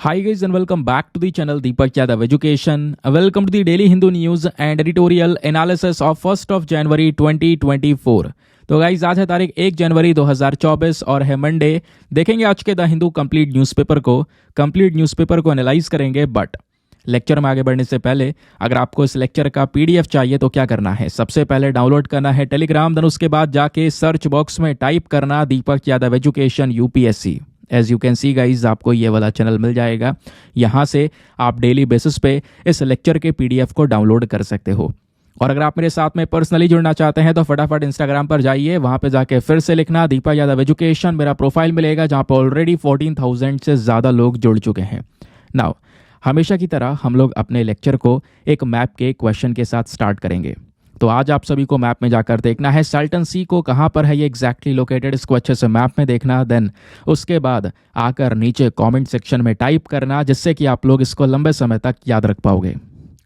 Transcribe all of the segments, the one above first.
Hi guys and welcome back to the channel Deepak Yadav Education. Welcome to the daily Hindu news and editorial analysis of 1st of January 2024. तो guys आज है तारीख 1 जनवरी 2024 और है Monday. देखेंगे आज के द हिंदू कंप्लीट न्यूज़पेपर को एनालाइज करेंगे। बट लेक्चर में आगे बढ़ने से पहले अगर आपको इस लेक्चर का पीडीएफ चाहिए तो क्या करना है, सबसे पहले डाउनलोड करना है टेलीग्राम, देन उसके बाद जाके सर्च बॉक्स में टाइप करना Deepak Yadav education UPSC. As you can see guys आपको ये वाला चैनल मिल जाएगा। यहाँ से आप डेली बेसिस पे इस लेक्चर के पीडीएफ को डाउनलोड कर सकते हो। और अगर आप मेरे साथ में पर्सनली जुड़ना चाहते हैं तो फटाफट इंस्टाग्राम पर जाइए, वहाँ पे जाके फिर से लिखना दीपक यादव एजुकेशन, मेरा प्रोफाइल मिलेगा जहाँ पर ऑलरेडी 14,000 से ज़्यादा लोग जुड़ चुके हैं। नाउ हमेशा की तरह हम लोग अपने लेक्चर को एक मैप के क्वेश्चन के साथ स्टार्ट करेंगे। तो आज आप सभी को मैप में जाकर देखना है साल्टन सी को कहाँ पर है ये एग्जैक्टली लोकेटेड, इसको अच्छे से मैप में देखना। देन उसके बाद आकर नीचे कमेंट सेक्शन में टाइप करना, जिससे कि आप लोग इसको लंबे समय तक याद रख पाओगे।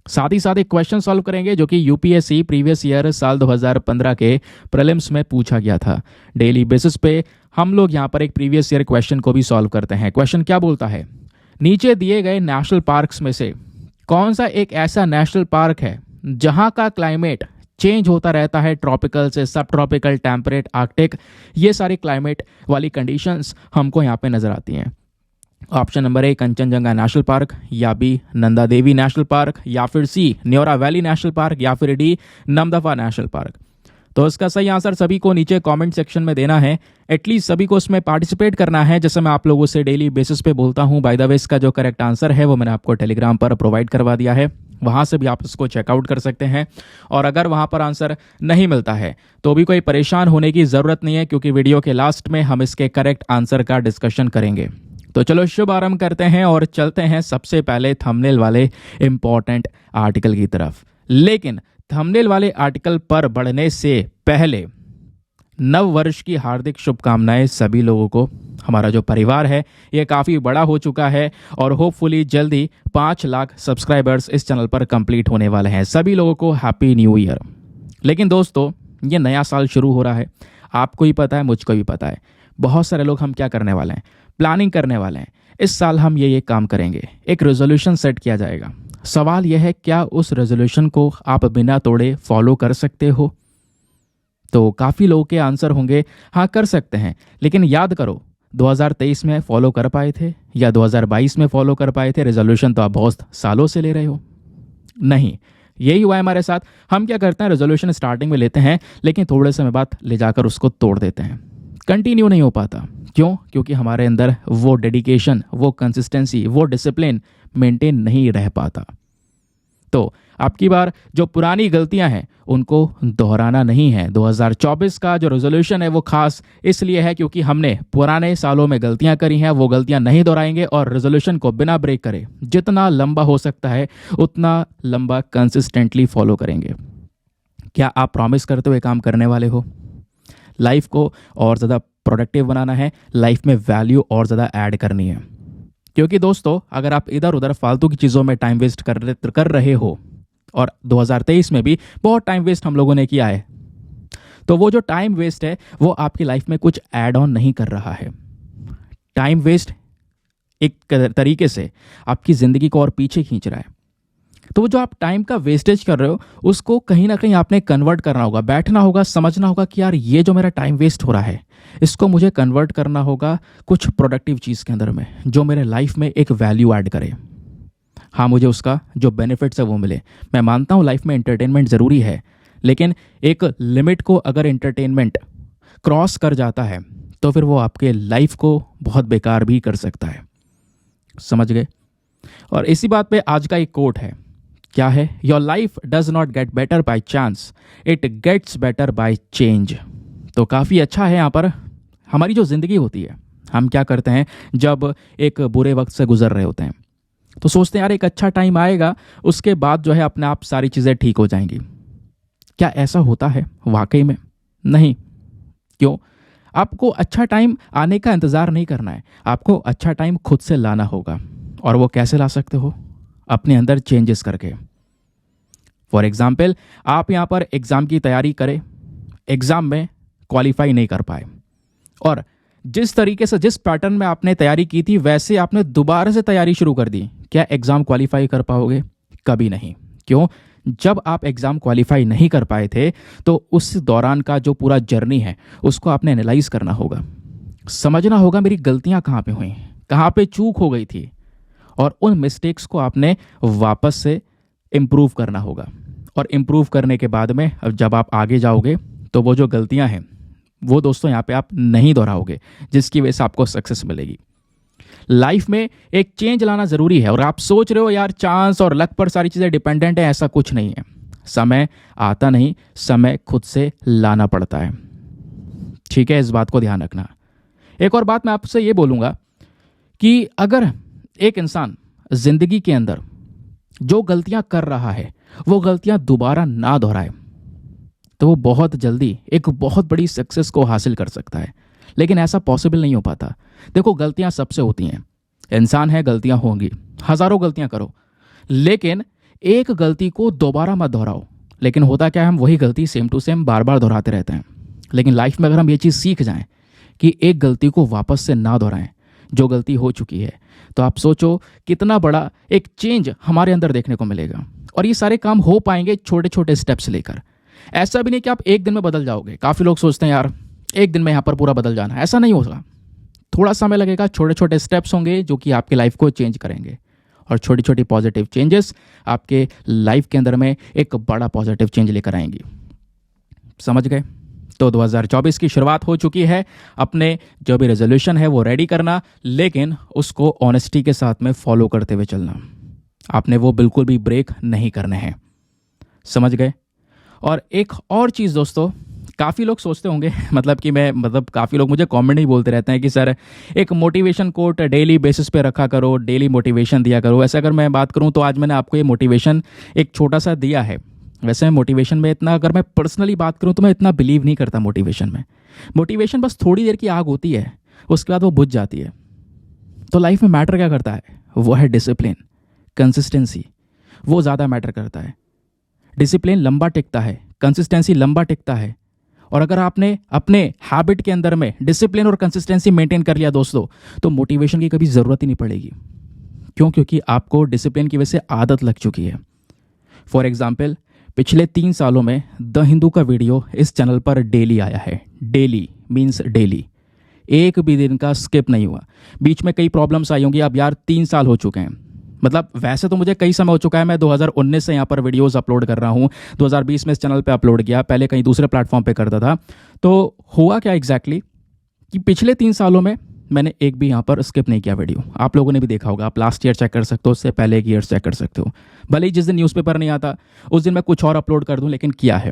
साथ ही साथ एक क्वेश्चन सॉल्व करेंगे जो कि यूपीएससी प्रीवियस ईयर साल 2015 के प्रीलिम्स में पूछा गया था। डेली बेसिस पे हम लोग यहाँ पर एक प्रीवियस ईयर क्वेश्चन को भी सॉल्व करते हैं। क्वेश्चन क्या बोलता है, नीचे दिए गए नेशनल पार्क्स में से कौन सा एक ऐसा नेशनल पार्क है जहां का क्लाइमेट चेंज होता रहता है, ट्रॉपिकल से सब ट्रॉपिकल, टेम्परेट, आर्कटिक, ये सारी क्लाइमेट वाली कंडीशंस हमको यहाँ पे नजर आती हैं। Option number A Kanchenjunga national park, या B Nanda Devi national park, या फिर सी न्योरा वैली नेशनल पार्क, या फिर डी नमदफा नेशनल पार्क। तो इसका सही आंसर सभी को नीचे कमेंट सेक्शन में देना है। एटलीस्ट सभी को उसमें पार्टिसिपेट करना है, जैसे मैं आप लोगों से डेली बेसिस पे बोलता हूँ। बाय द वे इसका जो करेक्ट आंसर है वो मैंने आपको टेलीग्राम पर प्रोवाइड करवा दिया है, वहाँ से भी आप इसको चेकआउट कर सकते हैं। और अगर वहाँ पर आंसर नहीं मिलता है तो भी कोई परेशान होने की ज़रूरत नहीं है, क्योंकि वीडियो के लास्ट में हम इसके करेक्ट आंसर का डिस्कशन करेंगे। तो चलो शुभ आरंभ करते हैं और चलते हैं सबसे पहले थंबनेल वाले इम्पॉर्टेंट आर्टिकल की तरफ। लेकिन थंबनेल वाले आर्टिकल पर बढ़ने से पहले नव वर्ष की हार्दिक शुभकामनाएं सभी लोगों को। हमारा जो परिवार है ये काफ़ी बड़ा हो चुका है और होपफुली जल्दी 5 लाख सब्सक्राइबर्स इस चैनल पर कंप्लीट होने वाले हैं। सभी लोगों को हैप्पी न्यू ईयर। लेकिन दोस्तों ये नया साल शुरू हो रहा है, आपको ही पता है, मुझको भी पता है। बहुत सारे लोग हम क्या करने वाले हैं, प्लानिंग करने वाले हैं। इस साल हम ये काम करेंगे, एक रेजोल्यूशन सेट किया जाएगा। सवाल यह है, क्या उस रेजोल्यूशन को आप बिना तोड़े फॉलो कर सकते हो? तो काफ़ी लोगों के आंसर होंगे हाँ कर सकते हैं। लेकिन याद करो 2023 में फॉलो कर पाए थे या 2022 में फॉलो कर पाए थे? रेजोल्यूशन तो आप बहुत सालों से ले रहे हो। नहीं, यही हुआ है हमारे साथ। हम क्या करते हैं, रेजोल्यूशन स्टार्टिंग में लेते हैं लेकिन थोड़े समय बाद ले जाकर उसको तोड़ देते हैं, कंटिन्यू नहीं हो पाता। क्यों? क्योंकि हमारे अंदर वो डेडिकेशन, वो कंसिस्टेंसी, वो डिसिप्लिन मेंटेन नहीं रह पाता। तो आपकी बार जो पुरानी गलतियां हैं उनको दोहराना नहीं है। 2024 का जो रेजोल्यूशन है वो खास इसलिए है क्योंकि हमने पुराने सालों में गलतियां करी हैं, वो गलतियां नहीं दोहराएंगे और रेजोल्यूशन को बिना ब्रेक करे जितना लंबा हो सकता है उतना लंबा कंसिस्टेंटली फॉलो करेंगे। क्या आप प्रॉमिस करते हुए काम करने वाले हो? लाइफ को और ज़्यादा प्रोडक्टिव बनाना है, लाइफ में वैल्यू और ज़्यादा ऐड करनी है। क्योंकि दोस्तों अगर आप इधर उधर फालतू की चीज़ों में टाइम वेस्ट कर रहे हो, और 2023 में भी बहुत टाइम वेस्ट हम लोगों ने किया है, तो वो जो टाइम वेस्ट है वो आपकी लाइफ में कुछ ऐड ऑन नहीं कर रहा है। टाइम वेस्ट एक तरीके से आपकी ज़िंदगी को और पीछे खींच रहा है। तो वो जो आप टाइम का वेस्टेज कर रहे हो उसको कहीं ना कहीं आपने कन्वर्ट करना होगा, बैठना होगा, समझना होगा कि यार ये जो मेरा टाइम वेस्ट हो रहा है इसको मुझे कन्वर्ट करना होगा कुछ प्रोडक्टिव चीज़ के अंदर में, जो मेरे लाइफ में एक वैल्यू ऐड करे। हाँ, मुझे उसका जो बेनिफिट्स है वो मिले। मैं मानता हूँ लाइफ में एंटरटेनमेंट ज़रूरी है, लेकिन एक लिमिट को अगर एंटरटेनमेंट क्रॉस कर जाता है तो फिर वो आपके लाइफ को बहुत बेकार भी कर सकता है। समझ गए? और इसी बात पे आज का एक कोट है। क्या है? Your life does not get better by chance, it gets better by change. तो काफ़ी अच्छा है। यहाँ पर हमारी जो ज़िंदगी होती है, हम क्या करते हैं जब एक बुरे वक्त से गुजर रहे होते हैं तो सोचते हैं यार एक अच्छा टाइम आएगा, उसके बाद जो है अपने आप सारी चीज़ें ठीक हो जाएंगी। क्या ऐसा होता है वाकई में? नहीं। क्यों? आपको अच्छा टाइम आने का इंतज़ार नहीं करना है, आपको अच्छा टाइम खुद से लाना होगा। और वो कैसे ला सकते हो? अपने अंदर चेंजेस करके। फॉर एग्जाम्पल, आप यहाँ पर एग्ज़ाम की तैयारी करें, एग्ज़ाम में क्वालिफाई नहीं कर पाए और जिस तरीके से, जिस पैटर्न में आपने तैयारी की थी, वैसे आपने दोबारा से तैयारी शुरू कर दी, क्या एग्ज़ाम क्वालिफाई कर पाओगे? कभी नहीं। क्यों? जब आप एग्ज़ाम क्वालिफाई नहीं कर पाए थे तो उस दौरान का जो पूरा जर्नी है उसको आपने एनालाइज करना होगा, समझना होगा मेरी गलतियां कहाँ पे हुई, कहाँ पे चूक हो गई थी, और उन मिस्टेक्स को आपने वापस से इम्प्रूव करना होगा। और इम्प्रूव करने के बाद में अब जब आप आगे जाओगे तो वो जो गलतियां हैं वो दोस्तों यहाँ पे आप नहीं दोहराओगे, जिसकी वजह से आपको सक्सेस मिलेगी। लाइफ में एक चेंज लाना ज़रूरी है। और आप सोच रहे हो यार चांस और लक पर सारी चीज़ें डिपेंडेंट है, ऐसा कुछ नहीं है। समय आता नहीं, समय खुद से लाना पड़ता है। ठीक है, इस बात को ध्यान रखना। एक और बात मैं आपसे ये बोलूँगा कि अगर एक इंसान ज़िंदगी के अंदर जो गलतियां कर रहा है वो गलतियां दोबारा ना दोहराए तो वो बहुत जल्दी एक बहुत बड़ी सक्सेस को हासिल कर सकता है। लेकिन ऐसा पॉसिबल नहीं हो पाता। देखो, गलतियां सबसे होती हैं, इंसान है, गलतियां होंगी, हज़ारों गलतियां करो, लेकिन एक गलती को दोबारा मत दोहराओ। लेकिन होता क्या है, हम वही गलती सेम टू सेम बार बार दोहराते रहते हैं। लेकिन लाइफ में अगर हम ये चीज़ सीख जाएं कि एक गलती को वापस से ना दोहराएं, जो गलती हो चुकी है, तो आप सोचो कितना बड़ा एक चेंज हमारे अंदर देखने को मिलेगा। और ये सारे काम हो पाएंगे छोटे छोटे स्टेप्स लेकर। ऐसा भी नहीं कि आप एक दिन में बदल जाओगे। काफ़ी लोग सोचते हैं यार एक दिन में यहाँ पर पूरा बदल जाना, ऐसा नहीं होगा। थोड़ा समय लगेगा, छोटे छोटे स्टेप्स होंगे जो कि आपके लाइफ को चेंज करेंगे। और छोटी छोटी पॉजिटिव चेंजेस आपके लाइफ के अंदर में एक बड़ा पॉजिटिव चेंज लेकर आएंगी। समझ गए? तो 2024 की शुरुआत हो चुकी है। अपने जो भी रेजोल्यूशन है वो रेडी करना, लेकिन उसको ऑनेस्टी के साथ में फॉलो करते हुए चलना। आपने वो बिल्कुल भी ब्रेक नहीं करने हैं। समझ गए? और एक और चीज़ दोस्तों, काफ़ी लोग सोचते होंगे काफ़ी लोग मुझे कमेंट ही बोलते रहते हैं कि सर एक मोटिवेशन कोट डेली बेसिस पे रखा करो, डेली मोटिवेशन दिया करो। वैसे अगर मैं बात करूं तो आज मैंने आपको ये मोटिवेशन एक छोटा सा दिया है। वैसे मैं मोटिवेशन में इतना, अगर मैं पर्सनली बात करूं तो मैं इतना बिलीव नहीं करता मोटिवेशन में। मोटिवेशन बस थोड़ी देर की आग होती है, उसके बाद वो बुझ जाती है। तो लाइफ में मैटर क्या करता है? वो है डिसिप्लिन, कंसिस्टेंसी, वो ज़्यादा मैटर करता है। डिसिप्लिन लंबा टिकता है, कंसिस्टेंसी लंबा टिकता है। और अगर आपने अपने हैबिट के अंदर में डिसिप्लिन और कंसिस्टेंसी मेंटेन कर लिया दोस्तों, तो मोटिवेशन की कभी ज़रूरत ही नहीं पड़ेगी। क्यों? क्योंकि आपको डिसिप्लिन की वजह से आदत लग चुकी है। फॉर एग्जाम्पल, पिछले 3 सालों में द हिंदू का वीडियो इस चैनल पर डेली आया है। डेली मीन्स डेली, एक भी दिन का स्किप नहीं हुआ। बीच में कई प्रॉब्लम्स आई होंगी। अब यार 3 साल हो चुके हैं, वैसे तो मुझे कई समय हो चुका है। मैं 2019 से यहाँ पर वीडियोस अपलोड कर रहा हूँ। 2020 में इस चैनल पे अपलोड किया, पहले कहीं दूसरे प्लेटफॉर्म पे करता था। तो हुआ क्या एग्जैक्टली कि पिछले 3 सालों में मैंने एक भी यहाँ पर स्किप नहीं किया वीडियो। आप लोगों ने भी देखा होगा, आप लास्ट ईयर चेक कर सकते हो, उससे पहले की ईयर चेक कर सकते हो। भले ही जिस दिन न्यूज़पेपर नहीं आता उस दिन मैं कुछ और अपलोड कर दूँ, लेकिन किया है।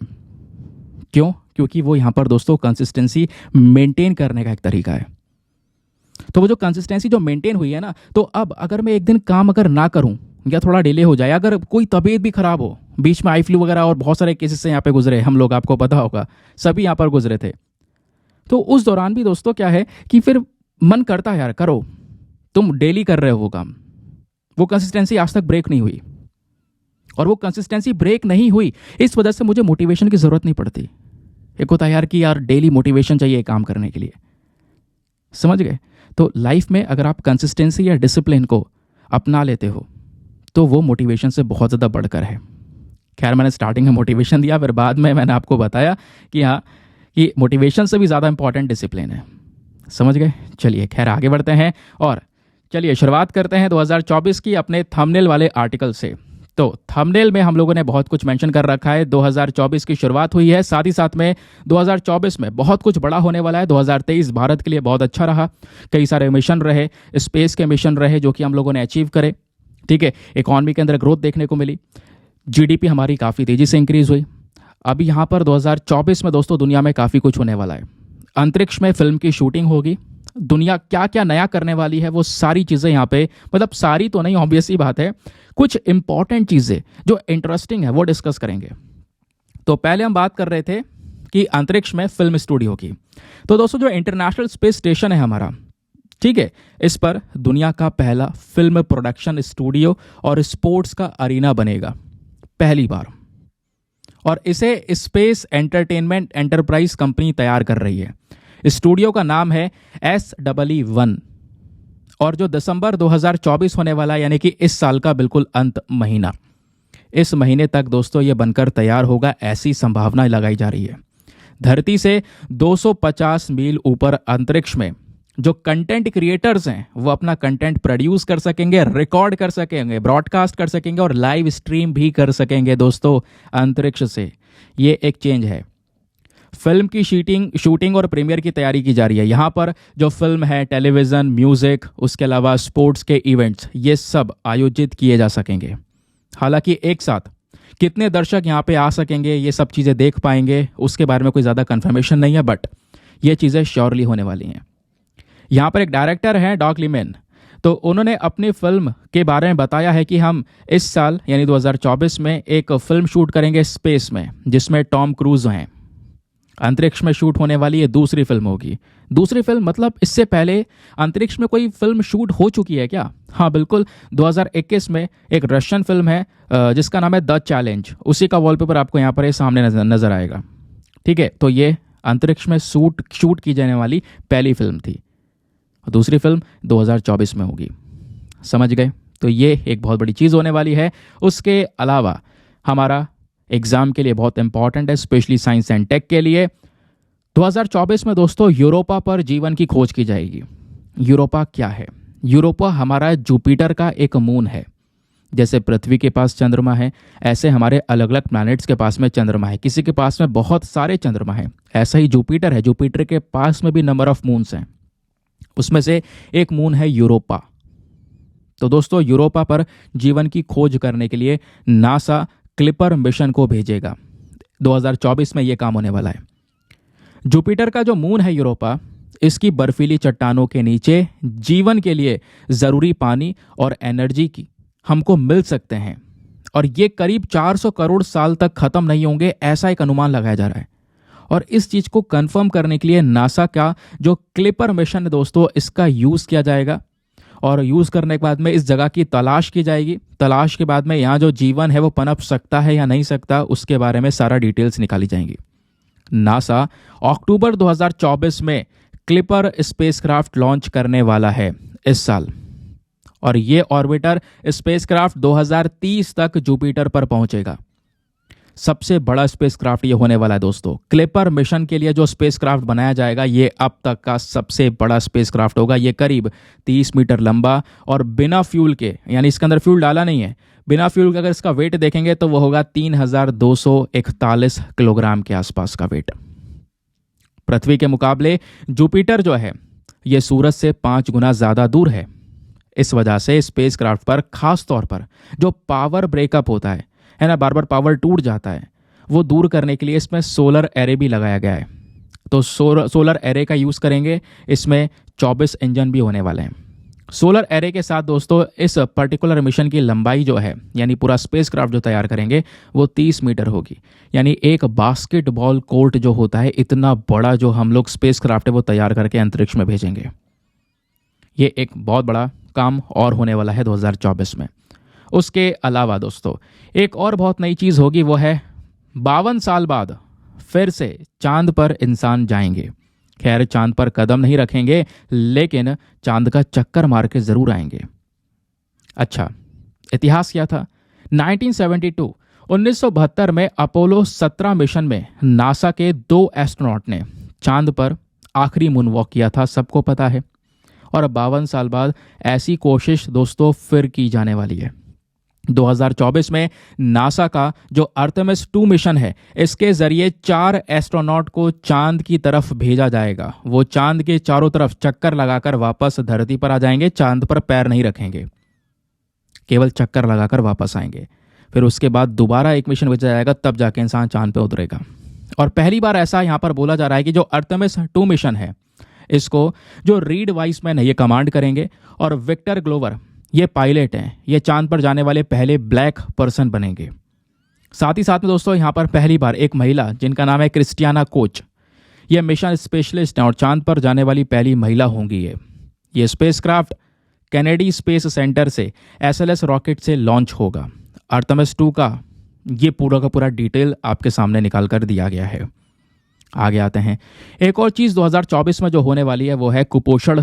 क्यों? क्योंकि वो यहाँ पर दोस्तों कंसिस्टेंसी मेंटेन करने का एक तरीका है। तो वो जो कंसिस्टेंसी जो मेंटेन हुई है ना, तो अब अगर मैं एक दिन काम अगर ना करूं या थोड़ा डिले हो जाए, अगर कोई तबीयत भी खराब हो, बीच में आई फ्लू वगैरह और बहुत सारे केसेस से यहाँ पे गुजरे हम लोग, आपको पता होगा, सभी यहाँ पर गुजरे थे। तो उस दौरान भी दोस्तों क्या है कि फिर मन करता है यार करो, तुम डेली कर रहे हो वो काम। वो कंसिस्टेंसी आज तक ब्रेक नहीं हुई, और वो कंसिस्टेंसी ब्रेक नहीं हुई इस वजह से मुझे मोटिवेशन की ज़रूरत नहीं पड़ती। एक होता है यार कि यार डेली मोटिवेशन चाहिए काम करने के लिए। समझ गए? तो लाइफ में अगर आप कंसिस्टेंसी या डिसिप्लिन को अपना लेते हो तो वो मोटिवेशन से बहुत ज़्यादा बढ़कर है। खैर, मैंने स्टार्टिंग में मोटिवेशन दिया, फिर बाद में मैंने आपको बताया कि हाँ, कि मोटिवेशन से भी ज़्यादा इंपॉर्टेंट डिसिप्लिन है। समझ गए? चलिए खैर आगे बढ़ते हैं और चलिए शुरुआत करते हैं 2024 की अपने थंबनेल वाले आर्टिकल से। तो थंबनेल में हम लोगों ने बहुत कुछ मेंशन कर रखा है। 2024 की शुरुआत हुई है, साथ ही साथ में 2024 में बहुत कुछ बड़ा होने वाला है। 2023 भारत के लिए बहुत अच्छा रहा। कई सारे मिशन रहे, स्पेस के मिशन रहे जो कि हम लोगों ने अचीव करे। ठीक है, इकॉनमी के अंदर ग्रोथ देखने को मिली, जीडीपी हमारी काफ़ी तेज़ी से इंक्रीज हुई। अभी यहाँ पर 2024 में दोस्तों दुनिया में काफ़ी कुछ होने वाला है। अंतरिक्ष में फिल्म की शूटिंग होगी। दुनिया क्या क्या नया करने वाली है वो सारी चीज़ें यहाँ पे, सारी तो नहीं, ऑब्वियस ही बात है, कुछ इंपॉर्टेंट चीज़ें जो इंटरेस्टिंग है वो डिस्कस करेंगे। तो पहले हम बात कर रहे थे कि अंतरिक्ष में फिल्म स्टूडियो की। तो दोस्तों जो इंटरनेशनल स्पेस स्टेशन है हमारा, ठीक है, इस पर दुनिया का पहला फिल्म प्रोडक्शन स्टूडियो और स्पोर्ट्स का अरीना बनेगा पहली बार, और इसे स्पेस एंटरटेनमेंट एंटरप्राइज कंपनी तैयार कर रही है। स्टूडियो का नाम है SEE1 और जो दिसंबर 2024 होने वाला है, यानी कि इस साल का बिल्कुल अंत महीना, इस महीने तक दोस्तों ये बनकर तैयार होगा, ऐसी संभावना लगाई जा रही है। धरती से 250 मील ऊपर अंतरिक्ष में जो कंटेंट क्रिएटर्स हैं वो अपना कंटेंट प्रोड्यूस कर सकेंगे, रिकॉर्ड कर सकेंगे, ब्रॉडकास्ट कर सकेंगे और लाइव स्ट्रीम भी कर सकेंगे दोस्तों अंतरिक्ष से। ये एक चेंज है। फिल्म की शूटिंग और प्रीमियर की तैयारी की जा रही है। यहाँ पर जो फिल्म है, टेलीविज़न, म्यूज़िक, उसके अलावा स्पोर्ट्स के इवेंट्स, ये सब आयोजित किए जा सकेंगे। हालांकि एक साथ कितने दर्शक यहाँ पे आ सकेंगे, ये सब चीज़ें देख पाएंगे, उसके बारे में कोई ज़्यादा कंफर्मेशन नहीं है, बट ये चीज़ें श्योरली होने वाली हैं। यहाँ पर एक डायरेक्टर हैं डॉग लिमन, तो उन्होंने अपनी फिल्म के बारे में बताया है कि हम इस साल यानी 2024 में एक फिल्म शूट करेंगे स्पेस में, जिसमें टॉम क्रूज हैं। अंतरिक्ष में शूट होने वाली ये दूसरी फिल्म होगी। दूसरी फिल्म मतलब इससे पहले अंतरिक्ष में कोई फिल्म शूट हो चुकी है क्या? हाँ बिल्कुल, 2021 में एक रशियन फिल्म है जिसका नाम है द चैलेंज, उसी का वॉलपेपर आपको यहाँ पर ये सामने नजर आएगा। ठीक है, तो ये अंतरिक्ष में शूट की जाने वाली पहली फिल्म थी। दूसरी फिल्म 2024 में होगी, समझ गए? तो ये एक बहुत बड़ी चीज़ होने वाली है। उसके अलावा हमारा एग्ज़ाम के लिए बहुत इंपॉर्टेंट है, स्पेशली साइंस एंड टेक के लिए। 2024 में दोस्तों यूरोपा पर जीवन की खोज की जाएगी। यूरोपा क्या है? यूरोपा हमारा जुपिटर का एक मून है। जैसे पृथ्वी के पास चंद्रमा है, ऐसे हमारे अलग अलग प्लैनेट्स के पास में चंद्रमा है। किसी के पास में बहुत सारे चंद्रमा हैं, ऐसा ही जुपिटर है। जुपिटर के पास में भी नंबर ऑफ मून्स हैं, उसमें से एक मून है यूरोपा। तो दोस्तों यूरोपा पर जीवन की खोज करने के लिए नासा क्लिपर मिशन को भेजेगा। 2024 में यह काम होने वाला है। जुपिटर का जो मून है यूरोपा, इसकी बर्फीली चट्टानों के नीचे जीवन के लिए ज़रूरी पानी और एनर्जी की हमको मिल सकते हैं, और ये करीब 400 करोड़ साल तक ख़त्म नहीं होंगे, ऐसा एक अनुमान लगाया जा रहा है। और इस चीज़ को कंफर्म करने के लिए नासा का जो क्लिपर मिशन है दोस्तों, इसका यूज़ किया जाएगा, और यूज़ करने के बाद में इस जगह की तलाश की जाएगी। तलाश के बाद में यहाँ जो जीवन है वो पनप सकता है या नहीं सकता, उसके बारे में सारा डिटेल्स निकाली जाएंगी। नासा अक्टूबर 2024 में क्लिपर स्पेसक्राफ्ट लॉन्च करने वाला है इस साल, और ये ऑर्बिटर स्पेसक्राफ्ट 2030 तक जुपिटर पर पहुंचेगा। सबसे बड़ा स्पेसक्राफ्ट ये होने वाला है दोस्तों। क्लिपर मिशन के लिए जो स्पेसक्राफ्ट बनाया जाएगा, ये अब तक का सबसे बड़ा स्पेसक्राफ्ट होगा। ये करीब 30 मीटर लंबा और बिना फ्यूल के, यानी इसके अंदर फ्यूल डाला नहीं है, बिना फ्यूल के अगर इसका वेट देखेंगे तो वो होगा 3241 किलोग्राम के आसपास का वेट। पृथ्वी के मुकाबले जुपिटर जो है ये सूरज से 5 गुना ज़्यादा दूर है। इस वजह से स्पेसक्राफ्ट पर खास तौर पर जो पावर ब्रेकअप होता है ना, बार बार पावर टूट जाता है, वो दूर करने के लिए इसमें सोलर एरे भी लगाया गया है। तो सोलर एरे का यूज़ करेंगे। इसमें 24 इंजन भी होने वाले हैं। सोलर एरे के साथ दोस्तों इस पर्टिकुलर मिशन की लंबाई जो है, यानी पूरा स्पेसक्राफ्ट जो तैयार करेंगे, वो 30 मीटर होगी। यानी एक बास्केटबॉल कोर्ट जो होता है, इतना बड़ा जो हम लोग स्पेसक्राफ्ट है वो तैयार करके अंतरिक्ष में भेजेंगे। ये एक बहुत बड़ा काम और होने वाला है 2024 में। उसके अलावा दोस्तों एक और बहुत नई चीज़ होगी, वो है 52 साल बाद फिर से चांद पर इंसान जाएंगे। खैर चांद पर कदम नहीं रखेंगे, लेकिन चांद का चक्कर मार के ज़रूर आएंगे। अच्छा, इतिहास क्या था? 1972 में अपोलो 17 मिशन में नासा के 2 एस्ट्रोनॉट ने चांद पर आखिरी मूनवॉक किया था, सबको पता है। और 52 साल बाद ऐसी कोशिश दोस्तों फिर की जाने वाली है। 2024 में नासा का जो आर्टेमिस 2 मिशन है, इसके जरिए 4 एस्ट्रोनॉट को चांद की तरफ भेजा जाएगा। वो चांद के चारों तरफ चक्कर लगाकर वापस धरती पर आ जाएंगे। चांद पर पैर नहीं रखेंगे, केवल चक्कर लगाकर वापस आएंगे। फिर उसके बाद दोबारा एक मिशन भेजा जाएगा, तब जाके इंसान चांद पे उतरेगा। और पहली बार ऐसा यहाँ पर बोला जा रहा है कि जो आर्टेमिस 2 मिशन है, इसको जो रीड वाइसमैन है ये कमांड करेंगे, और विक्टर ग्लोवर ये पायलट हैं। ये चांद पर जाने वाले पहले ब्लैक पर्सन बनेंगे। साथ ही साथ में दोस्तों यहाँ पर पहली बार एक महिला, जिनका नाम है क्रिस्टियाना कोच, ये मिशन स्पेशलिस्ट हैं और चांद पर जाने वाली पहली महिला होंगी। ये स्पेसक्राफ्ट कैनेडी स्पेस सेंटर से SLS रॉकेट से लॉन्च होगा। आर्टेमिस 2 का ये पूरा का पूरा डिटेल आपके सामने निकाल कर दिया गया है। आगे आते हैं। एक और चीज़ 2024 में जो होने वाली है वो है कुपोषण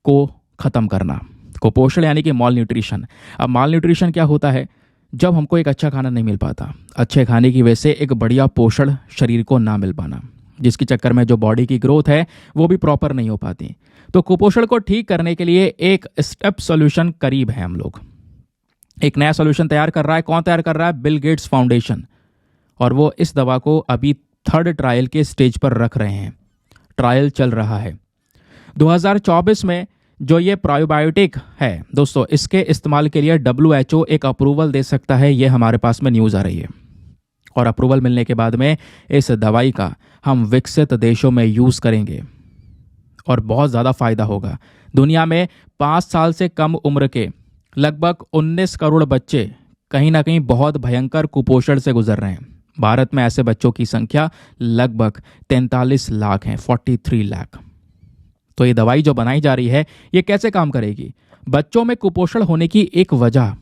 को ख़त्म करना। कुपोषण यानी कि माल न्यूट्रिशन। अब माल न्यूट्रिशन क्या होता है? जब हमको एक अच्छा खाना नहीं मिल पाता, अच्छे खाने की वजह से एक बढ़िया पोषण शरीर को ना मिल पाना, जिसके चक्कर में जो बॉडी की ग्रोथ है वो भी प्रॉपर नहीं हो पाती। तो कुपोषण को ठीक करने के लिए एक स्टेप सॉल्यूशन करीब है। हम लोग एक नया सॉल्यूशन तैयार कर रहा है। कौन तैयार कर रहा है? Bill Gates foundation. और वो इस दवा को अभी 3rd ट्रायल के स्टेज पर रख रहे हैं। ट्रायल चल रहा है। 2024 में जो ये प्रोबायोटिक है दोस्तों, इसके इस्तेमाल के लिए WHO एक अप्रूवल दे सकता है। ये हमारे पास में न्यूज़ आ रही है। और अप्रूवल मिलने के बाद में इस दवाई का हम विकसित देशों में यूज़ करेंगे और बहुत ज़्यादा फ़ायदा होगा। दुनिया में 5 साल से कम उम्र के लगभग 19 करोड़ बच्चे कहीं ना कहीं बहुत भयंकर कुपोषण से गुजर रहे हैं। भारत में ऐसे बच्चों की संख्या लगभग 43 लाख है, 43 लाख। तो ये दवाई जो बनाई जा रही है ये कैसे काम करेगी? बच्चों में कुपोषण होने की एक वजह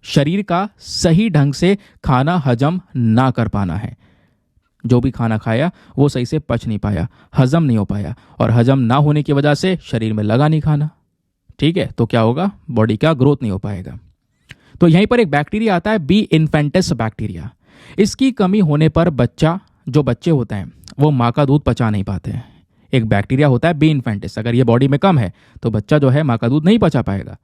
शरीर का सही ढंग से खाना हजम ना कर पाना है। जो भी खाना खाया वो सही से पच नहीं पाया, हजम नहीं हो पाया, और हजम ना होने की वजह से शरीर में लगा नहीं खाना। ठीक है, तो क्या होगा? बॉडी का ग्रोथ नहीं हो पाएगा। तो यहीं पर एक बैक्टीरिया आता है, बी इन्फेंटिस बैक्टीरिया। इसकी कमी होने पर जो बच्चे होते हैं वो माँ का दूध पचा नहीं पाते हैं। एक बैक्टीरिया होता है बी इन्फेंटिस, अगर ये बॉडी में कम है तो बच्चा जो है माँ का दूध नहीं पचा पाएगा।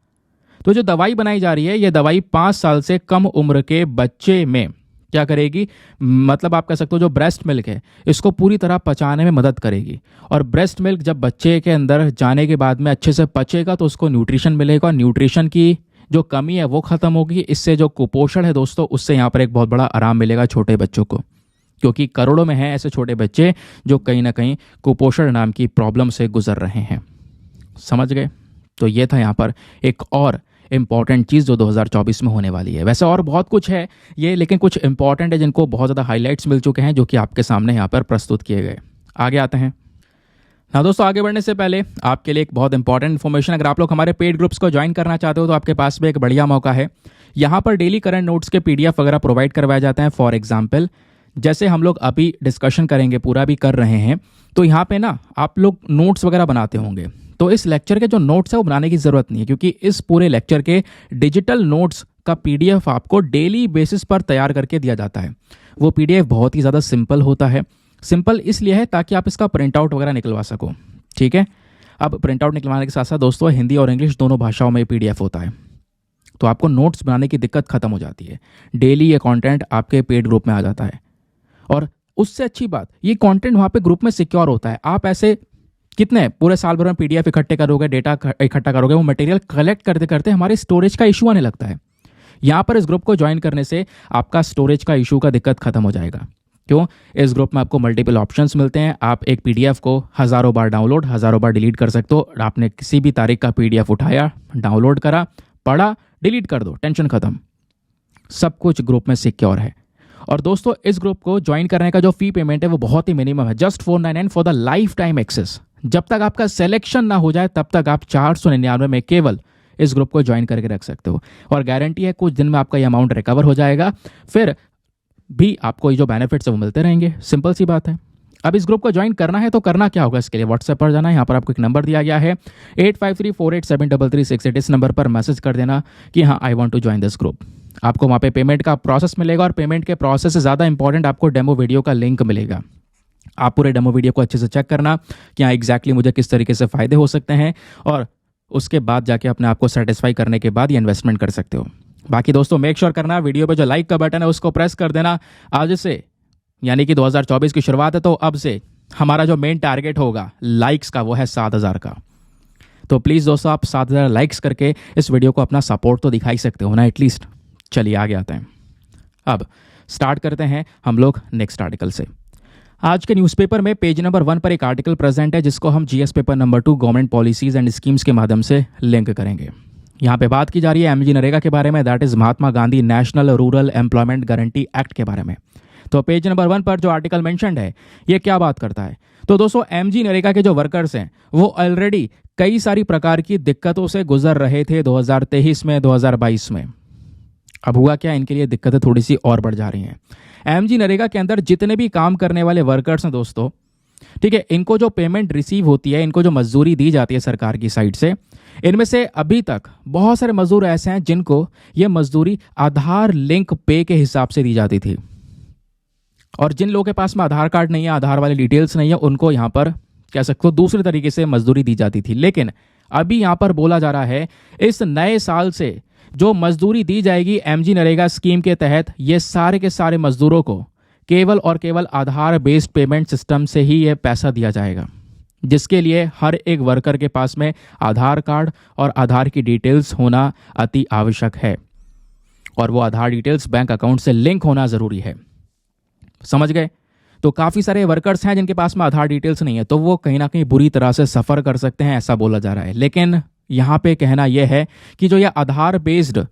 तो जो दवाई बनाई जा रही है ये दवाई 5 साल से कम उम्र के बच्चे में क्या करेगी? मतलब आप कह सकते हो जो ब्रेस्ट मिल्क है इसको पूरी तरह पचाने में मदद करेगी। और ब्रेस्ट मिल्क जब बच्चे के अंदर जाने के बाद में अच्छे से पचेगा तो उसको न्यूट्रिशन मिलेगा। न्यूट्रिशन की जो कमी है वो खत्म होगी। इससे जो कुपोषण है दोस्तों, उससे यहाँ पर एक बहुत बड़ा आराम मिलेगा छोटे बच्चों को, क्योंकि करोड़ों में हैं ऐसे छोटे बच्चे जो कहीं ना कहीं कुपोषण नाम की प्रॉब्लम से गुजर रहे हैं। समझ गए? तो ये था यहाँ पर एक और इम्पॉर्टेंट चीज़ जो 2024 में होने वाली है। वैसे और बहुत कुछ है ये, लेकिन कुछ इंपॉर्टेंट है जिनको बहुत ज़्यादा हाईलाइट्स मिल चुके हैं जो कि आपके सामने यहाँ पर प्रस्तुत किए गए। आगे आते हैं। हाँ दोस्तों, आगे बढ़ने से पहले आपके लिए एक बहुत इंपॉर्टेंट इन्फॉर्मेशन, अगर आप लोग हमारे पेड ग्रुप्स को ज्वाइन करना चाहते हो तो आपके पास में एक बढ़िया मौका है। यहाँ पर डेली करंट नोट्स के PDF वगैरह प्रोवाइड करवाए जाते हैं। फॉर एग्जाम्पल जैसे हम लोग अभी डिस्कशन करेंगे, पूरा भी कर रहे हैं, तो यहाँ पे ना आप लोग नोट्स वगैरह बनाते होंगे। तो इस लेक्चर के जो नोट्स है वो बनाने की ज़रूरत नहीं है, क्योंकि इस पूरे लेक्चर के डिजिटल नोट्स का PDF आपको डेली बेसिस पर तैयार करके दिया जाता है। वो PDF बहुत ही ज़्यादा सिंपल होता है। सिंपल इसलिए है ताकि आप इसका प्रिंट आउट वगैरह निकलवा सको। ठीक है, अब प्रिंट आउट निकलवाने के साथ साथ दोस्तों हिंदी और इंग्लिश दोनों भाषाओं में PDF होता है, तो आपको नोट्स बनाने की दिक्कत खत्म हो जाती है। डेली ये कंटेंट आपके पेड ग्रुप में आ जाता है, और उससे अच्छी बात ये कंटेंट वहाँ पे ग्रुप में सिक्योर होता है। आप ऐसे कितने पूरे साल भर में PDF इकट्ठे करोगे, डेटा इकट्ठा करोगे, वो मटेरियल कलेक्ट करते करते हमारे स्टोरेज का इशू आने लगता है। यहाँ पर इस ग्रुप को ज्वाइन करने से आपका स्टोरेज का इशू का दिक्कत खत्म हो जाएगा। क्यों? इस ग्रुप में आपको मल्टीपल ऑप्शंस मिलते हैं। आप एक PDF को हज़ारों बार डाउनलोड, हज़ारों बार डिलीट कर सकते हो। आपने किसी भी तारीख का PDF उठाया, डाउनलोड करा, पढ़ा, डिलीट कर दो, टेंशन खत्म। सब कुछ ग्रुप में सिक्योर है। और दोस्तों इस ग्रुप को ज्वाइन करने का जो फी पेमेंट है वो बहुत ही मिनिमम है, just 499 for the lifetime access. जब तक आपका सिलेक्शन ना हो जाए तब तक आप 499 में केवल इस ग्रुप को ज्वाइन करके रख सकते हो। और गारंटी है कुछ दिन में आपका ये अमाउंट रिकवर हो जाएगा, फिर भी आपको ये जो बेनिफिट्स है वो मिलते रहेंगे। सिंपल सी बात है। अब इस ग्रुप को ज्वाइन करना है तो करना क्या होगा? इसके लिए व्हाट्सएप पर जाना है। यहाँ पर आपको एक नंबर दिया गया है 8534873368। इस नंबर पर मैसेज कर देना कि हाँ I want to join this group. आपको वहाँ पे पेमेंट का प्रोसेस मिलेगा, और पेमेंट के प्रोसेस से ज़्यादा इंपॉर्टेंट आपको डेमो वीडियो का लिंक मिलेगा। आप पूरे डेमो वीडियो को अच्छे से चेक करना कि हाँ एग्जैक्टली मुझे किस तरीके से फ़ायदे हो सकते हैं, और उसके बाद जाके अपने आप को सेटिस्फाई करने के बाद ये इन्वेस्टमेंट कर सकते हो। बाकी दोस्तों मेक श्योर करना वीडियो पे जो लाइक का बटन है उसको प्रेस कर देना। आज से यानी कि 2024 की शुरुआत है, तो अब से हमारा जो मेन टारगेट होगा लाइक्स का वो है 7000 का। तो प्लीज़ दोस्तों आप 7000 लाइक्स करके इस वीडियो को अपना सपोर्ट तो दिखा ही सकते हो ना एटलीस्ट। चलिए आगे आते हैं। अब स्टार्ट करते हैं हम लोग नेक्स्ट आर्टिकल से। आज के न्यूज़पेपर में पेज नंबर 1 पर एक आर्टिकल प्रेजेंट है जिसको हम GS paper number 2 government policies and schemes के माध्यम से लिंक करेंगे। यहाँ पे बात की जा रही है MG नरेगा के बारे में, that is Mahatma Gandhi national rural employment guarantee act के बारे में। तो पेज नंबर 1 पर जो आर्टिकल मेंशन्ड है ये क्या बात करता है? तो दोस्तों MG नरेगा के जो वर्कर्स हैं वो ऑलरेडी कई सारी प्रकार की दिक्कतों से गुजर रहे थे 2023 में, 2022 में। अब हुआ क्या, इनके लिए दिक्कतें थोड़ी सी और बढ़ जा रही हैं। एमजी नरेगा के अंदर जितने भी काम करने वाले वर्कर्स हैं दोस्तों, ठीक है, इनको जो पेमेंट रिसीव होती है, इनको जो मजदूरी दी जाती है सरकार की साइड से, इनमें से अभी तक बहुत सारे मजदूर ऐसे हैं जिनको ये मजदूरी आधार लिंक पे के हिसाब से दी जाती थी। और जिन लोगों के पास में आधार कार्ड नहीं है, आधार वाले डिटेल्स नहीं है, उनको यहाँ पर कह सकते हो दूसरे तरीके से मजदूरी दी जाती थी। लेकिन अभी यहाँ पर बोला जा रहा है इस नए साल से जो मजदूरी दी जाएगी एमजी नरेगा स्कीम के तहत, ये सारे के सारे मजदूरों को केवल और केवल आधार बेस्ड पेमेंट सिस्टम से ही ये पैसा दिया जाएगा, जिसके लिए हर एक वर्कर के पास में आधार कार्ड और आधार की डिटेल्स होना अति आवश्यक है, और वो आधार डिटेल्स बैंक अकाउंट से लिंक होना ज़रूरी है। समझ गए? तो काफ़ी सारे वर्कर्स हैं जिनके पास में आधार डिटेल्स नहीं है, तो वो कहीं ना कहीं बुरी तरह से सफ़र कर सकते हैं, ऐसा बोला जा रहा है। लेकिन यहाँ पे कहना यह है कि जो ये आधार बेस्ड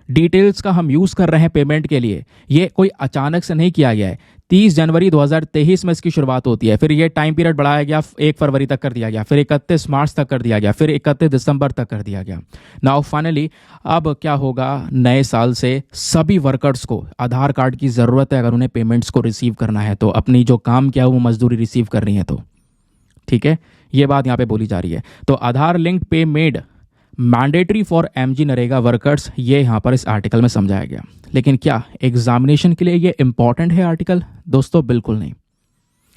डिटेल्स का हम यूज़ कर रहे हैं पेमेंट के लिए, ये कोई अचानक से नहीं किया गया है। 30 जनवरी 2023 में इसकी शुरुआत होती है, फिर ये टाइम पीरियड बढ़ाया गया, 1 फरवरी तक कर दिया गया, फिर 31 मार्च तक कर दिया गया, फिर 31 दिसंबर तक कर दिया गया। नाउ फाइनली अब क्या होगा, नए साल से सभी वर्कर्स को आधार कार्ड की ज़रूरत है अगर उन्हें पेमेंट्स को रिसीव करना है, तो अपनी जो काम किया वो मजदूरी रिसीव कर रही है तो, ठीक है, ये बात यहाँ पे बोली जा रही है। तो आधार लिंक्ड पे made mandatory for MG NREGA workers, ये यहाँ पर इस आर्टिकल में समझाया गया। लेकिन क्या एग्जामिनेशन के लिए ये इंपॉर्टेंट है आर्टिकल? दोस्तों बिल्कुल नहीं।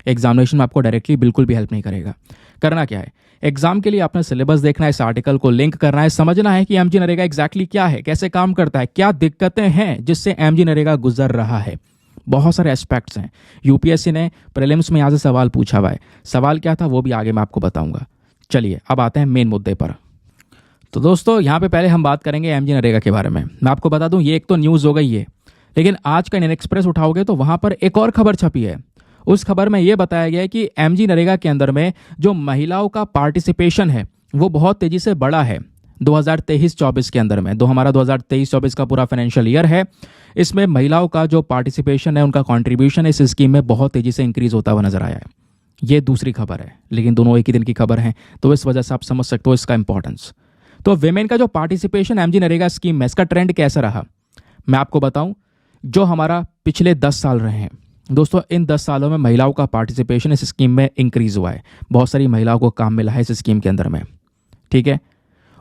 एग्जामिनेशन में आपको डायरेक्टली बिल्कुल भी हेल्प नहीं करेगा। करना क्या है, एग्जाम के लिए आपने सिलेबस देखना है, इस आर्टिकल को लिंक करना है, समझना है कि एमजी नरेगा एग्जैक्टली क्या है, कैसे काम करता है, क्या दिक्कतें हैं जिससे एमजी नरेगा गुजर रहा है। बहुत सारे एस्पेक्ट्स हैं। यूपीएससी ने प्रीलिम्स में यहाँ से सवाल पूछा हुआ है, सवाल क्या था वो भी आगे मैं आपको बताऊंगा। चलिए अब आते हैं मेन मुद्दे पर। तो दोस्तों यहाँ पे पहले हम बात करेंगे एमजी नरेगा के बारे में। मैं आपको बता दूं, ये एक तो न्यूज़ हो गई है, लेकिन आज का इंडियन एक्सप्रेस उठाओगे तो वहाँ पर एक और खबर छपी है। उस खबर में ये बताया गया है कि एमजी नरेगा के अंदर में जो महिलाओं का पार्टिसिपेशन है वो बहुत तेज़ी से बढ़ा है 2023-24 के अंदर में। हमारा 2023-24 का पूरा फाइनेंशियल ईयर है, इसमें महिलाओं का जो पार्टिसिपेशन है, उनका कॉन्ट्रीब्यूशन इस स्कीम में बहुत तेज़ी से इंक्रीज़ होता हुआ नजर आया है। ये दूसरी खबर है, लेकिन दोनों एक ही दिन की खबर हैं, तो इस वजह से आप समझ सकते हो इसका इंपॉर्टेंस। तो विमेन का जो पार्टिसिपेशन एमजी नरेगा स्कीम में, इसका ट्रेंड कैसा रहा मैं आपको बताऊं। जो हमारा पिछले 10 साल रहे हैं दोस्तों, इन 10 सालों में महिलाओं का पार्टिसिपेशन इस स्कीम में इंक्रीज हुआ है। बहुत सारी महिलाओं को काम मिला है इस स्कीम के अंदर में, ठीक है।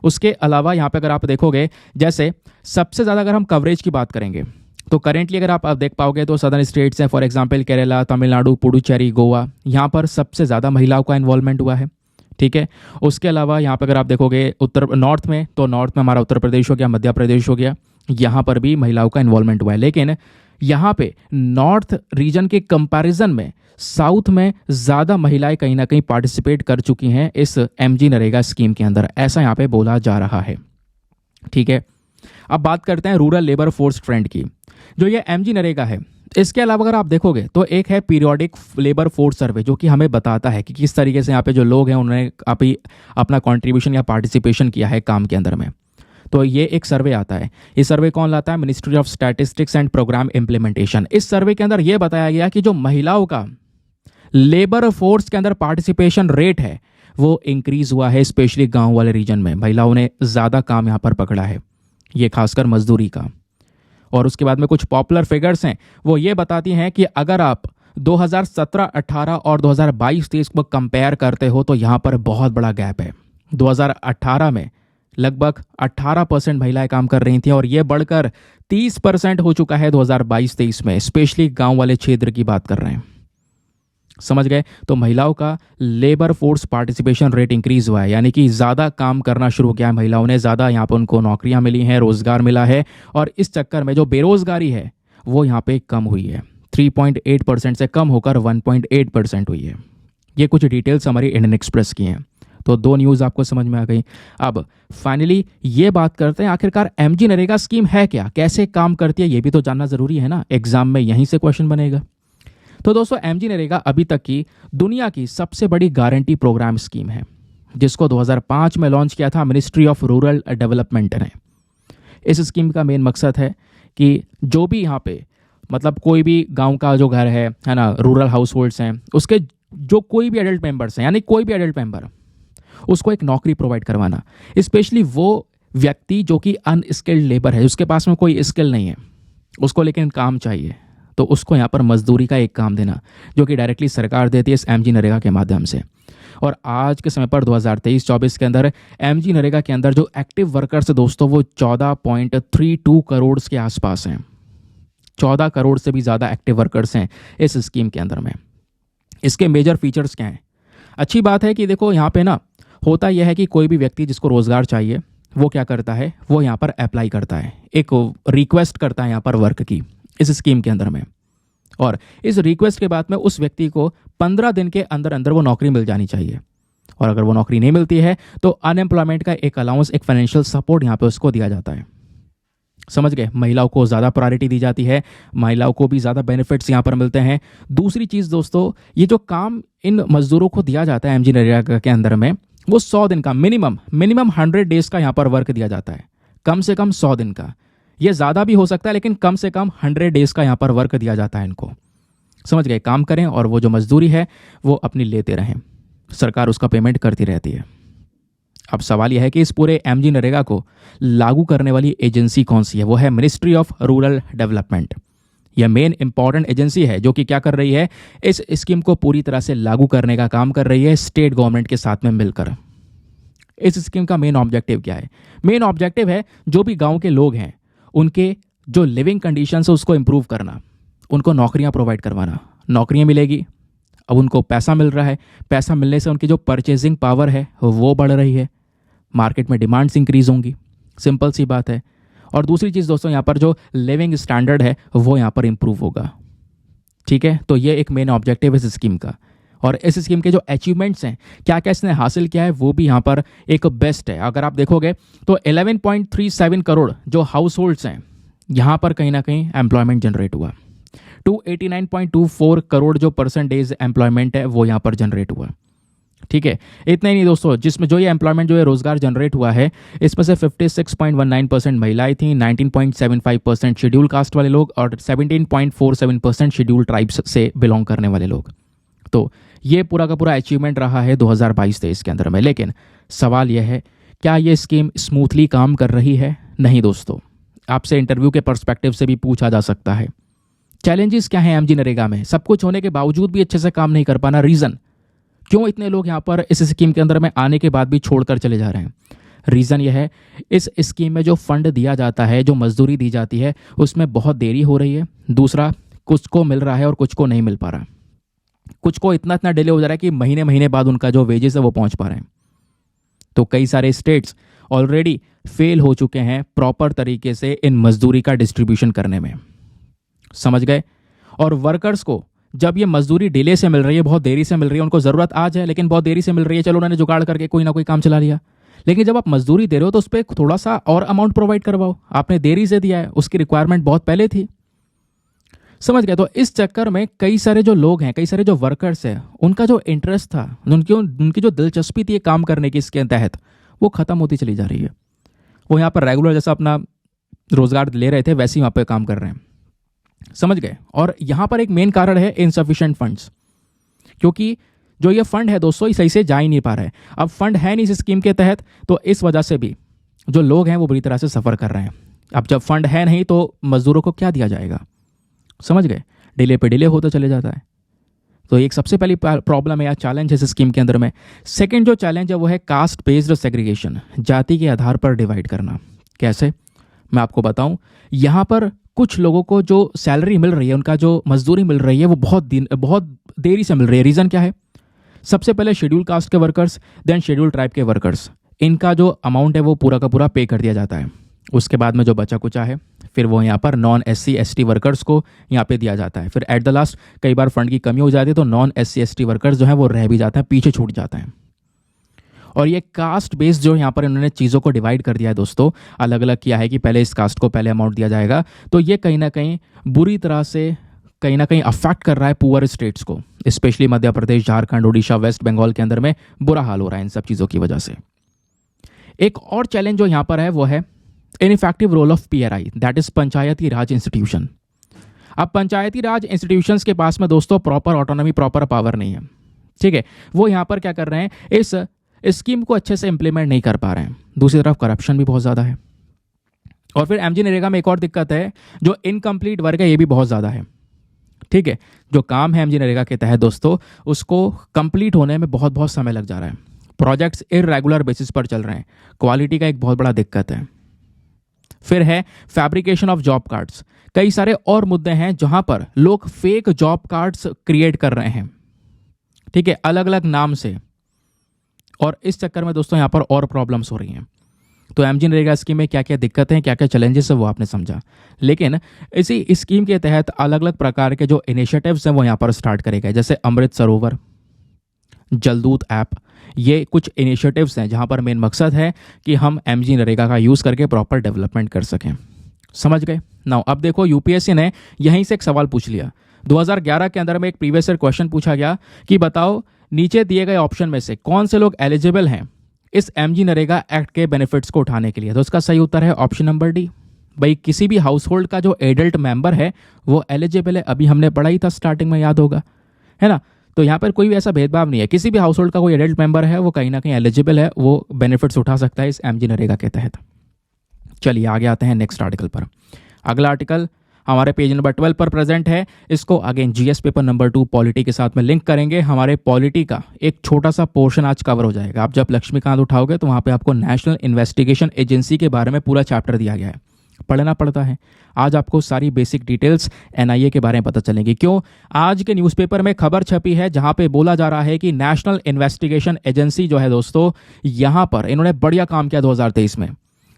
उसके अलावा यहाँ पे अगर आप देखोगे, जैसे सबसे ज़्यादा अगर हम कवरेज की बात करेंगे तो करेंटली अगर आप देख पाओगे तो सदर्न स्टेट्स हैं, फॉर एग्जांपल केरला, तमिलनाडु, पुडुचेरी, गोवा, यहाँ पर सबसे ज़्यादा महिलाओं का इन्वॉल्वमेंट हुआ है, ठीक है। उसके अलावा यहाँ पे अगर आप देखोगे नॉर्थ में, तो नॉर्थ में हमारा उत्तर प्रदेश हो गया, मध्य प्रदेश हो गया, यहाँ पर भी महिलाओं का इन्वॉल्वमेंट हुआ है। लेकिन यहाँ पे नॉर्थ रीजन के कंपैरिजन में साउथ में ज़्यादा महिलाएं कहीं ना कहीं पार्टिसिपेट कर चुकी हैं इस एमजी नरेगा स्कीम के अंदर, ऐसा यहाँ पे बोला जा रहा है, ठीक है। अब बात करते हैं रूरल लेबर फोर्स ट्रेंड की। जो ये एमजी नरेगा है, इसके अलावा अगर आप देखोगे तो एक है पीरियोडिक लेबर फोर्स सर्वे, जो कि हमें बताता है कि किस तरीके से यहाँ पे जो लोग हैं उन्होंने अपना कंट्रीब्यूशन या पार्टिसिपेशन किया है काम के अंदर में। तो ये एक सर्वे आता है। ये सर्वे कौन लाता है? Ministry of statistics and programme implementation. इस सर्वे के अंदर ये बताया गया कि जो महिलाओं का लेबर फोर्स के अंदर पार्टिसिपेशन रेट है वो इंक्रीज हुआ है, स्पेशली गाँव वाले रीजन में महिलाओं ने ज़्यादा काम यहाँ पर पकड़ा है, ये खासकर मजदूरी का। और उसके बाद में कुछ पॉपुलर फिगर्स हैं, वो ये बताती हैं कि अगर आप 2017-18 और 2022-23 को कंपेयर करते हो तो यहाँ पर बहुत बड़ा गैप है। 2018 में लगभग 18% महिलाएं काम कर रही थी और ये बढ़कर 30% हो चुका है 2022-23 में, स्पेशली गांव वाले क्षेत्र की बात कर रहे हैं। समझ गए? तो महिलाओं का labour force participation rate increase हुआ है, यानी कि ज़्यादा काम करना शुरू किया है महिलाओं ने, ज़्यादा यहाँ पर उनको नौकरियाँ मिली हैं, रोज़गार मिला है, और इस चक्कर में जो बेरोज़गारी है वो यहाँ पे कम हुई है, 3.8% से कम होकर 1.8% हुई है। ये कुछ डिटेल्स हमारी इंडियन एक्सप्रेस की हैं। तो दो न्यूज़ आपको समझ में आ गई। अब फाइनली ये बात करते हैं आखिरकार एमजी नरेगा स्कीम है क्या, कैसे काम करती है, ये भी तो जानना ज़रूरी है ना, एग्जाम में यहीं से क्वेश्चन बनेगा। तो दोस्तों एमजी नरेगा अभी तक की दुनिया की सबसे बड़ी गारंटी प्रोग्राम स्कीम है, जिसको 2005 में लॉन्च किया था मिनिस्ट्री ऑफ रूरल डेवलपमेंट ने। इस स्कीम का मेन मकसद है कि जो भी यहाँ पे मतलब कोई भी गांव का जो घर है ना, रूरल हाउस होल्ड्स हैं, उसके जो कोई भी एडल्ट मेंबर्स हैं, यानी कोई भी एडल्ट मेंबर, उसको एक नौकरी प्रोवाइड करवाना। स्पेशली वो व्यक्ति जो कि अनस्किल्ड लेबर है, उसके पास में कोई स्किल नहीं है, उसको लेकिन काम चाहिए, तो उसको यहाँ पर मजदूरी का एक काम देना, जो कि डायरेक्टली सरकार देती है इस एमजी नरेगा के माध्यम से। और आज के समय पर 2023-24 के अंदर एमजी नरेगा के अंदर जो एक्टिव वर्कर्स दोस्तों वो 14.32 करोड़ के आसपास हैं। 14 करोड़ से भी ज़्यादा एक्टिव वर्कर्स हैं इस स्कीम के अंदर में। इसके मेजर फीचर्स क्या हैं? अच्छी बात है कि देखो यहाँ पे ना होता यह है कि कोई भी व्यक्ति जिसको रोज़गार चाहिए वो क्या करता है, वो यहाँ पर अप्लाई करता है, एक रिक्वेस्ट करता है यहाँ पर वर्क की इस स्कीम के अंदर में। और इस रिक्वेस्ट के बाद में उस व्यक्ति को 15 दिन के अंदर अंदर वो नौकरी मिल जानी चाहिए। और अगर वो नौकरी नहीं मिलती है तो अनएम्प्लॉयमेंट का एक अलाउंस, एक फाइनेंशियल सपोर्ट यहाँ पे उसको दिया जाता है। समझ गए? महिलाओं को ज़्यादा प्रायोरिटी दी जाती है, महिलाओं को भी ज़्यादा बेनिफिट्स यहाँ पर मिलते हैं। दूसरी चीज़ दोस्तों, ये जो काम इन मजदूरों को दिया जाता है एमजी नरेगा के अंदर में, वो 100 दिन का मिनिमम 100 डेज का यहाँ पर वर्क दिया जाता है। कम से कम 100 दिन का, ये ज़्यादा भी हो सकता है लेकिन कम से कम 100 डेज का यहाँ पर वर्क दिया जाता है इनको। समझ गए? काम करें और वो जो मजदूरी है वो अपनी लेते रहें, सरकार उसका पेमेंट करती रहती है। अब सवाल यह है कि इस पूरे एमजी नरेगा को लागू करने वाली एजेंसी कौन सी है? वो है मिनिस्ट्री ऑफ रूरल डेवलपमेंट। यह मेन इंपॉर्टेंट एजेंसी है जो कि क्या कर रही है, इस स्कीम को पूरी तरह से लागू करने का काम कर रही है स्टेट गवर्नमेंट के साथ में मिलकर। इस स्कीम का मेन ऑब्जेक्टिव क्या है? मेन ऑब्जेक्टिव है जो भी गांव के लोग हैं उनके जो लिविंग कंडीशंस है उसको इम्प्रूव करना, उनको नौकरियां प्रोवाइड करवाना। नौकरियां मिलेगी, अब उनको पैसा मिल रहा है, पैसा मिलने से उनकी जो परचेजिंग पावर है वो बढ़ रही है, मार्केट में डिमांड्स इंक्रीज होंगी, सिंपल सी बात है। और दूसरी चीज़ दोस्तों, यहाँ पर जो लिविंग स्टैंडर्ड है वो यहाँ पर इम्प्रूव होगा। ठीक है, तो ये एक मेन ऑब्जेक्टिव है इस स्कीम का। और इस स्कीम के जो अचीवमेंट्स हैं, क्या क्या इसने हासिल किया है, वो भी यहाँ पर एक बेस्ट है। अगर आप देखोगे तो 11.37 करोड़ जो हाउस होल्ड्स हैं, यहाँ पर कहीं ना कहीं एम्प्लॉयमेंट जनरेट हुआ। 289.24 करोड़ जो परसेंटेज एम्प्लॉयमेंट है वो यहाँ पर जनरेट हुआ। ठीक है, इतना ही नहीं दोस्तों, जिसमें जो ये एम्प्लॉयमेंट जो है रोजगार जनरेट हुआ है, इसमें से 56.19% महिलाएं थी, 19.75% शेड्यूल कास्ट वाले लोग और 17.47% शेड्यूल ट्राइब्स से बिलोंग करने वाले लोग। तो ये पूरा का पूरा अचीवमेंट रहा है 2022-23 के अंदर में। लेकिन सवाल यह है, क्या ये स्कीम स्मूथली काम कर रही है? नहीं दोस्तों, आपसे इंटरव्यू के पर्सपेक्टिव से भी पूछा जा सकता है। चैलेंजेस क्या हैं एमजी नरेगा में? सब कुछ होने के बावजूद भी अच्छे से काम नहीं कर पाना, रीज़न क्यों इतने लोग यहाँ पर इस स्कीम के अंदर में आने के बाद भी छोड़कर चले जा रहे हैं? रीज़न यह है, इस स्कीम में जो फंड दिया जाता है, जो मजदूरी दी जाती है, उसमें बहुत देरी हो रही है। दूसरा, कुछ को मिल रहा है और कुछ को नहीं मिल पा रहा। कुछ को इतना इतना डिले हो जा रहा है कि महीने महीने बाद उनका जो वेजेस है वो पहुंच पा रहे हैं। तो कई सारे स्टेट्स ऑलरेडी फेल हो चुके हैं प्रॉपर तरीके से इन मजदूरी का डिस्ट्रीब्यूशन करने में। समझ गए? और वर्कर्स को जब ये मजदूरी डिले से मिल रही है, बहुत देरी से मिल रही है, उनको ज़रूरत आज है लेकिन बहुत देरी से मिल रही है, चलो उन्होंने जुगाड़ करके कोई ना कोई काम चला लिया। लेकिन जब आप मजदूरी दे रहे हो तो उस पर थोड़ा सा और अमाउंट प्रोवाइड करवाओ। आपने देरी से दिया है, उसकी रिक्वायरमेंट बहुत पहले थी। समझ गए? तो इस चक्कर में कई सारे जो लोग हैं, कई सारे जो वर्कर्स हैं, उनका जो इंटरेस्ट था, उनकी जो दिलचस्पी थी काम करने की इसके तहत, वो ख़त्म होती चली जा रही है। वो यहाँ पर रेगुलर जैसा अपना रोजगार ले रहे थे वैसे ही वहाँ पर काम कर रहे हैं। समझ गए? और यहाँ पर एक मेन कारण है इनसफिशिएंट फंड्स, क्योंकि जो ये फंड है दोस्तों, ये सही से जा ही नहीं पा रहे हैं। अब फंड है नहीं इस स्कीम के तहत, तो इस वजह से भी जो लोग हैं वो बुरी तरह से सफ़र कर रहे हैं। अब जब फंड है नहीं तो मजदूरों को क्या दिया जाएगा? समझ गए? डिले पे डिले होता चले जाता है। तो एक सबसे पहली प्रॉब्लम है या चैलेंज है इस स्कीम के अंदर में। सेकंड जो चैलेंज है वो है कास्ट बेस्ड सेग्रीगेशन, जाति के आधार पर डिवाइड करना। कैसे? मैं आपको बताऊं। यहाँ पर कुछ लोगों को जो सैलरी मिल रही है, उनका जो मजदूरी मिल रही है, वो बहुत देरी से मिल रही है। रीज़न क्या है? सबसे पहले शेड्यूल कास्ट के वर्कर्स, देन शेड्यूल ट्राइब के वर्कर्स, इनका जो अमाउंट है वो पूरा का पूरा पे कर दिया जाता है। उसके बाद में जो बचा कुचा है फिर वो यहाँ पर नॉन SC ST वर्कर्स को यहाँ पे दिया जाता है। फिर एट द लास्ट कई बार फंड की कमी हो जाती है तो नॉन SC ST वर्कर्स जो है वो रह भी जाते हैं, पीछे छूट जाते हैं। और ये कास्ट बेस्ड जो यहाँ पर इन्होंने चीज़ों को डिवाइड कर दिया है दोस्तों, अलग अलग किया है कि पहले इस कास्ट को पहले अमाउंट दिया जाएगा, तो ये कहीं ना कहीं बुरी तरह से कहीं ना कहीं अफेक्ट कर रहा है पुअर स्टेट्स को, स्पेशली मध्य प्रदेश, झारखंड, उड़ीसा, वेस्ट बंगाल के अंदर में बुरा हाल हो रहा है इन सब चीज़ों की वजह से। एक और चैलेंज जो यहाँ पर है वो है ineffective role of PRI, that is panchayati raj institution. अब पंचायती राज इंस्टीट्यूशंस के पास में दोस्तों प्रॉपर ऑटोनॉमी, प्रॉपर पावर नहीं है। ठीक है, वो यहाँ पर क्या कर रहे हैं, इस स्कीम को अच्छे से इंप्लीमेंट नहीं कर पा रहे हैं। दूसरी तरफ करप्शन भी बहुत ज़्यादा है। और फिर एमजी नरेगा में एक और दिक्कत है, जो इनकम्प्लीट वर्क है ये भी बहुत ज़्यादा है। ठीक है, जो काम है एमजी नरेगा के तहत दोस्तों, उसको कंप्लीट होने में बहुत बहुत समय लग जा रहा है। प्रोजेक्ट्स इरेगुलर बेसिस पर चल रहे हैं, क्वालिटी का एक बहुत बड़ा दिक्कत है। फिर है फैब्रिकेशन ऑफ जॉब कार्ड्स। कई सारे और मुद्दे हैं जहां पर लोग फेक जॉब कार्ड्स क्रिएट कर रहे हैं, ठीक है, अलग अलग नाम से, और इस चक्कर में दोस्तों यहां पर और प्रॉब्लम्स हो रही हैं। तो एमजी नरेगा स्कीम में क्या क्या दिक्कतें हैं, क्या क्या चैलेंजेस है, वो आपने समझा। लेकिन इसी स्कीम के तहत अलग अलग प्रकार के जो इनिशिएटिव्स हैं वो यहाँ पर स्टार्ट करे गए, जैसे अमृत सरोवर, जलदूत ऐप। ये कुछ इनिशिएटिव्स हैं जहाँ पर मेन मकसद है कि हम एमजी नरेगा का यूज़ करके प्रॉपर डेवलपमेंट कर सकें। समझ गए नाउ? अब देखो, यूपीएससी ने यहीं से एक सवाल पूछ लिया। 2011 के अंदर में एक प्रीवियस ईयर क्वेश्चन पूछा गया कि बताओ नीचे दिए गए ऑप्शन में से कौन से लोग एलिजिबल हैं इस एमजी नरेगा एक्ट के बेनिफिट्स को उठाने के लिए। तो इसका सही उत्तर है ऑप्शन नंबर डी। भाई किसी भी हाउस होल्ड का जो एडल्ट मेंबर है वो एलिजिबल है। अभी हमने पढ़ा ही था स्टार्टिंग में, याद होगा, है ना? तो यहाँ पर कोई भी ऐसा भेदभाव नहीं है, किसी भी हाउस होल्ड का कोई एडल्ट मेंबर है वो कहीं ना कहीं एलिजिबल है, वो बेनिफिट्स उठा सकता है इस एमजी नरेगा के तहत। चलिए आगे आते हैं नेक्स्ट आर्टिकल पर। अगला आर्टिकल हमारे पेज नंबर 12 पर प्रेजेंट है। इसको again GS paper number 2 polity के साथ में लिंक करेंगे। हमारे पॉलिटी का एक छोटा सा पोर्शन आज कवर हो जाएगा। आप जब लक्ष्मीकांत उठाओगे तो वहाँ पे आपको नेशनल इन्वेस्टिगेशन एजेंसी के बारे में पूरा चैप्टर दिया गया है, पढ़ना पड़ता है। आज आपको सारी बेसिक डिटेल्स एनआईए के बारे में पता चलेंगी। क्यों? आज के न्यूज़पेपर में खबर छपी है जहां पे बोला जा रहा है कि नेशनल इन्वेस्टिगेशन एजेंसी जो है दोस्तों, यहां पर इन्होंने बढ़िया काम किया 2023 में।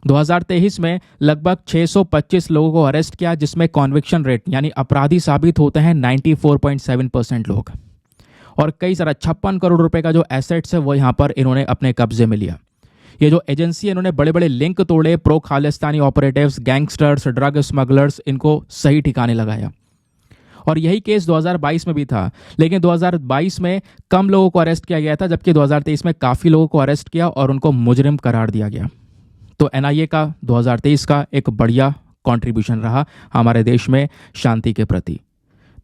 2023 में लगभग 625 लोगों को अरेस्ट किया, जिसमें कॉन्विक्शन रेट यानी अपराधी साबित होते हैं 94.7% लोग, और कई सारा 56 करोड़ रुपए का जो एसेट्स है वो यहाँ पर इन्होंने अपने कब्जे में लिया। ये जो एजेंसी है, इन्होंने बड़े बड़े लिंक तोड़े, pro Khalistani operatives, gangsters, drug smugglers, इनको सही ठिकाने लगाया। और यही केस 2022 में भी था, लेकिन 2022 में कम लोगों को अरेस्ट किया गया था, जबकि 2023 में काफ़ी लोगों को अरेस्ट किया और उनको मुजरिम करार दिया गया। तो एनआईए का 2023 का एक बढ़िया कंट्रीब्यूशन रहा हमारे देश में शांति के प्रति,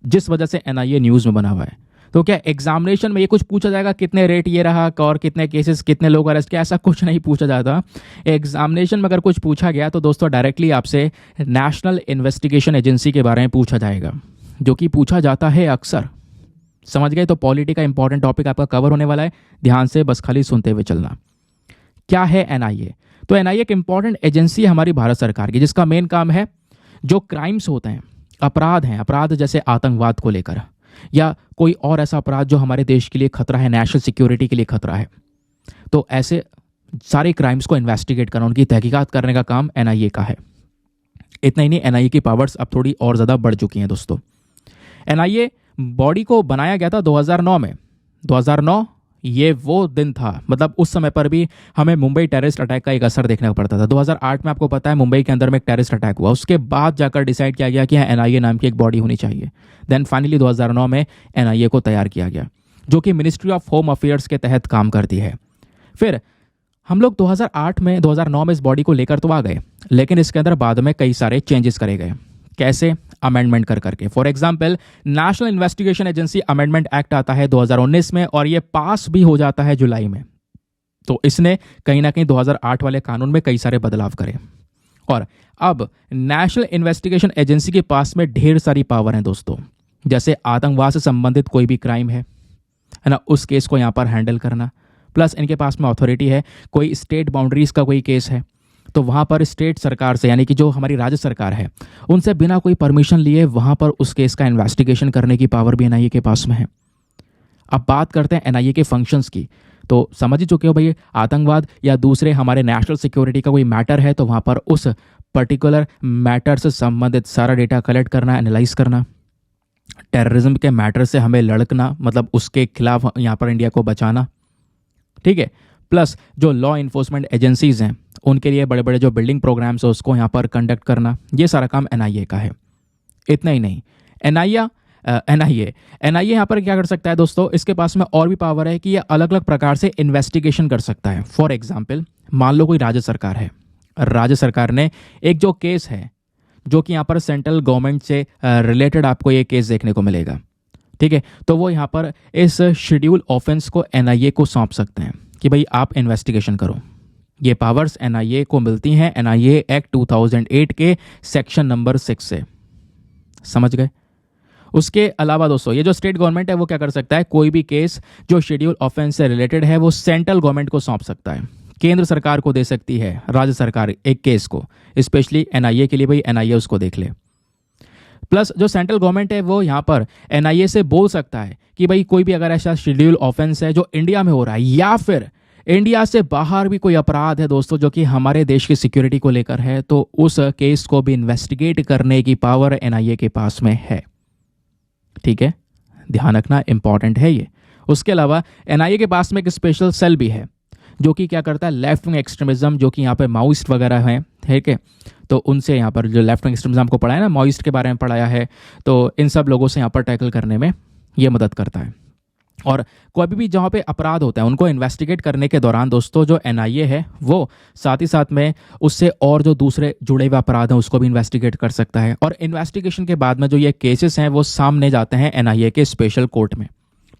जिस वजह से एनआईए न्यूज़ में बना हुआ है। तो क्या एग्जामिनेशन में ये कुछ पूछा जाएगा कितने रेट ये रहा और कितने केसेस, कितने लोग अरेस्ट किया? ऐसा कुछ नहीं पूछा जाता। एग्जामिनेशन में अगर कुछ पूछा गया तो दोस्तों डायरेक्टली आपसे नेशनल इन्वेस्टिगेशन एजेंसी के बारे में पूछा जाएगा, जो कि पूछा जाता है अक्सर। समझ गए? तो पॉलिटी का इंपॉर्टेंट टॉपिक आपका कवर होने वाला है, ध्यान से बस खाली सुनते हुए चलना। क्या है एनआईए? तो एनआईए एक इंपॉर्टेंट एजेंसी है हमारी भारत सरकार की, जिसका मेन काम है जो क्राइम्स होते हैं, अपराध हैं, अपराध जैसे आतंकवाद को लेकर या कोई और ऐसा अपराध जो हमारे देश के लिए खतरा है, नेशनल सिक्योरिटी के लिए खतरा है, तो ऐसे सारे क्राइम्स को इन्वेस्टिगेट करना, उनकी तहकीकात करने का काम एनआईए का है। इतना ही नहीं, एनआईए की पावर्स अब थोड़ी और ज़्यादा बढ़ चुकी हैं दोस्तों। एनआईए बॉडी को बनाया गया था 2009 में। 2009 ये वो दिन था, मतलब उस समय पर भी हमें मुंबई टेररिस्ट अटैक का एक असर देखने को पड़ता था। 2008 में आपको पता है मुंबई के अंदर में एक टेररिस्ट अटैक हुआ, उसके बाद जाकर डिसाइड किया गया कि हाँ एनआईए नाम की एक बॉडी होनी चाहिए। देन फाइनली 2009 में एनआईए को तैयार किया गया, जो कि मिनिस्ट्री ऑफ होम अफेयर्स के तहत काम करती है। फिर हम लोग 2009 में इस बॉडी को लेकर तो आ गए, लेकिन इसके अंदर बाद में कई सारे चेंजेस करे गए। कैसे? अमेंडमेंट कर करके। For example, national investigation agency amendment act आता है 2019 में, और ये पास भी हो जाता है जुलाई में। तो इसने कहीं ना कहीं 2008 वाले कानून में कई सारे बदलाव करे, और अब नेशनल इन्वेस्टिगेशन एजेंसी के पास में ढेर सारी पावर हैं दोस्तों। जैसे आतंकवाद से संबंधित कोई भी क्राइम है ना, उस केस को यहाँ पर हैंडल करना, प्लस इनके पास में अथॉरिटी है, कोई स्टेट बाउंड्रीज का कोई केस है तो वहाँ पर स्टेट सरकार से, यानी कि जो हमारी राज्य सरकार है, उनसे बिना कोई परमिशन लिए वहाँ पर उस केस का इन्वेस्टिगेशन करने की पावर भी एनआईए के पास में है। अब बात करते हैं एनआईए के फंक्शंस की। तो समझ ही चुके हो भाई, आतंकवाद या दूसरे हमारे नेशनल सिक्योरिटी का कोई मैटर है तो वहाँ पर उस पर्टिकुलर मैटर से संबंधित सारा डेटा कलेक्ट करना, एनालाइज करना। टेररिज्म के मैटर से हमें लड़कना, मतलब उसके खिलाफ यहाँ पर इंडिया को बचाना, ठीक है। प्लस जो लॉ इन्फोर्समेंट एजेंसीज हैं उनके लिए बड़े बड़े जो बिल्डिंग प्रोग्राम्स है उसको यहाँ पर कंडक्ट करना, ये सारा काम एनआईए का है। इतना ही नहीं, एनआईए यहाँ पर क्या कर सकता है दोस्तों, इसके पास में और भी पावर है कि ये अलग अलग प्रकार से इन्वेस्टिगेशन कर सकता है। फॉर एग्जाम्पल, मान लो कोई राज्य सरकार है, राज्य सरकार ने एक जो केस है जो कि यहाँ पर सेंट्रल गवर्नमेंट से रिलेटेड आपको ये केस देखने को मिलेगा, ठीक है, तो वो यहाँ पर इस शेड्यूल ऑफेंस को एनआईए को सौंप सकते हैं कि भाई आप इन्वेस्टिगेशन करो। ये पावर्स एनआईए को मिलती हैं एनआईए एक्ट 2008 के सेक्शन नंबर 6 से। समझ गए? उसके अलावा दोस्तों ये जो स्टेट गवर्नमेंट है वो क्या कर सकता है, कोई भी केस जो शेड्यूल ऑफेंस से रिलेटेड है वो सेंट्रल गवर्नमेंट को सौंप सकता है, केंद्र सरकार को दे सकती है राज्य सरकार एक केस को, स्पेशली एनआईए के लिए, भाई एनआईए उसको देख ले। प्लस जो सेंट्रल गवर्नमेंट है वो यहाँ पर एनआईए से बोल सकता है कि भाई कोई भी अगर ऐसा शेड्यूल ऑफेंस है जो इंडिया में हो रहा है या फिर इंडिया से बाहर भी कोई अपराध है दोस्तों जो कि हमारे देश की सिक्योरिटी को लेकर है, तो उस केस को भी इन्वेस्टिगेट करने की पावर एनआईए के पास में है। ठीक है, ध्यान रखना, इंपॉर्टेंट है ये। उसके अलावा एनआईए के पास में एक स्पेशल सेल भी है जो कि क्या करता है, लेफ्ट विंग एक्सट्रीमिज्म, जो कि यहाँ पे माओइस्ट वगैरह हैं, ठीक है, तो उनसे यहाँ पर जो लेफ्ट विंग एक्सट्रीमिज्म आपको पढ़ाया ना, माओइस्ट के बारे में पढ़ाया है, तो इन सब लोगों से यहाँ पर टैकल करने में ये मदद करता है। और कोई भी जहाँ पे अपराध होता है उनको इन्वेस्टिगेट करने के दौरान दोस्तों जो एनआईए है वो साथ ही साथ में उससे और जो दूसरे जुड़े हुए अपराध हैं उसको भी इन्वेस्टिगेट कर सकता है। और इन्वेस्टिगेशन के बाद में जो ये केसेस हैं वो सामने जाते हैं एनआईए के स्पेशल कोर्ट में।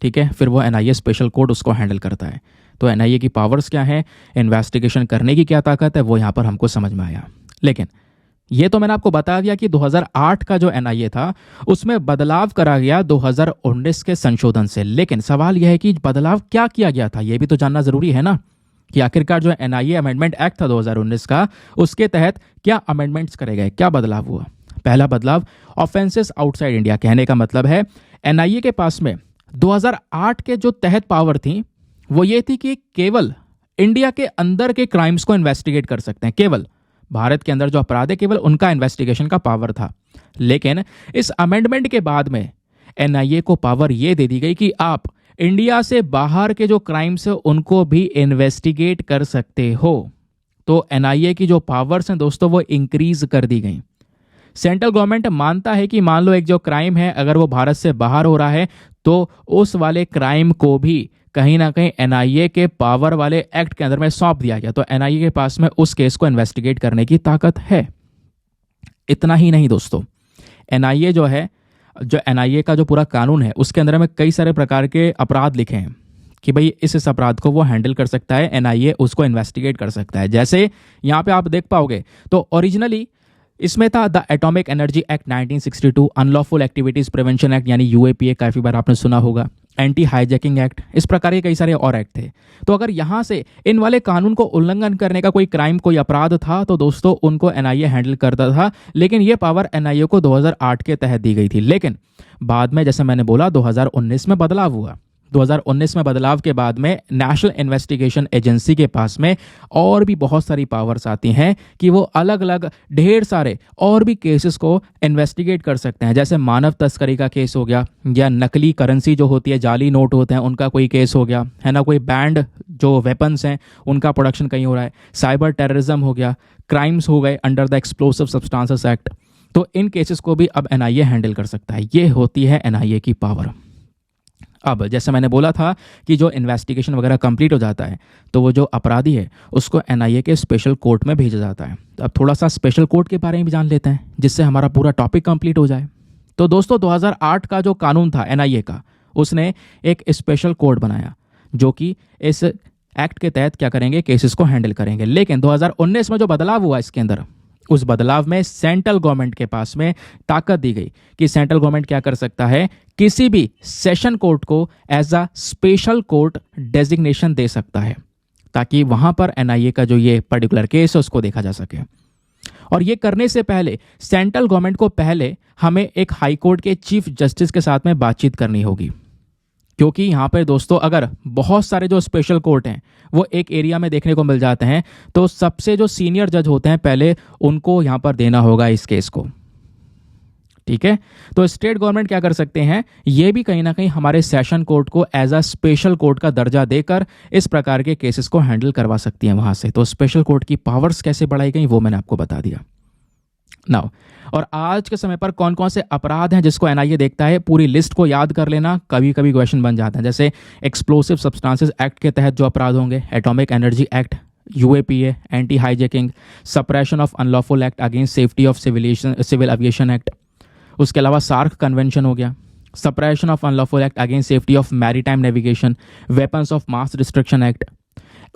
ठीक है, फिर वो एनआईए स्पेशल कोर्ट उसको हैंडल करता है। तो एनआईए की पावर्स क्या है, इन्वेस्टिगेशन करने की क्या ताकत है, वो यहाँ पर हमको समझ में आया। लेकिन ये तो मैंने आपको बता दिया कि 2008 का जो एनआईए था उसमें बदलाव करा गया 2019 के संशोधन से। लेकिन सवाल यह है कि बदलाव क्या किया गया था, ये भी तो जानना जरूरी है ना, कि आखिरकार जो एनआईए अमेंडमेंट एक्ट था 2019 का, उसके तहत क्या अमेंडमेंट्स करे गए, क्या बदलाव हुआ। पहला बदलाव, ऑफेंसेस आउटसाइड इंडिया, कहने का मतलब है एनआईए के पास में 2008 के जो तहत पावर थी वो ये थी कि केवल इंडिया के अंदर के क्राइम्स को इन्वेस्टिगेट कर सकते हैं, केवल भारत के अंदर जो अपराध है केवल उनका इन्वेस्टिगेशन का पावर था। लेकिन इस अमेंडमेंट के बाद में एनआईए को पावर यह दे दी गई कि आप इंडिया से बाहर के जो क्राइम्स है उनको भी इन्वेस्टिगेट कर सकते हो। तो एनआईए की जो पावर्स हैं दोस्तों वो इंक्रीज कर दी गई। सेंट्रल गवर्नमेंट मानता है कि मान लो एक जो क्राइम है अगर वो भारत से बाहर हो रहा है तो उस वाले क्राइम को भी कहीं ना कहीं एनआईए के पावर वाले एक्ट के अंदर में सौंप दिया गया, तो एनआईए के पास में उस केस को इन्वेस्टिगेट करने की ताकत है। इतना ही नहीं दोस्तों, एनआईए जो है, जो एनआईए का जो पूरा कानून है उसके अंदर में कई सारे प्रकार के अपराध लिखे हैं कि भाई इस अपराध को वो हैंडल कर सकता है, एनआईए उसको इन्वेस्टिगेट कर सकता है। जैसे यहाँ पे आप देख पाओगे तो ओरिजिनली इसमें था the atomic energy act 1962, unlawful activities prevention act यानी यूएपीए, काफी बार आपने सुना होगा, एंटी हाईजैकिंग एक्ट, इस प्रकार के कई सारे और एक्ट थे। तो अगर यहाँ से इन वाले कानून को उल्लंघन करने का कोई क्राइम, कोई अपराध था तो दोस्तों उनको एनआईए हैंडल करता था। लेकिन ये पावर एनआईए को 2008 के तहत दी गई थी। लेकिन बाद में जैसे मैंने बोला 2019 में बदलाव हुआ। 2019 में बदलाव के बाद में नेशनल इन्वेस्टिगेशन एजेंसी के पास में और भी बहुत सारी पावर्स आती हैं कि वो अलग अलग ढेर सारे और भी केसेस को इन्वेस्टिगेट कर सकते हैं। जैसे मानव तस्करी का केस हो गया, या नकली करेंसी जो होती है, जाली नोट होते हैं, उनका कोई केस हो गया है ना, कोई बैंड जो वेपन्स हैं उनका प्रोडक्शन कहीं हो रहा है, साइबर टेररिज्म हो गया, क्राइम्स हो गए under the explosive substances act, तो इन केसेस को भी अब एनआईए हैंडल कर सकता है। ये होती है एनआईए की पावर। अब जैसे मैंने बोला था कि जो इन्वेस्टिगेशन वगैरह कंप्लीट हो जाता है तो वो जो अपराधी है उसको एनआईए के स्पेशल कोर्ट में भेजा जाता है। तो अब थोड़ा सा स्पेशल कोर्ट के बारे में भी जान लेते हैं जिससे हमारा पूरा टॉपिक कंप्लीट हो जाए। तो दोस्तों 2008 का जो कानून था एनआईए का, उसने एक स्पेशल कोर्ट बनाया जो कि इस एक्ट के तहत क्या करेंगे, केसेस को हैंडल करेंगे। लेकिन 2019 में जो बदलाव हुआ इसके अंदर, उस बदलाव में सेंट्रल गवर्नमेंट के पास में ताकत दी गई कि सेंट्रल गवर्नमेंट क्या कर सकता है, किसी भी सेशन कोर्ट को as a special court designation दे सकता है ताकि वहां पर एनआईए का जो ये पर्टिकुलर केस है उसको देखा जा सके। और ये करने से पहले सेंट्रल गवर्नमेंट को पहले हमें एक हाई कोर्ट के चीफ जस्टिस के साथ में बातचीत करनी होगी, क्योंकि यहाँ पर दोस्तों अगर बहुत सारे जो स्पेशल कोर्ट हैं वो एक एरिया में देखने को मिल जाते हैं तो सबसे जो सीनियर जज होते हैं पहले उनको यहाँ पर देना होगा इस केस को। ठीक है, तो स्टेट गवर्नमेंट क्या कर सकते हैं, ये भी कहीं ना कहीं हमारे सेशन कोर्ट को एज अ स्पेशल कोर्ट का दर्जा देकर इस प्रकार के केसेस को हैंडल करवा सकती हैं वहां से। तो स्पेशल कोर्ट की पावर्स कैसे बढ़ाई गई वो मैंने आपको बता दिया। नाउ, और आज के समय पर कौन कौन से अपराध हैं जिसको एनआईए देखता है, पूरी लिस्ट को याद कर लेना, कभी कभी क्वेश्चन बन जाता है। जैसे एक्सप्लोसिव सब्सटेंसेस एक्ट के तहत जो अपराध होंगे, atomic energy act, UAPA, anti hijacking, suppression of unlawful act against safety of civil aviation act, उसके अलावा सार्क कन्वेंशन हो गया, suppression of unlawful act against safety of maritime navigation, weapons of mass destruction act,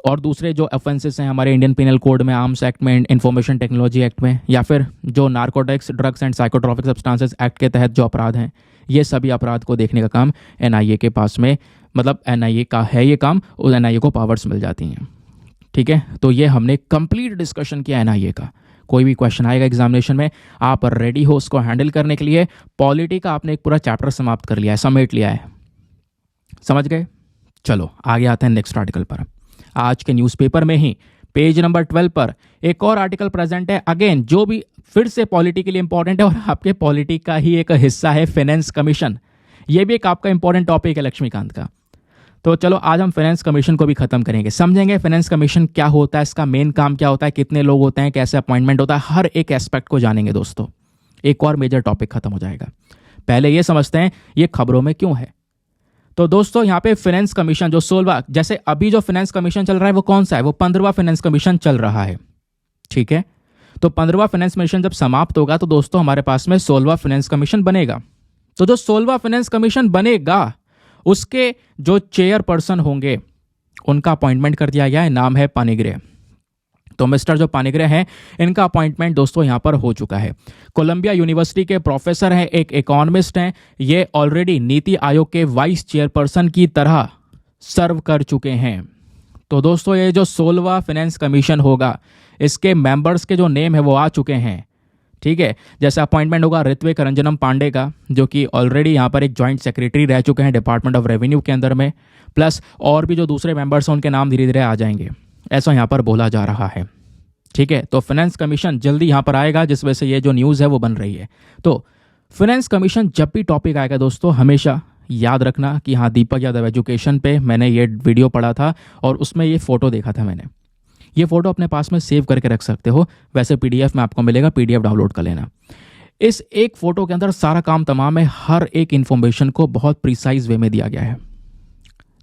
और दूसरे जो offences हैं हमारे Indian penal code में, आर्म्स एक्ट में, इंफॉर्मेशन टेक्नोलॉजी एक्ट में, या फिर जो narcotics drugs and psychotropic substances act के तहत जो अपराध हैं, ये सभी अपराध को देखने का काम एनआईए के पास में, मतलब एनआईए का है ये काम, उस एनआईए को पावर्स मिल जाती हैं। ठीक है, तो ये हमने कंप्लीट डिस्कशन किया एनआईए का। कोई भी क्वेश्चन आएगा एग्जामिनेशन में, आप रेडी हो उसको हैंडल करने के लिए। पॉलिटी का आपने एक पूरा चैप्टर समाप्त कर लिया है, समेट लिया है, समझ गए। चलो आगे आते हैं नेक्स्ट आर्टिकल पर। आज के न्यूज़पेपर में ही पेज नंबर 12 पर एक और आर्टिकल प्रेजेंट है, अगेन जो भी फिर से पॉलिटी के लिए इंपॉर्टेंट है और आपके पॉलिटी का ही एक हिस्सा है, फाइनेंस कमीशन। ये भी एक आपका इंपॉर्टेंट टॉपिक है लक्ष्मीकांत का। तो चलो आज हम फाइनेंस कमीशन को भी खत्म करेंगे, समझेंगे फाइनेंस कमीशन क्या होता है, इसका मेन काम क्या होता है, कितने लोग होते हैं, कैसे अपॉइंटमेंट होता है, हर एक एस्पेक्ट को जानेंगे दोस्तों। एक और मेजर टॉपिक खत्म हो जाएगा। पहले ये समझते हैं ये खबरों में क्यों है। तो दोस्तों यहाँ पे फाइनेंस कमीशन जो 16वां, जैसे अभी जो फाइनेंस कमीशन चल रहा है वो कौन सा है, वो 15वां फाइनेंस कमीशन चल रहा है। ठीक है, तो 15वां फाइनेंस कमीशन जब समाप्त होगा तो दोस्तों हमारे पास में 16वां फाइनेंस कमीशन बनेगा। तो जो 16वां फाइनेंस कमीशन बनेगा उसके जो चेयरपर्सन होंगे उनका अपॉइंटमेंट कर दिया गया है, नाम है पानीग्रे। तो मिस्टर जो पानीग्रे हैं इनका अपॉइंटमेंट दोस्तों यहां पर हो चुका है। कोलंबिया यूनिवर्सिटी के प्रोफेसर हैं, एक इकोनॉमिस्ट हैं, ये ऑलरेडी नीति आयोग के वाइस चेयरपर्सन की तरह सर्व कर चुके हैं। तो दोस्तों ये जो 16वां फाइनेंस कमीशन होगा इसके मेंबर्स के जो नेम है वो आ चुके हैं। ठीक है, जैसे अपॉइंटमेंट होगा ऋत्विक रंजनम पांडे का, जो कि ऑलरेडी यहाँ पर एक जॉइंट सेक्रेटरी रह चुके हैं डिपार्टमेंट ऑफ रेवेन्यू के अंदर में, प्लस और भी जो दूसरे मेंबर्स हैं उनके नाम धीरे धीरे आ जाएंगे, ऐसा यहाँ पर बोला जा रहा है। ठीक है, तो फाइनेंस कमीशन जल्दी यहाँ पर आएगा, जिस वजह से ये जो न्यूज़ है वो बन रही है। तो फाइनेंस कमीशन जब भी टॉपिक आएगा दोस्तों हमेशा याद रखना कि हाँ, दीपक यादव एजुकेशन पे मैंने ये वीडियो पढ़ा था और उसमें ये फ़ोटो देखा था मैंने। ये फ़ोटो अपने पास में सेव करके रख सकते हो, वैसे पीडीएफ में आपको मिलेगा, पीडीएफ डाउनलोड कर लेना। इस एक फ़ोटो के अंदर सारा काम तमाम है, हर एक इन्फॉर्मेशन को बहुत प्रिसाइज वे में दिया गया है।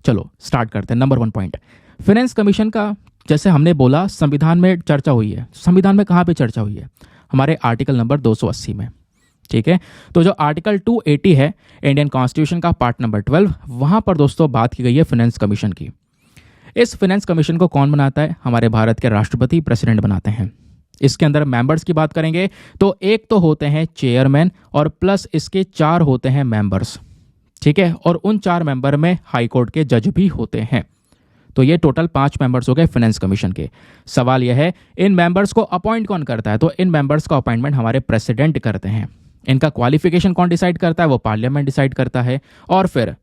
चलो स्टार्ट करते हैं। नंबर 1 पॉइंट, फाइनेंस कमीशन का जैसे हमने बोला संविधान में चर्चा हुई है। संविधान में कहाँ पे चर्चा हुई है, हमारे आर्टिकल नंबर 280 में। ठीक है, तो जो आर्टिकल 280 है इंडियन कॉन्स्टिट्यूशन का पार्ट नंबर 12, वहाँ पर दोस्तों बात की गई है फाइनेंस कमीशन की। इस फाइनेंस कमीशन को कौन बनाता है, हमारे भारत के राष्ट्रपति प्रेसिडेंट बनाते हैं। इसके अंदर मेंबर्स की बात करेंगे तो एक तो होते हैं चेयरमैन और प्लस इसके 4 होते हैं मेंबर्स। ठीक है, और उन 4 मेंबर में हाई कोर्ट के जज भी होते हैं। तो ये टोटल 5 मेंबर्स हो गए फाइनेंस कमीशन के। सवाल यह है इन मेंबर्स को अपॉइंट कौन करता है, तो इन मेंबर्स का अपॉइंटमेंट हमारे प्रेसिडेंट करते हैं। इनका क्वालिफिकेशन कौन डिसाइड करता है, वो पार्लियामेंट डिसाइड करता है। और फिर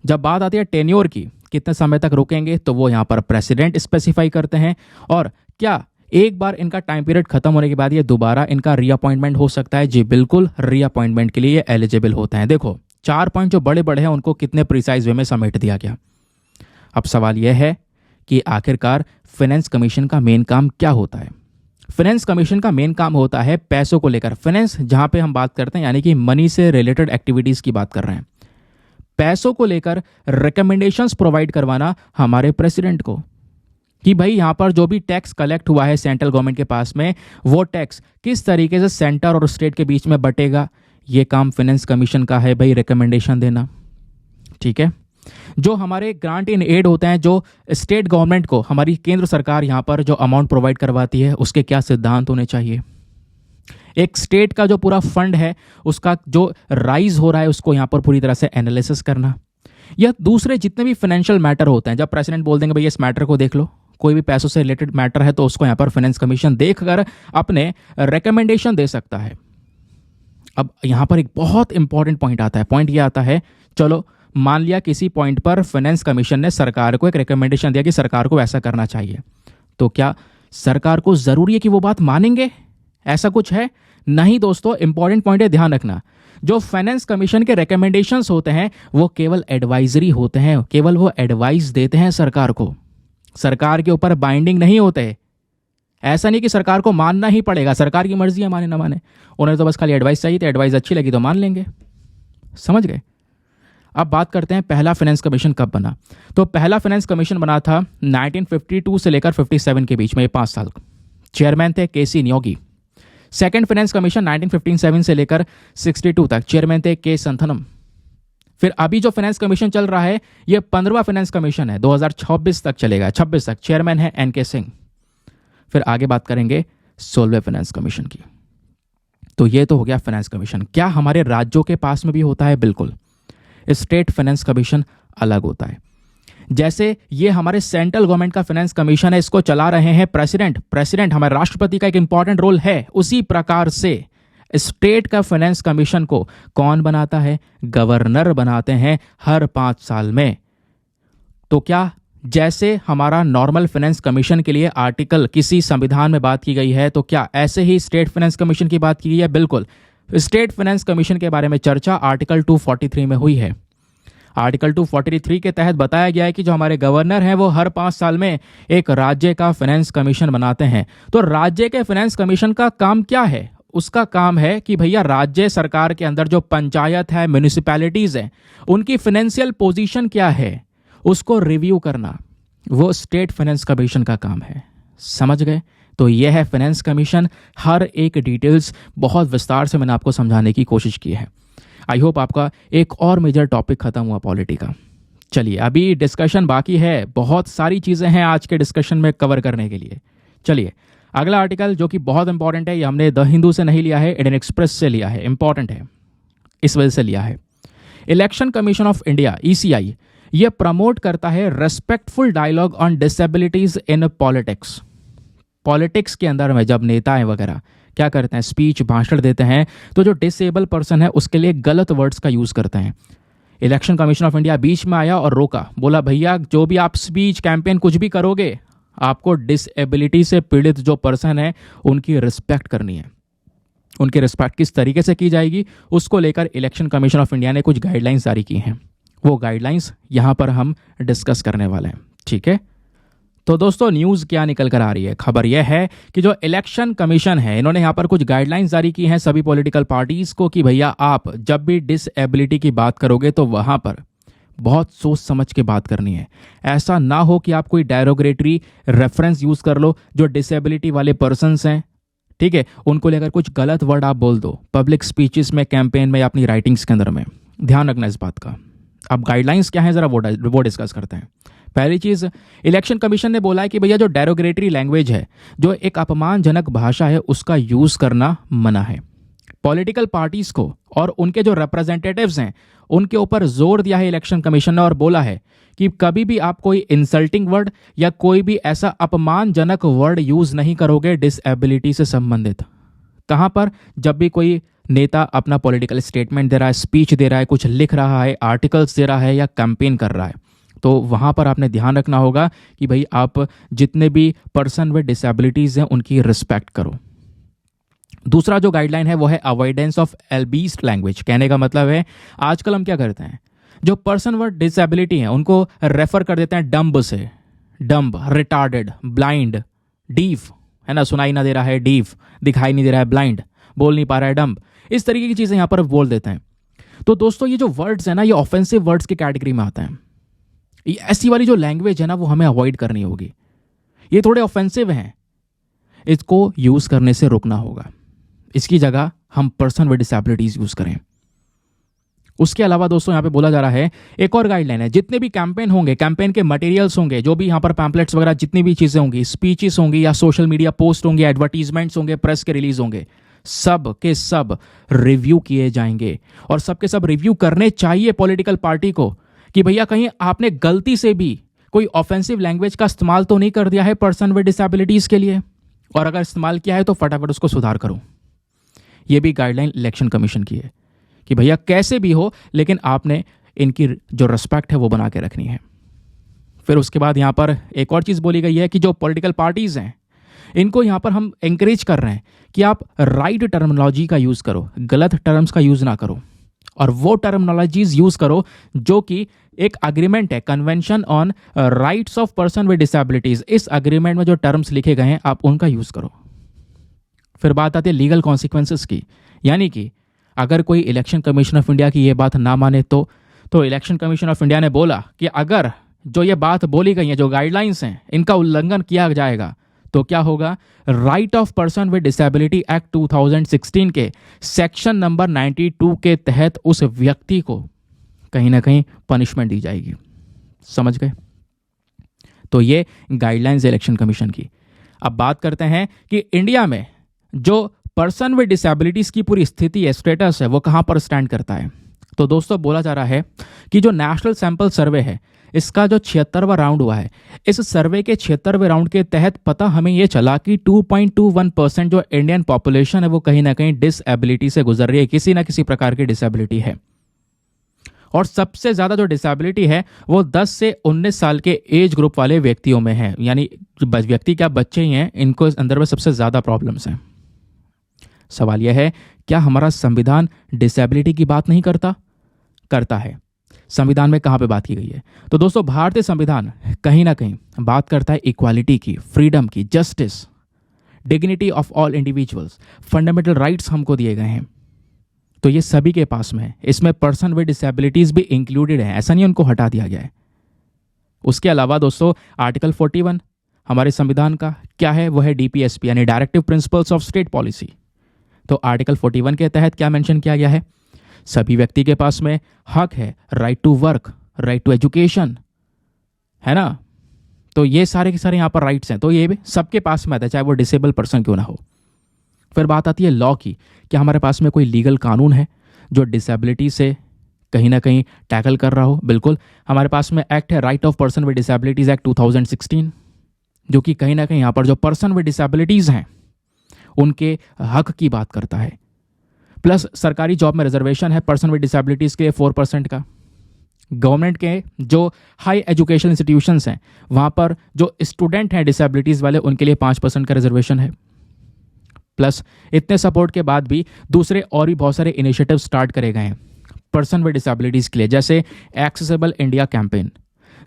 जब बात आती है टेन्योर की, कितने समय तक रुकेंगे, तो वो यहाँ पर प्रेसिडेंट स्पेसिफाई करते हैं। और क्या एक बार इनका टाइम पीरियड खत्म होने के बाद ये दोबारा इनका रीअपॉइंटमेंट हो सकता है, जी बिल्कुल, रीअपॉइंटमेंट के लिए ये एलिजिबल होते हैं। देखो 4 पॉइंट जो बड़े बड़े हैं उनको कितने प्रिसाइज वे में समेट दिया गया। अब सवाल यह है कि आखिरकार फाइनेंस कमीशन का मेन काम क्या होता है। फाइनेंस कमीशन का मेन काम होता है पैसों को लेकर, फाइनेंस जहां पे हम बात करते हैं यानी कि मनी से रिलेटेड एक्टिविटीज की बात कर रहे हैं, पैसों को लेकर रिकमेंडेशंस प्रोवाइड करवाना हमारे प्रेसिडेंट को कि भाई यहां पर जो भी टैक्स कलेक्ट हुआ है सेंट्रल गवर्नमेंट के पास में, वो टैक्स किस तरीके से सेंटर और स्टेट के बीच में बटेगा, ये काम फाइनेंस कमीशन का है भाई, रिकमेंडेशन देना। ठीक है, जो हमारे ग्रांट इन एड होते हैं, जो स्टेट गवर्नमेंट को हमारी केंद्र सरकार यहाँ पर जो अमाउंट प्रोवाइड करवाती है, उसके क्या सिद्धांत होने चाहिए। एक स्टेट का जो पूरा फंड है उसका जो राइज हो रहा है उसको यहाँ पर पूरी तरह से एनालिसिस करना। या दूसरे जितने भी फाइनेंशियल मैटर होते हैं, जब प्रेसिडेंट बोल देंगे भाई इस मैटर को देख लो, कोई भी पैसों से रिलेटेड मैटर है तो उसको यहाँ पर फाइनेंस कमीशन देखकर अपने रिकमेंडेशन दे सकता है। अब यहाँ पर एक बहुत इंपॉर्टेंट पॉइंट आता है। पॉइंट ये आता है, चलो मान लिया किसी पॉइंट पर फाइनेंस कमीशन ने सरकार को एक रिकमेंडेशन दिया कि सरकार को ऐसा करना चाहिए, तो क्या सरकार को जरूरी है कि वो बात मानेंगे, ऐसा कुछ है? नहीं दोस्तों, इंपॉर्टेंट पॉइंट है, ध्यान रखना। जो फाइनेंस कमीशन के रिकमेंडेशंस होते हैं वो केवल एडवाइजरी होते हैं, केवल वो एडवाइस देते हैं सरकार को, सरकार के ऊपर बाइंडिंग नहीं होते। ऐसा नहीं कि सरकार को मानना ही पड़ेगा, सरकार की मर्जी है माने ना माने, उन्हें तो बस खाली एडवाइस चाहिए, तो एडवाइस अच्छी लगी तो मान लेंगे। समझ गए? अब बात करते हैं पहला फाइनेंस कमीशन कब बना। तो पहला फाइनेंस कमीशन बना था 1952 से लेकर 57 के बीच में, 5 साल। चेयरमैन थे केसी नियोगी। सेकंड फाइनेंस कमीशन 1957 से लेकर 62 तक, चेयरमैन थे के संथनम। फिर अभी जो फाइनेंस कमीशन चल रहा है ये 15वां फाइनेंस कमीशन है, 2026 तक चलेगा, 26 तक। चेयरमैन है एनके सिंह। फिर आगे बात करेंगे 16वें फाइनेंस कमीशन की। तो ये तो हो गया फाइनेंस कमीशन। क्या हमारे राज्यों के पास में भी होता है? बिल्कुल। स्टेट फाइनेंस कमीशन अलग होता है। जैसे ये हमारे सेंट्रल गवर्नमेंट का फाइनेंस कमीशन है, इसको चला रहे हैं प्रेसिडेंट हमारे राष्ट्रपति का एक इंपॉर्टेंट रोल है। उसी प्रकार से स्टेट का फाइनेंस कमीशन को कौन बनाता है? गवर्नर बनाते हैं हर 5 साल में। तो क्या जैसे हमारा नॉर्मल फाइनेंस कमीशन के लिए आर्टिकल किसी संविधान में बात की गई है, तो क्या ऐसे ही स्टेट फाइनेंस कमीशन की बात की गई है? बिल्कुल। स्टेट फाइनेंस कमीशन के बारे में चर्चा आर्टिकल 243 में हुई है। आर्टिकल 243 के तहत बताया गया है कि जो हमारे गवर्नर हैं वो हर 5 साल में एक राज्य का फाइनेंस कमीशन बनाते हैं। तो राज्य के फाइनेंस कमीशन का काम क्या है? उसका काम है कि भैया राज्य सरकार के अंदर जो पंचायत है, म्यूनिसिपैलिटीज हैं, उनकी फाइनेंशियल पोजीशन क्या है उसको रिव्यू करना। वो स्टेट फाइनेंस कमीशन का काम है। समझ गए? तो यह है फाइनेंस कमीशन। हर एक डिटेल्स बहुत विस्तार से मैंने आपको समझाने की कोशिश की है। आई होप आपका एक और मेजर टॉपिक खत्म हुआ पॉलिटी का। चलिए अभी डिस्कशन बाकी है, बहुत सारी चीज़ें हैं आज के डिस्कशन में कवर करने के लिए। चलिए अगला आर्टिकल जो कि बहुत इंपॉर्टेंट है, ये हमने द हिंदू से नहीं लिया है, इंडियन एक्सप्रेस से लिया है। इंपॉर्टेंट है इस वजह से लिया है। Election commission of India ECI ये प्रमोट करता है respectful dialogue on disabilities in politics. Politics के अंदर में जब नेताएं वगैरह क्या करते हैं, स्पीच भाषण देते हैं, तो जो डिसेबल पर्सन है उसके लिए गलत वर्ड्स का यूज़ करते हैं। Election commission of India beach में आया और रोका, बोला भैया जो भी आप स्पीच कैंपेन कुछ भी करोगे, आपको डिसेबिलिटी से पीड़ित जो पर्सन है उनकी रिस्पेक्ट करनी है। उनकी रिस्पेक्ट किस तरीके से की जाएगी उसको लेकर इलेक्शन कमीशन ऑफ इंडिया ने कुछ गाइडलाइंस जारी की हैं। वो गाइडलाइंस यहाँ पर हम डिस्कस करने वाले हैं। ठीक है, तो दोस्तों न्यूज़ क्या निकल कर आ रही है? खबर यह है कि जो इलेक्शन कमीशन है इन्होंने यहाँ पर कुछ गाइडलाइंस जारी की हैं सभी पॉलिटिकल पार्टीज को कि भैया आप जब भी डिसेबिलिटी की बात करोगे तो वहाँ पर बहुत सोच समझ के बात करनी है। ऐसा ना हो कि आप कोई डेरोगेटरी रेफरेंस यूज़ कर लो जो डिसेबिलिटी वाले पर्सनस हैं, ठीक है, उनको लेकर कुछ गलत वर्ड आप बोल दो पब्लिक स्पीचेस में, कैंपेन में या अपनी राइटिंग्स के अंदर में। ध्यान रखना इस बात का। अब गाइडलाइंस क्या है ज़रा वो डिस्कस करते हैं। पहली चीज़, इलेक्शन कमीशन ने बोला है कि भैया जो डेरोगेटरी लैंग्वेज है, जो एक अपमानजनक भाषा है, उसका यूज़ करना मना है। पॉलिटिकल पार्टीज को और उनके जो रिप्रेजेंटेटिव्स हैं उनके ऊपर जोर दिया है इलेक्शन कमीशन ने और बोला है कि कभी भी आप कोई इंसल्टिंग वर्ड या कोई भी ऐसा अपमानजनक वर्ड यूज़ नहीं करोगे डिसेबिलिटी से संबंधित। कहाँ पर? जब भी कोई नेता अपना पॉलिटिकल स्टेटमेंट दे रहा है, स्पीच दे रहा है, कुछ लिख रहा है, आर्टिकल्स दे रहा है या कैंपेन कर रहा है, तो वहाँ पर आपने ध्यान रखना होगा कि भाई आप जितने भी पर्सन विद डिसेबिलिटीज़ हैं उनकी रिस्पेक्ट करो। दूसरा जो गाइडलाइन है वो है अवॉइडेंस ऑफ एल्बीस्ट लैंग्वेज। कहने का मतलब है आजकल हम क्या करते हैं, जो पर्सन विद डिसेबिलिटी हैं उनको रेफर कर देते हैं डम्ब से। डम्ब, रिटार्डेड, ब्लाइंड, डीफ, है ना, सुनाई ना दे रहा है डीफ, दिखाई नहीं दे रहा है ब्लाइंड, बोल नहीं पा रहा है डम्ब, इस तरीके की चीज़ें यहाँ पर बोल देते हैं। तो दोस्तों ये जो वर्ड्स है ना, ये ऑफेंसिव वर्ड्स की कैटेगरी में आते हैं। ये ऐसी वाली जो लैंग्वेज है ना वो हमें अवॉइड करनी होगी। ये थोड़े ऑफेंसिव हैं, इसको यूज़ करने से रोकना होगा। इसकी जगह हम पर्सन विद डिसेबिलिटीज यूज़ करें। उसके अलावा दोस्तों यहाँ पे बोला जा रहा है एक और गाइडलाइन है, जितने भी कैंपेन होंगे, कैंपेन के मटेरियल्स होंगे, जो भी यहाँ पर पैम्पलेट्स वगैरह जितनी भी चीज़ें होंगी, स्पीचेस होंगी या सोशल मीडिया पोस्ट होंगे, एडवर्टीजमेंट्स होंगे, प्रेस के रिलीज होंगे, सब के सब रिव्यू किए जाएंगे। और सबके सब रिव्यू करने चाहिए पॉलिटिकल पार्टी को कि भैया कहीं आपने गलती से भी कोई ऑफेंसिव लैंग्वेज का इस्तेमाल तो नहीं कर दिया है पर्सन विद डिसेबिलिटीज़ के लिए, और अगर इस्तेमाल किया है तो फटाफट उसको सुधार करो। ये भी गाइडलाइन इलेक्शन कमीशन की है कि भैया कैसे भी हो लेकिन आपने इनकी जो रिस्पेक्ट है वो बना के रखनी है। फिर उसके बाद यहाँ पर एक और चीज़ बोली गई है कि जो पॉलिटिकल पार्टीज़ हैं इनको यहाँ पर हम एंकरेज कर रहे हैं कि आप राइट टर्मिनोलॉजी का यूज़ करो, गलत टर्म्स का यूज़ ना करो, और वो टर्मिनोलॉजीज यूज़ करो जो कि एक अग्रीमेंट है, convention on rights of person with disabilities. इस अग्रीमेंट में जो टर्म्स लिखे गए हैं आप उनका यूज़ करो। फिर बात आती है लीगल कॉन्सिक्वेंसेस की, यानी कि अगर कोई इलेक्शन कमीशन ऑफ इंडिया की ये बात ना माने तो इलेक्शन कमीशन ऑफ इंडिया ने बोला कि अगर जो ये बात बोली गई है, जो गाइडलाइंस हैं, इनका उल्लंघन किया जाएगा तो क्या होगा। Right of person with disability act 2016 के सेक्शन नंबर 92 के तहत उस व्यक्ति को कहीं ना कहीं पनिशमेंट दी जाएगी। समझ गए? तो ये गाइडलाइंस इलेक्शन कमीशन की। अब बात करते हैं कि इंडिया में जो पर्सन विद डिसेबिलिटीज़ की पूरी स्थिति है, स्टेटस है, वो कहाँ पर स्टैंड करता है। तो दोस्तों बोला जा रहा है कि जो नेशनल सैंपल सर्वे है, इसका जो 76वां राउंड हुआ है, इस सर्वे के 76वें राउंड के तहत पता हमें ये चला कि 2.21% जो इंडियन पॉपुलेशन है वो कहीं ना कहीं डिसेबिलिटी से गुजर रही है, किसी ना किसी प्रकार की डिसेबिलिटी है। और सबसे ज़्यादा जो डिसेबिलिटी है वो 10 से 19 साल के एज ग्रुप वाले व्यक्तियों में है, यानी व्यक्ति क्या, बच्चे ही हैं, इनको इस अंदर में सबसे ज़्यादा प्रॉब्लम्स हैं। सवाल यह है, क्या हमारा संविधान डिसेबिलिटी की बात नहीं करता? करता है। संविधान में कहाँ पे बात की गई है? तो दोस्तों भारतीय संविधान कहीं ना कहीं बात करता है इक्वालिटी की, फ्रीडम की, justice, dignity of all individuals, fundamental rights हमको दिए गए हैं। तो ये सभी के पास में है। इसमें पर्सन विद डिसेबिलिटीज भी इंक्लूडेड है, ऐसा नहीं उनको हटा दिया गया है। उसके अलावा दोस्तों आर्टिकल 41 हमारे संविधान का क्या है? वो है डीपीएसपी यानी directive principles of state policy. तो आर्टिकल 41 के तहत क्या मेंशन किया गया है? सभी व्यक्ति के पास में हक है, right to work, right to education, है ना। तो ये सारे के सारे यहाँ पर राइट्स हैं, तो ये भी सबके पास में आता है, चाहे वो डिसेबल पर्सन क्यों ना हो। फिर बात आती है लॉ की। क्या हमारे पास में कोई लीगल कानून है जो डिसेबिलिटी से कहीं ना कहीं टैकल कर रहा हो? बिल्कुल, हमारे पास में एक्ट है, right of person with disabilities act 2016, जो कि कहीं ना कहीं यहाँ पर जो पर्सन विद डिसेबिलिटीज हैं उनके हक की बात करता है। प्लस सरकारी जॉब में रिजर्वेशन है पर्सन विद डिसेबिलिटीज के 4% का। गवर्नमेंट के जो हाई एजुकेशन इंस्टीट्यूशंस हैं वहाँ पर जो स्टूडेंट हैं डिसेबिलिटीज़ वाले उनके लिए 5% का रिजर्वेशन है। प्लस इतने सपोर्ट के बाद भी दूसरे और भी बहुत सारे इनिशिएटिव स्टार्ट करे गए हैं पर्सन विद डिसेबिलिटीज़ के लिए, जैसे accessible India campaign,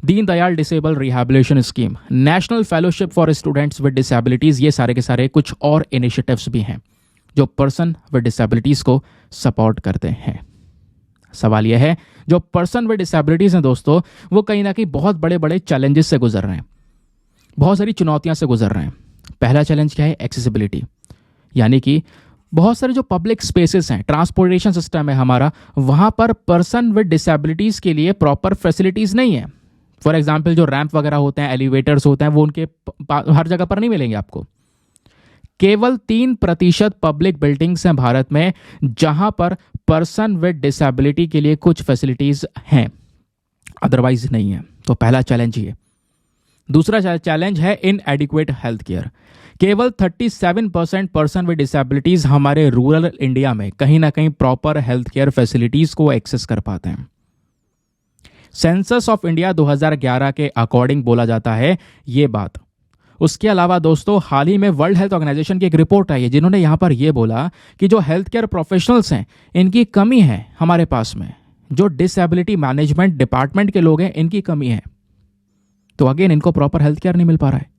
Deen Dayal disable rehabilitation scheme, national fellowship for students with disabilities. ये सारे के सारे कुछ और इनिशिएटिव्स भी हैं जो पर्सन विद डिसेबिलिटीज़ को सपोर्ट करते हैं। सवाल यह है, जो पर्सन विद डिसेबिलिटीज़ हैं दोस्तों, वो कहीं ना कहीं बहुत बड़े बड़े चैलेंजेस से गुजर रहे हैं, बहुत सारी चुनौतियां से गुजर रहे हैं। पहला चैलेंज क्या है? एक्सेसिबिलिटी, यानी कि बहुत सारे जो पब्लिक स्पेसेस हैं, ट्रांसपोर्टेशन सिस्टम है हमारा, वहाँ पर पर्सन विद डिसेबिलिटीज़ के लिए प्रॉपर फैसिलिटीज़ नहीं है। फॉर एग्जाम्पल जो रैंप वगैरह होते हैं, एलिवेटर्स होते हैं, वो उनके हर जगह पर नहीं मिलेंगे आपको। केवल 3% पब्लिक बिल्डिंग्स हैं भारत में जहां पर पर्सन विद डिसेबिलिटी के लिए कुछ फैसिलिटीज हैं, अदरवाइज नहीं है। तो पहला चैलेंज ये। दूसरा चैलेंज है इनएडिक्वेट हेल्थ केयर। केवल 37% पर्सन विद डिसेबिलिटीज हमारे रूरल इंडिया में कहीं ना कहीं प्रॉपर हेल्थ केयर फैसिलिटीज को एक्सेस कर पाते हैं। सेंसस ऑफ इंडिया 2011 के अकॉर्डिंग बोला जाता है ये बात। उसके अलावा दोस्तों हाल ही में वर्ल्ड हेल्थ ऑर्गेनाइजेशन की एक रिपोर्ट आई है जिन्होंने यहाँ पर यह बोला कि जो हेल्थ केयर प्रोफेशनल्स हैं इनकी कमी है हमारे पास में, जो डिसेबिलिटी मैनेजमेंट डिपार्टमेंट के लोग हैं इनकी कमी है। तो अगेन इनको प्रॉपर हेल्थ केयर नहीं मिल पा रहा है।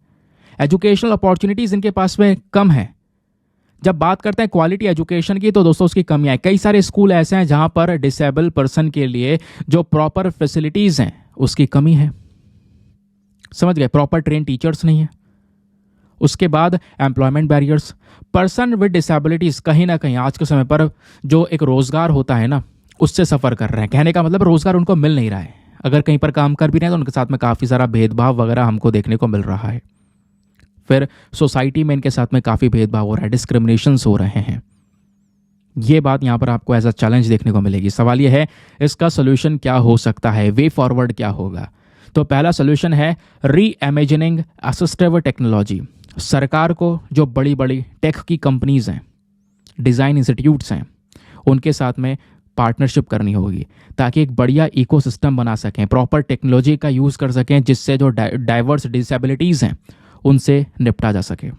एजुकेशनल अपॉर्चुनिटीज इनके पास में कम है। जब बात करते हैं क्वालिटी एजुकेशन की तो दोस्तों उसकी कमियां हैं। कई सारे स्कूल ऐसे हैं जहां पर डिसेबल पर्सन के लिए जो प्रॉपर फैसिलिटीज हैं उसकी कमी है। समझ गए? प्रॉपर ट्रेन टीचर्स नहीं है। उसके बाद employment barriers. Person with disabilities कहीं ना कहीं आज के समय पर जो एक रोजगार होता है ना उससे सफर कर रहे हैं। कहने का मतलब रोजगार उनको मिल नहीं रहा है। अगर कहीं पर काम कर भी रहे हैं तो उनके साथ में काफ़ी सारा भेदभाव वगैरह हमको देखने को मिल रहा है। फिर सोसाइटी में इनके साथ में काफ़ी भेदभाव हो रहा है, डिस्क्रिमिनेशंस हो रहे हैं। ये बात यहाँ पर आपको एज अ चैलेंज देखने को मिलेगी। सवाल ये है इसका सोल्यूशन क्या हो सकता है, वे फॉरवर्ड क्या होगा? तो पहला सोल्यूशन है री इमेजिनिंग असिस्टिव टेक्नोलॉजी। सरकार को जो बड़ी बड़ी टेक की कंपनीज हैं, डिज़ाइन इंस्टीट्यूट्स हैं, उनके साथ में पार्टनरशिप करनी होगी ताकि एक बढ़िया इकोसिस्टम बना सकें, प्रॉपर टेक्नोलॉजी का यूज़ कर सकें जिससे जो डाइवर्स डिसेबिलिटीज़ हैं उनसे निपटा जा सके।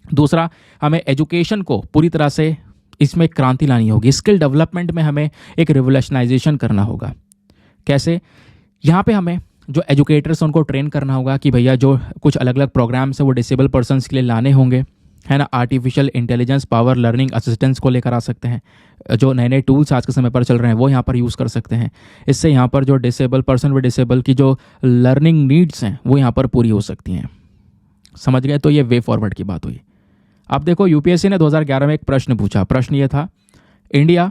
दूसरा, हमें एजुकेशन को पूरी तरह से इसमें क्रांति लानी होगी। स्किल डेवलपमेंट में हमें एक रिवोल्यूशनाइजेशन करना होगा। कैसे? यहाँ पे हमें जो एजुकेटर्स उनको ट्रेन करना होगा कि भैया जो कुछ अलग अलग प्रोग्राम्स हैं वो डिसेबल पर्सनस के लिए लाने होंगे, है ना। Artificial intelligence power learning assistance को लेकर आ सकते हैं। जो नए नए टूल्स आज के समय पर चल रहे हैं वो यहाँ पर यूज़ कर सकते हैं। इससे यहाँ पर जो डिसेबल पर्सन विद डिसेबल की जो लर्निंग नीड्स हैं वो यहाँ पर पूरी हो सकती हैं। समझ गए? तो ये वे फॉरवर्ड की बात हुई। अब देखो यूपीएससी ने 2011 में एक प्रश्न पूछा। प्रश्न ये था, इंडिया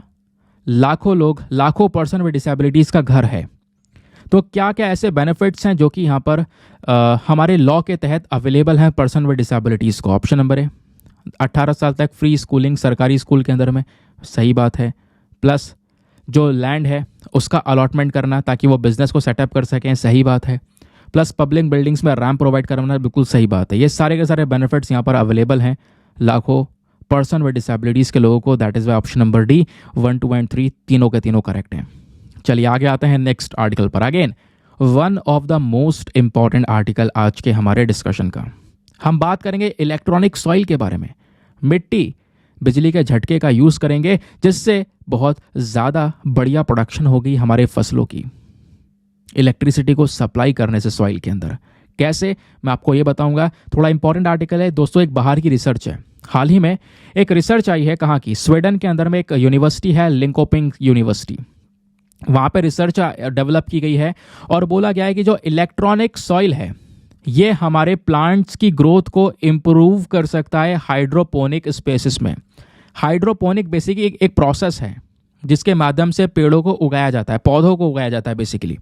लाखों लोग, लाखों पर्सन विद डिसेबिलिटीज़ का घर है। तो क्या क्या ऐसे बेनिफिट्स हैं जो कि यहाँ पर हमारे लॉ के तहत अवेलेबल हैं पर्सन विद डिसेबिलिटीज़ को? ऑप्शन नंबर है 18 साल तक फ्री स्कूलिंग सरकारी स्कूल के अंदर में, सही बात है। प्लस जो लैंड है उसका अलॉटमेंट करना ताकि वो बिजनेस को सेटअप कर सकें, सही बात है। प्लस पब्लिक बिल्डिंग्स में रैम्प प्रोवाइड करना, बिल्कुल सही बात है। ये सारे के सारे बेनिफिट्स यहाँ पर अवेलेबल हैं लाखों पर्सन विद डिसेबिलिटीज़ के लोगों को। That is why option number D 1, 2 and 3 तीनों के तीनों करेक्ट हैं। चलिए आगे आते हैं नेक्स्ट आर्टिकल पर। Again one of the most important article आज के हमारे डिस्कशन का, हम बात करेंगे इलेक्ट्रॉनिक सॉइल के बारे में। मिट्टी बिजली के झटके का यूज़ करेंगे जिससे बहुत ज़्यादा बढ़िया प्रोडक्शन होगी हमारे फसलों की, इलेक्ट्रिसिटी को सप्लाई करने से सॉइल के अंदर। कैसे, मैं आपको ये बताऊंगा। थोड़ा इंपॉर्टेंट आर्टिकल है दोस्तों, एक बाहर की रिसर्च है। हाल ही में एक रिसर्च आई है, कहाँ की, स्वीडन के अंदर में एक यूनिवर्सिटी है लिंकोपिंग यूनिवर्सिटी। वहाँ पे रिसर्च डेवलप की गई है और बोला गया है कि जो इलेक्ट्रॉनिक सॉइल है ये हमारे प्लांट्स की ग्रोथ को इम्प्रूव कर सकता है हाइड्रोपोनिक स्पेसिस में। हाइड्रोपोनिक बेसिकली एक प्रोसेस है जिसके माध्यम से पेड़ों को उगाया जाता है, पौधों को उगाया जाता है बेसिकली।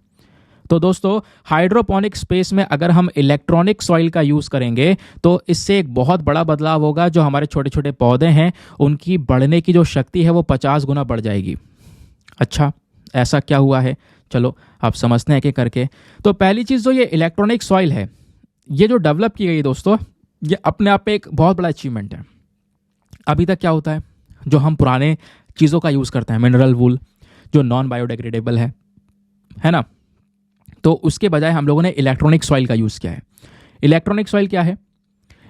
तो दोस्तों हाइड्रोपोनिक स्पेस में अगर हम इलेक्ट्रॉनिक सॉइल का यूज़ करेंगे तो इससे एक बहुत बड़ा बदलाव होगा। जो हमारे छोटे छोटे पौधे हैं उनकी बढ़ने की जो शक्ति है वो 50 गुना बढ़ जाएगी। अच्छा, ऐसा क्या हुआ है, चलो आप समझते हैं एक करके। तो पहली चीज़ जो ये इलेक्ट्रॉनिक सॉइल है ये जो डेवलप की गई दोस्तों, ये अपने आप पे एक बहुत बड़ा अचीवमेंट है। अभी तक क्या होता है, जो हम पुराने चीज़ों का यूज़ करते हैं, मिनरल वूल जो नॉन बायोडिग्रेडेबल है ना, तो उसके बजाय हम लोगों ने इलेक्ट्रॉनिक सॉइल का यूज़ किया है। इलेक्ट्रॉनिक सॉइल क्या है,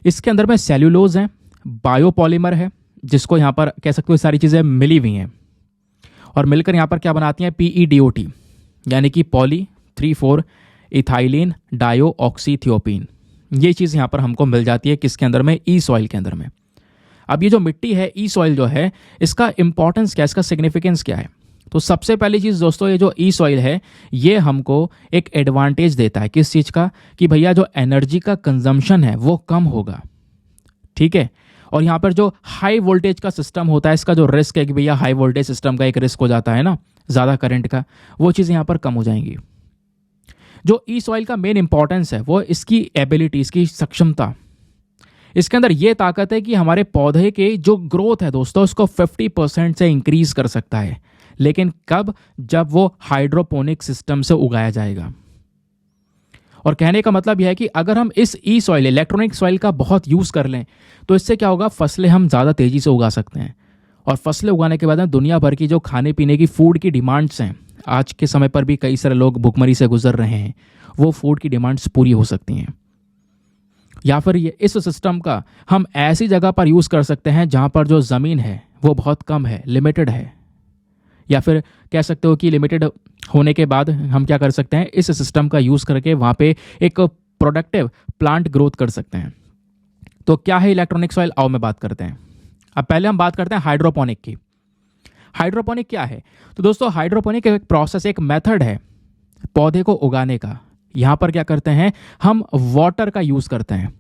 इसके अंदर में सेल्यूलोज है, बायोपॉलीमर है, जिसको यहाँ पर कह सकते हो सारी चीज़ें मिली हुई हैं और मिलकर यहाँ पर क्या बनाती हैं, PEDOT यानी कि पॉली 3,4 इथाइलिन डायोऑक्सीथियोपीन। ये चीज़ यहाँ पर हमको मिल जाती है किसके अंदर में, ई सॉइल के अंदर में। अब ये जो मिट्टी है, ई सॉइल जो है, इसका इंपॉर्टेंस क्या, इसका सिग्निफिकेंस क्या है? तो सबसे पहली चीज़ दोस्तों, ये जो ई सॉइल है ये हमको एक एडवांटेज देता है, किस चीज़ का, कि भैया जो एनर्जी का कंजम्पशन है वो कम होगा, ठीक है। और यहाँ पर जो हाई वोल्टेज का सिस्टम होता है, इसका जो रिस्क है कि भैया हाई वोल्टेज सिस्टम का एक रिस्क हो जाता है ना, ज़्यादा करंट का, वो चीज़ यहाँ पर कम हो जाएंगी। जो ई सॉइल का मेन इंपॉर्टेंस है वो इसकी एबिलिटी, इसकी सक्षमता। इसके अंदर ये ताकत है कि हमारे पौधे के जो ग्रोथ है दोस्तों उसको 50% से इंक्रीज कर सकता है। लेकिन कब, जब वो हाइड्रोपोनिक सिस्टम से उगाया जाएगा। और कहने का मतलब यह है कि अगर हम इस ई सॉइल, इलेक्ट्रॉनिक सॉइल का बहुत यूज़ कर लें तो इससे क्या होगा, फसलें हम ज़्यादा तेज़ी से उगा सकते हैं। और फसलें उगाने के बाद में दुनिया भर की जो खाने पीने की फूड की डिमांड्स हैं, आज के समय पर भी कई सारे लोग भुखमरी से गुजर रहे हैं, वो फूड की डिमांड्स पूरी हो सकती हैं। या फिर ये इस सिस्टम का हम ऐसी जगह पर यूज़ कर सकते हैं जहाँ पर जो ज़मीन है वो बहुत कम है, लिमिटेड है। या फिर कह सकते हो कि लिमिटेड होने के बाद हम क्या कर सकते हैं, इस सिस्टम का यूज़ करके वहाँ पे एक प्रोडक्टिव प्लांट ग्रोथ कर सकते हैं। तो क्या है इलेक्ट्रॉनिक सॉइल, आओ मैं बात करते हैं। अब पहले हम बात करते हैं हाइड्रोपोनिक की। हाइड्रोपोनिक क्या है, तो दोस्तों हाइड्रोपोनिक एक प्रोसेस, एक मेथड है पौधे को उगाने का। यहाँ पर क्या करते हैं, हम वाटर का यूज़ करते हैं,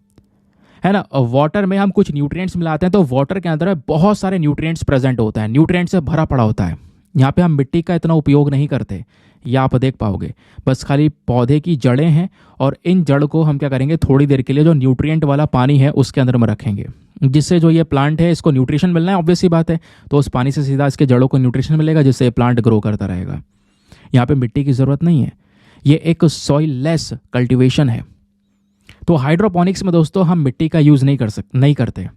है ना। वाटर में हम कुछ न्यूट्रिएंट्स मिलाते हैं, तो वाटर के अंदर बहुत सारे न्यूट्रिएंट्स प्रेजेंट होता है, न्यूट्रिएंट से भरा पड़ा होता है। यहाँ पे हम मिट्टी का इतना उपयोग नहीं करते, या आप देख पाओगे, बस खाली पौधे की जड़ें हैं और इन जड़ को हम क्या करेंगे, थोड़ी देर के लिए जो न्यूट्रिएंट वाला पानी है उसके अंदर में रखेंगे, जिससे जो ये प्लांट है इसको न्यूट्रिशन मिलना है, ऑब्वियस सी बात है। तो उस पानी से सीधा इसके जड़ों को न्यूट्रिशन मिलेगा, जिससे प्लांट ग्रो करता रहेगा। यहाँ पे मिट्टी की ज़रूरत नहीं है, ये एक सॉइल लेस कल्टिवेशन है। तो हाइड्रोपोनिक्स में दोस्तों हम मिट्टी का यूज़ नहीं करते।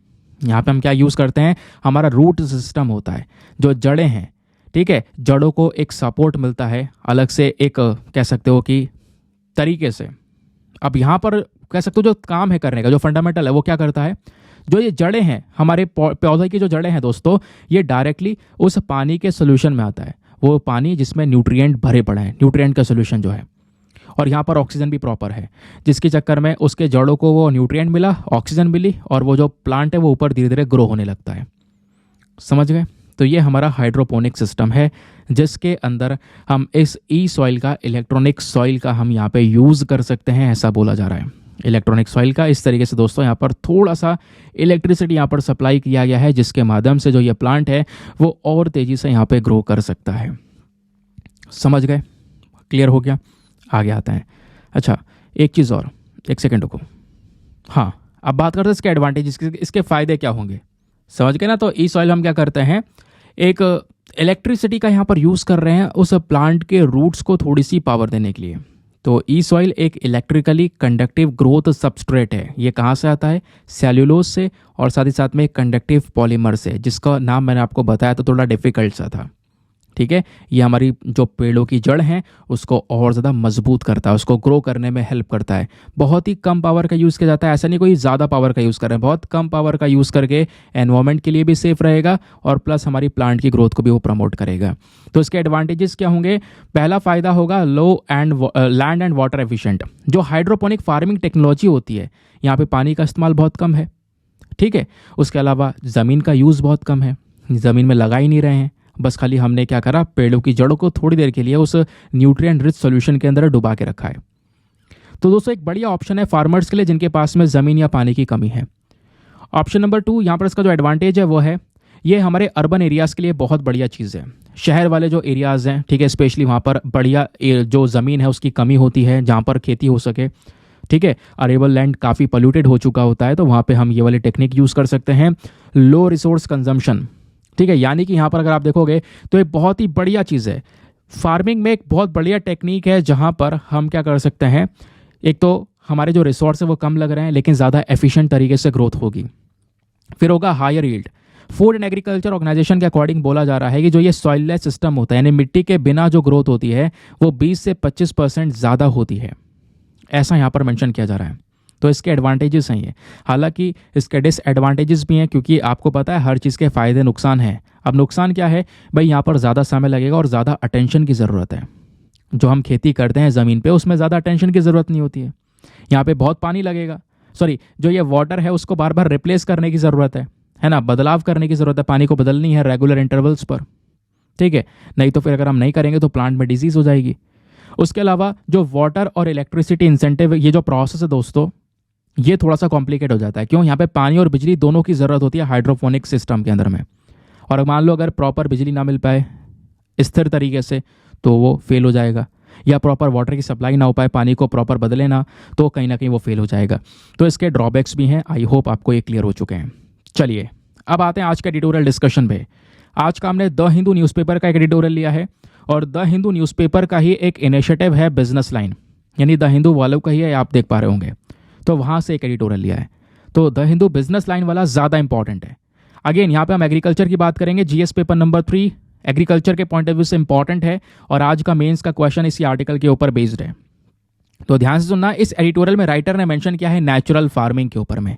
यहाँ पे हम क्या यूज़ करते हैं, हमारा रूट सिस्टम होता है, जो जड़ें हैं, ठीक है, जड़ों को एक सपोर्ट मिलता है अलग से, एक कह सकते हो कि तरीके से। अब यहाँ पर कह सकते हो जो काम है करने का, जो फंडामेंटल है वो क्या करता है, जो ये जड़ें हैं, हमारे पौधे की जो जड़ें हैं दोस्तों, ये डायरेक्टली उस पानी के सोल्यूशन में आता है, वो पानी जिसमें न्यूट्रिएंट भरे पड़े हैं, न्यूट्रिएंट का सोल्यूशन जो है। और यहाँ पर ऑक्सीजन भी प्रॉपर है, जिसके चक्कर में उसके जड़ों को वो न्यूट्रिएंट मिला, ऑक्सीजन मिली, और वो जो प्लांट है वो ऊपर धीरे धीरे ग्रो होने लगता है। समझ गए। तो ये हमारा हाइड्रोपोनिक सिस्टम है, जिसके अंदर हम इस ई सॉइल का, इलेक्ट्रॉनिक सॉइल का हम यहाँ पे यूज़ कर सकते हैं, ऐसा बोला जा रहा है। इलेक्ट्रॉनिक सॉइल का। इस तरीके से दोस्तों यहाँ पर थोड़ा सा इलेक्ट्रिसिटी यहाँ पर सप्लाई किया गया है, जिसके माध्यम से जो ये प्लांट है वो और तेज़ी से यहाँ पे ग्रो कर सकता है। समझ गए? क्लियर हो गया? आगे आते हैं। अच्छा, एक चीज़ और, एक सेकेंड रुको। हाँ, अब बात करते हैं इसके एडवांटेज, इसके फ़ायदे क्या होंगे। समझ गए ना? तो ई सॉइल हम क्या करते हैं, एक इलेक्ट्रिसिटी का यहाँ पर यूज़ कर रहे हैं उस प्लांट के रूट्स को थोड़ी सी पावर देने के लिए। तो ई सॉइल एक इलेक्ट्रिकली कंडक्टिव ग्रोथ सबस्ट्रेट है। ये कहाँ से आता है? सेल्यूलोज से, और साथ ही साथ में कंडक्टिव पॉलीमर से, जिसका नाम मैंने आपको बताया तो थोड़ा डिफिकल्ट सा था। ठीक है, ये हमारी जो पेड़ों की जड़ हैं उसको और ज़्यादा मजबूत करता है, उसको ग्रो करने में हेल्प करता है। बहुत ही कम पावर का यूज़ किया जाता है, ऐसा नहीं कोई ज़्यादा पावर का यूज़ कर रहे हैं, बहुत कम पावर का यूज़ करके एनवायरनमेंट के लिए भी सेफ रहेगा और प्लस हमारी प्लांट की ग्रोथ को भी वो प्रमोट करेगा। तो इसके एडवांटेजेस क्या होंगे? पहला फ़ायदा होगा low and land and water efficient. जो हाइड्रोपोनिक फार्मिंग टेक्नोलॉजी होती है, यहाँ पे पानी का इस्तेमाल बहुत कम है। ठीक है, उसके अलावा ज़मीन का यूज़ बहुत कम है, ज़मीन में लगा ही नहीं रहे हैं, बस खाली हमने क्या करा, पेड़ों की जड़ों को थोड़ी देर के लिए उस न्यूट्रिएंट रिच सॉल्यूशन के अंदर डुबा के रखा है। तो दोस्तों एक बढ़िया ऑप्शन है फार्मर्स के लिए जिनके पास में ज़मीन या पानी की कमी है। ऑप्शन नंबर 2, यहाँ पर इसका जो एडवांटेज है वो है, ये हमारे अर्बन एरियाज़ के लिए बहुत बढ़िया चीज़ है। शहर वाले जो एरियाज़ हैं, ठीक है, स्पेशली वहाँ पर बढ़िया जो ज़मीन है उसकी कमी होती है जहाँ पर खेती हो सके। ठीक है, अरेबल लैंड काफ़ी पोल्यूटेड हो चुका होता है, तो वहाँ पे हम ये वाली टेक्निक यूज़ कर सकते हैं, लो रिसोर्स कंजम्पशन। ठीक है, यानी कि यहाँ पर अगर आप देखोगे तो एक बहुत ही बढ़िया चीज़ है। फार्मिंग में एक बहुत बढ़िया टेक्निक है जहाँ पर हम क्या कर सकते हैं, एक तो हमारे जो रिसोर्स है वो कम लग रहे हैं लेकिन ज़्यादा एफिशिएंट तरीके से ग्रोथ होगी। फिर होगा higher yield. Food and agriculture organisation के अकॉर्डिंग बोला जा रहा है कि जो ये सॉइललेस सिस्टम होता है, यानी मिट्टी के बिना जो ग्रोथ होती है वो 20 से 25% ज़्यादा होती है, ऐसा यहाँ पर मेंशन किया जा रहा है। तो इसके एडवांटेजेस हैं ये, हालांकि इसके डिसएडवांटेजेस भी हैं, क्योंकि आपको पता है हर चीज़ के फ़ायदे नुकसान हैं। अब नुकसान क्या है भाई, यहाँ पर ज़्यादा समय लगेगा और ज़्यादा अटेंशन की ज़रूरत है। जो हम खेती करते हैं ज़मीन पे उसमें ज़्यादा अटेंशन की ज़रूरत नहीं होती है। यहाँ पे बहुत पानी लगेगा, सॉरी जो ये वाटर है उसको बार बार रिप्लेस करने की ज़रूरत है ना, बदलाव करने की ज़रूरत है, पानी को बदलनी है रेगुलर इंटरवल्स पर। ठीक है, नहीं तो फिर अगर हम नहीं करेंगे तो प्लांट में डिजीज़ हो जाएगी। उसके अलावा जो वाटर और इलेक्ट्रिसिटी इंसेंटिव, ये जो प्रोसेस है दोस्तों, ये थोड़ा सा कॉम्प्लिकेट हो जाता है। क्यों? यहाँ पे पानी और बिजली दोनों की ज़रूरत होती है हाइड्रोपोनिक सिस्टम के अंदर में, और मान लो अगर प्रॉपर बिजली ना मिल पाए स्थिर तरीके से तो वो फेल हो जाएगा, या प्रॉपर वाटर की सप्लाई ना हो पाए, पानी को प्रॉपर बदले ना, तो कहीं ना कहीं वो फेल हो जाएगा। तो इसके ड्रॉबैक्स भी हैं। आई होप आपको ये क्लियर हो चुके हैं। चलिए अब आते हैं आज के एडिटोरियल डिस्कशन पे। आज का हमने द हिंदू न्यूज़पेपर का एक एडिटोरियल लिया है, और द हिंदू न्यूज़पेपर का ही एक इनिशिएटिव है बिजनेस लाइन, यानी द हिंदू वालों का ही है, आप देख पा रहे होंगे, तो वहाँ से एक एडिटोरियल लिया है। तो द हिंदू बिजनेस लाइन वाला ज़्यादा इंपॉर्टेंट है। अगेन यहाँ पे हम एग्रीकल्चर की बात करेंगे, जीएस पेपर नंबर 3 एग्रीकल्चर के पॉइंट ऑफ व्यू से इंपॉर्टेंट है, और आज का मेंस का क्वेश्चन इसी आर्टिकल के ऊपर बेस्ड है। तो ध्यान से सुनना, इस एडिटोरियल में राइटर ने मेंशन किया है नेचुरल फार्मिंग के ऊपर में।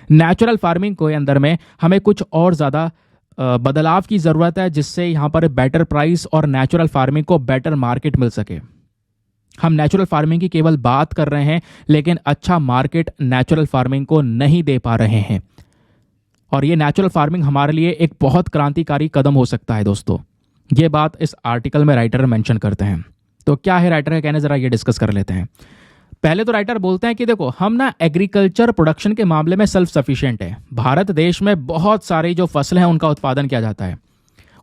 नेचुरल फार्मिंग के अंदर में हमें कुछ और ज़्यादा बदलाव की ज़रूरत है, जिससे यहाँ पर बेटर प्राइस और नेचुरल फार्मिंग को बेटर मार्केट मिल सके। हम नेचुरल फार्मिंग की केवल बात कर रहे हैं, लेकिन अच्छा मार्केट नेचुरल फार्मिंग को नहीं दे पा रहे हैं, और ये नेचुरल फार्मिंग हमारे लिए एक बहुत क्रांतिकारी कदम हो सकता है दोस्तों। ये बात इस आर्टिकल में राइटर मेंशन करते हैं। तो क्या है राइटर का कहना, जरा ये डिस्कस कर लेते हैं। पहले तो राइटर बोलते हैं कि देखो हम ना एग्रीकल्चर प्रोडक्शन के मामले में सेल्फ सफिशिएंट है। भारत देश में बहुत सारी जो फसलें हैं उनका उत्पादन किया जाता है,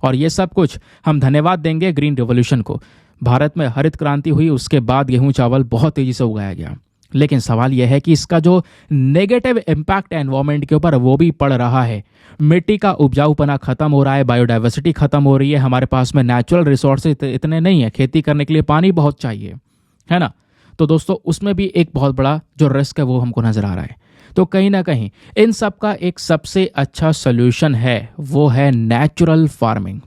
और ये सब कुछ हम धन्यवाद देंगे ग्रीन रिवॉल्यूशन को। भारत में हरित क्रांति हुई, उसके बाद गेहूं चावल बहुत तेजी से उगाया गया, लेकिन सवाल यह है कि इसका जो नेगेटिव इम्पैक्ट एनवायरनमेंट के ऊपर वो भी पड़ रहा है। मिट्टी का उपजाऊपना खत्म हो रहा है, बायोडाइवर्सिटी खत्म हो रही है, हमारे पास में नेचुरल रिसोर्सेज इतने नहीं है, खेती करने के लिए पानी बहुत चाहिए, है ना। तो दोस्तों उसमें भी एक बहुत बड़ा जो रिस्क है वो हमको नजर आ रहा है। तो कहीं ना कहीं इन सब का एक सबसे अच्छा सोल्यूशन है, वो है नेचुरल फार्मिंग।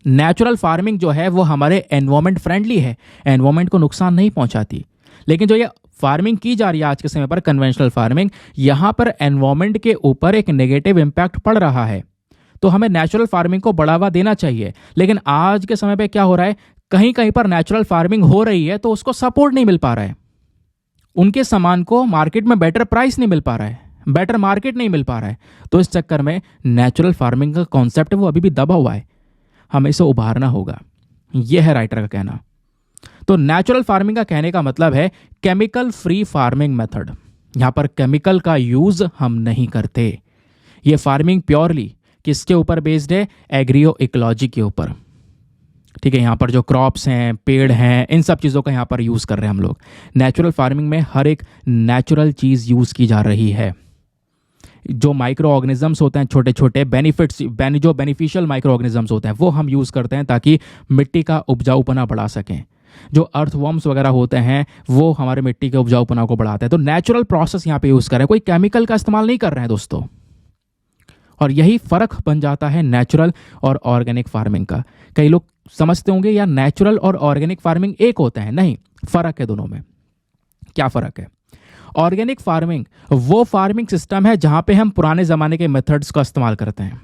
नेचुरल फार्मिंग जो है वो हमारे एनवायरनमेंट फ्रेंडली है, एनवायरनमेंट को नुकसान नहीं पहुंचाती। लेकिन जो ये फार्मिंग की जा रही है आज के समय पर, कन्वेंशनल फार्मिंग, यहाँ पर एनवायरनमेंट के ऊपर एक नेगेटिव इम्पैक्ट पड़ रहा है। तो हमें नेचुरल फार्मिंग को बढ़ावा देना चाहिए, लेकिन आज के समय पे क्या हो रहा है, कहीं कहीं पर नेचुरल फार्मिंग हो रही है तो उसको सपोर्ट नहीं मिल पा रहा है, उनके सामान को मार्केट में बेटर प्राइस नहीं मिल पा रहा है, बेटर मार्केट नहीं मिल पा रहा है। तो इस चक्कर में नेचुरल फार्मिंग का कॉन्सेप्ट वो अभी भी दबा हुआ है, हमें इसे उभारना होगा, यह है राइटर का कहना। तो नेचुरल फार्मिंग का कहने का मतलब है केमिकल फ्री फार्मिंग मेथड। यहाँ पर केमिकल का यूज हम नहीं करते। ये फार्मिंग प्योरली किसके ऊपर बेस्ड है? एग्रियो इकोलॉजी के ऊपर। ठीक है, यहाँ पर जो क्रॉप्स हैं, पेड़ हैं, इन सब चीज़ों का यहाँ पर यूज़ कर रहे हैं हम लोग। नेचुरल फार्मिंग में हर एक नेचुरल चीज़ यूज़ की जा रही है। जो माइक्रो ऑर्गेनिजम्स होते हैं, छोटे छोटे जो बेनिफिशियल माइक्रो ऑर्गेनिजम्स होते हैं, वो हम यूज़ करते हैं ताकि मिट्टी का उपजाऊपना बढ़ा सकें। जो अर्थवर्म्स वगैरह होते हैं वो हमारे मिट्टी के उपजाऊपना को बढ़ाते हैं। तो नेचुरल प्रोसेस यहाँ पे यूज़ कर रहे हैं, कोई केमिकल का इस्तेमाल नहीं कर रहे हैं दोस्तों। और यही फ़र्क बन जाता है नेचुरल और ऑर्गेनिक फार्मिंग का। कई लोग समझते होंगे यार नेचुरल और ऑर्गेनिक फार्मिंग एक होता है। नहीं, फ़र्क है दोनों में। क्या फ़र्क है? ऑर्गेनिक फार्मिंग वो फार्मिंग सिस्टम है जहाँ पे हम पुराने ज़माने के मेथड्स का इस्तेमाल करते हैं।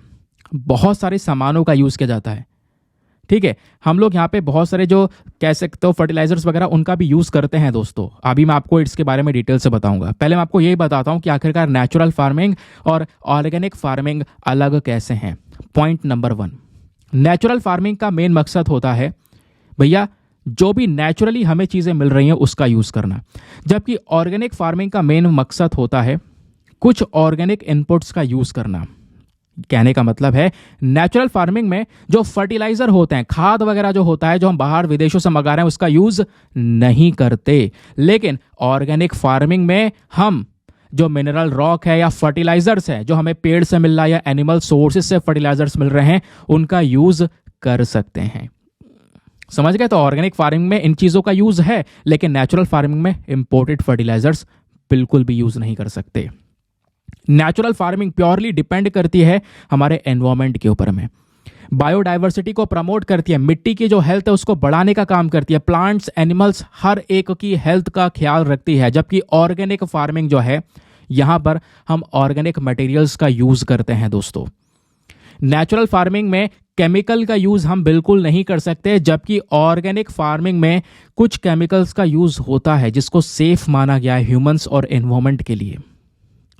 बहुत सारे सामानों का यूज़ किया जाता है। ठीक है, हम लोग यहाँ पे बहुत सारे जो कह सकते हो फर्टिलाइजर्स वगैरह उनका भी यूज़ करते हैं दोस्तों। अभी मैं आपको इसके बारे में डिटेल से बताऊंगा। पहले मैं आपको यही बताता हूँ कि आखिरकार नेचुरल फार्मिंग और ऑर्गेनिक फार्मिंग अलग कैसे हैं। पॉइंट नंबर 1, नेचुरल फार्मिंग का मेन मकसद होता है भैया जो भी नेचुरली हमें चीज़ें मिल रही हैं उसका यूज़ करना, जबकि ऑर्गेनिक फार्मिंग का मेन मकसद होता है कुछ ऑर्गेनिक इनपुट्स का यूज़ करना। कहने का मतलब है नेचुरल फार्मिंग में जो फर्टिलाइजर होते हैं, खाद वगैरह जो होता है, जो हम बाहर विदेशों से मंगा रहे हैं, उसका यूज नहीं करते। लेकिन ऑर्गेनिक फार्मिंग में हम जो मिनरल रॉक है या फर्टिलाइजर्स है जो हमें पेड़ से मिल रहा है या एनिमल सोर्सेज से फर्टिलाइजर्स मिल रहे हैं, उनका यूज कर सकते हैं। समझ गए? तो ऑर्गेनिक फार्मिंग में इन चीजों का यूज है, लेकिन नेचुरल फार्मिंग में इंपोर्टेड फर्टिलाइजर्स बिल्कुल भी यूज नहीं कर सकते। नेचुरल फार्मिंग प्योरली डिपेंड करती है हमारे एनवायरनमेंट के ऊपर में। बायोडाइवर्सिटी को प्रमोट करती है, मिट्टी की जो हेल्थ है उसको बढ़ाने का काम करती है, प्लांट्स, एनिमल्स हर एक की हेल्थ का ख्याल रखती है। जबकि ऑर्गेनिक फार्मिंग जो है, यहां पर हम ऑर्गेनिक मटेरियल्स का यूज करते हैं दोस्तों। नेचुरल फार्मिंग में केमिकल का यूज हम बिल्कुल नहीं कर सकते, जबकि ऑर्गेनिक फार्मिंग में कुछ केमिकल्स का यूज होता है जिसको सेफ माना गया है ह्यूमंस और एनवायरनमेंट के लिए।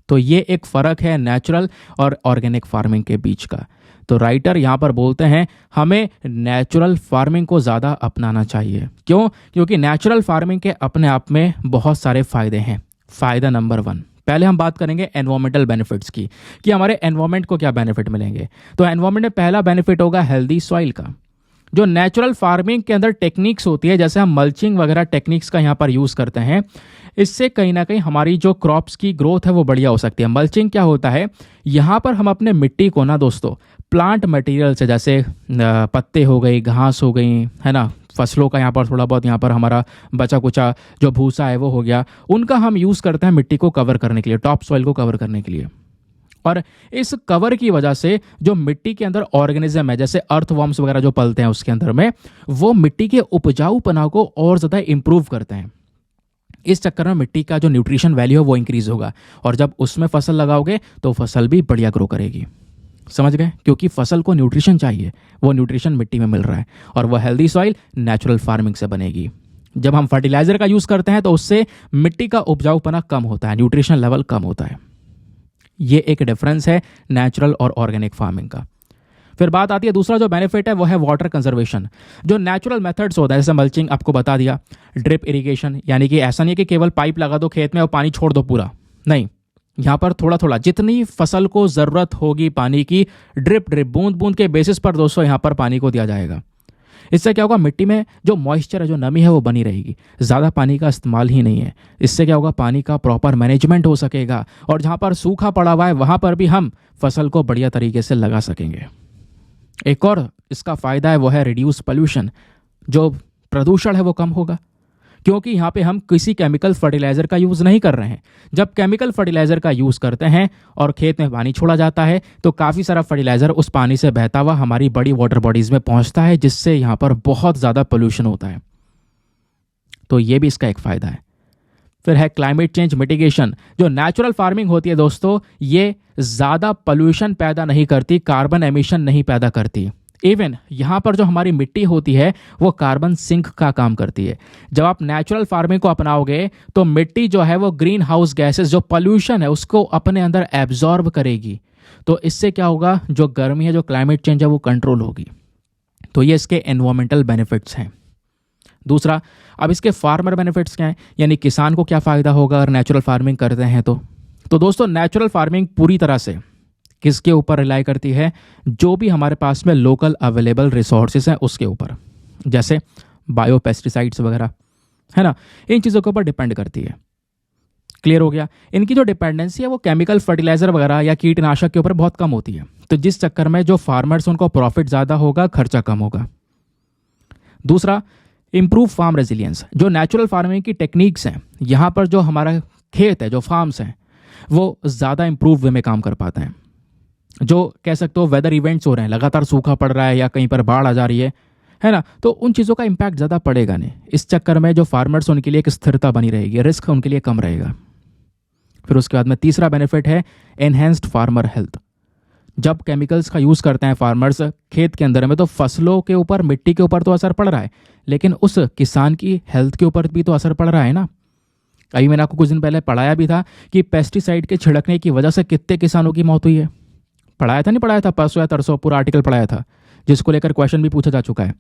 तो ये एक फ़र्क है नेचुरल और ऑर्गेनिक फार्मिंग के बीच का। तो राइटर यहाँ पर बोलते हैं हमें नेचुरल फार्मिंग को ज़्यादा अपनाना चाहिए। क्यों? क्योंकि नेचुरल फार्मिंग के अपने आप में बहुत सारे फ़ायदे हैं। फ़ायदा नंबर 1, पहले हम बात करेंगे एनवायरमेंटल बेनिफिट्स की, कि हमारे एनवायरमेंट को क्या बेनिफिट मिलेंगे। तो एनवायरमेंट में पहला बेनिफिट होगा हेल्दी सॉइल का। जो नेचुरल फार्मिंग के अंदर टेक्निक्स होती है, जैसे हम मल्चिंग वगैरह टेक्निक्स का यहाँ पर यूज़ करते हैं, इससे कहीं ना कहीं हमारी जो क्रॉप्स की ग्रोथ है वो बढ़िया हो सकती है। मल्चिंग क्या होता है? यहाँ पर हम अपने मिट्टी को ना दोस्तों प्लांट मटेरियल से, जैसे पत्ते हो गई, घास हो गई, है ना, फसलों का यहाँ पर थोड़ा बहुत यहाँ पर हमारा बचा कुचा जो भूसा है वो हो गया, उनका हम यूज़ करते हैं मिट्टी को कवर करने के लिए, टॉप सॉइल को कवर करने के लिए। और इस कवर की वजह से जो मिट्टी के अंदर ऑर्गेनिज्म है, जैसे अर्थवर्म्स वगैरह जो पलते हैं उसके अंदर में, वो मिट्टी के उपजाऊपना को और ज़्यादा इंप्रूव करते हैं। इस चक्कर में मिट्टी का जो न्यूट्रिशन वैल्यू है वो इंक्रीज होगा, और जब उसमें फसल लगाओगे तो फसल भी बढ़िया ग्रो करेगी। समझ गए? क्योंकि फसल को न्यूट्रिशन चाहिए, वो न्यूट्रिशन मिट्टी में मिल रहा है, और वह हेल्दी सॉइल नेचुरल फार्मिंग से बनेगी। जब हम फर्टिलाइजर का यूज़ करते हैं तो उससे मिट्टी का उपजाऊपना कम होता है, न्यूट्रिशन लेवल कम होता है। ये एक डिफरेंस है नेचुरल और ऑर्गेनिक फार्मिंग का। फिर बात आती है दूसरा जो बेनिफिट है वो है वाटर कंजर्वेशन। जो नेचुरल मेथड्स होता है, जैसे मल्चिंग आपको बता दिया, ड्रिप इरिगेशन, यानी कि ऐसा नहीं है कि केवल पाइप लगा दो खेत में और पानी छोड़ दो पूरा, नहीं, यहाँ पर थोड़ा थोड़ा जितनी फसल को ज़रूरत होगी पानी की, ड्रिप बूंद बूंद के बेसिस पर दोस्तों यहाँ पर पानी को दिया जाएगा। इससे क्या होगा? मिट्टी में जो मॉइस्चर है, जो नमी है वो बनी रहेगी, ज़्यादा पानी का इस्तेमाल ही नहीं है। इससे क्या होगा? पानी का प्रॉपर मैनेजमेंट हो सकेगा, और जहाँ पर सूखा पड़ा हुआ है वहाँ पर भी हम फसल को बढ़िया तरीके से लगा सकेंगे। एक और इसका फ़ायदा है वो है रिड्यूस पोल्यूशन। जो प्रदूषण है वो कम होगा, क्योंकि यहाँ पे हम किसी केमिकल फर्टिलाइज़र का यूज़ नहीं कर रहे हैं। जब केमिकल फर्टिलाइज़र का यूज़ करते हैं और खेत में पानी छोड़ा जाता है तो काफ़ी सारा फर्टिलाइज़र उस पानी से बहता हुआ हमारी बड़ी वाटर बॉडीज़ में पहुँचता है, जिससे यहाँ पर बहुत ज़्यादा पोल्यूशन होता है। तो ये भी इसका एक फ़ायदा है। फिर है क्लाइमेट चेंज मिटिगेशन। जो नेचुरल फार्मिंग होती है दोस्तों, ये ज़्यादा पोल्यूशन पैदा नहीं करती, कार्बन एमिशन नहीं पैदा करती। इवन यहाँ पर जो हमारी मिट्टी होती है वो कार्बन सिंक का काम करती है। जब आप नेचुरल फार्मिंग को अपनाओगे तो मिट्टी जो है वो ग्रीन हाउस गैसेस, जो पोल्यूशन है, उसको अपने अंदर एब्जॉर्ब करेगी। तो इससे क्या होगा? जो गर्मी है, जो क्लाइमेट चेंज है, वो कंट्रोल होगी। तो ये इसके एनवायरमेंटल बेनिफिट्स हैं। दूसरा, अब इसके फार्मर बेनिफिट्स क्या हैं, यानी किसान को क्या फ़ायदा होगा अगर नेचुरल फार्मिंग करते हैं तो दोस्तों नेचुरल फार्मिंग पूरी तरह से किसके ऊपर रिलाई करती है, जो भी हमारे पास में लोकल अवेलेबल रिसोर्सेज हैं उसके ऊपर, जैसे बायो पेस्टिसाइड्स वगैरह, है ना, इन चीज़ों के ऊपर डिपेंड करती है। क्लियर हो गया। इनकी जो डिपेंडेंसी है वो केमिकल फर्टिलाइजर वगैरह या कीटनाशक के ऊपर बहुत कम होती है, तो जिस चक्कर में जो फार्मर्स उनको प्रॉफिट ज़्यादा होगा, खर्चा कम होगा। दूसरा, इम्प्रूव फार्म रेजिलियंस। जो नेचुरल फार्मिंग की टेक्निक्स हैं, यहाँ पर जो हमारा खेत है, जो फार्म्स हैं, वो ज़्यादा इम्प्रूव वे में काम कर पाते हैं। जो कह सकते हो वेदर इवेंट्स हो रहे हैं, लगातार सूखा पड़ रहा है या कहीं पर बाढ़ आ जा रही है ना, तो उन चीज़ों का इम्पैक्ट ज़्यादा पड़ेगा नहीं। इस चक्कर में जो फार्मर्स, उनके लिए एक स्थिरता बनी रहेगी, रिस्क उनके लिए कम रहेगा। फिर उसके बाद में तीसरा बेनिफिट है एनहेंस्ड फार्मर हेल्थ। जब केमिकल्स का यूज़ करते हैं फार्मर्स खेत के अंदर में, तो फसलों के ऊपर, मिट्टी के ऊपर तो असर पड़ रहा है, लेकिन उस किसान की हेल्थ के ऊपर भी तो असर पड़ रहा है ना। अभी मैंने आपको कुछ दिन पहले पढ़ाया भी था कि पेस्टिसाइड के छिड़कने की वजह से कितने किसानों की मौत हुई है। पढ़ाया था, नहीं पढ़ाया था, परसों या तरसों पूरा आर्टिकल पढ़ाया था, जिसको लेकर क्वेश्चन भी पूछा जा चुका है।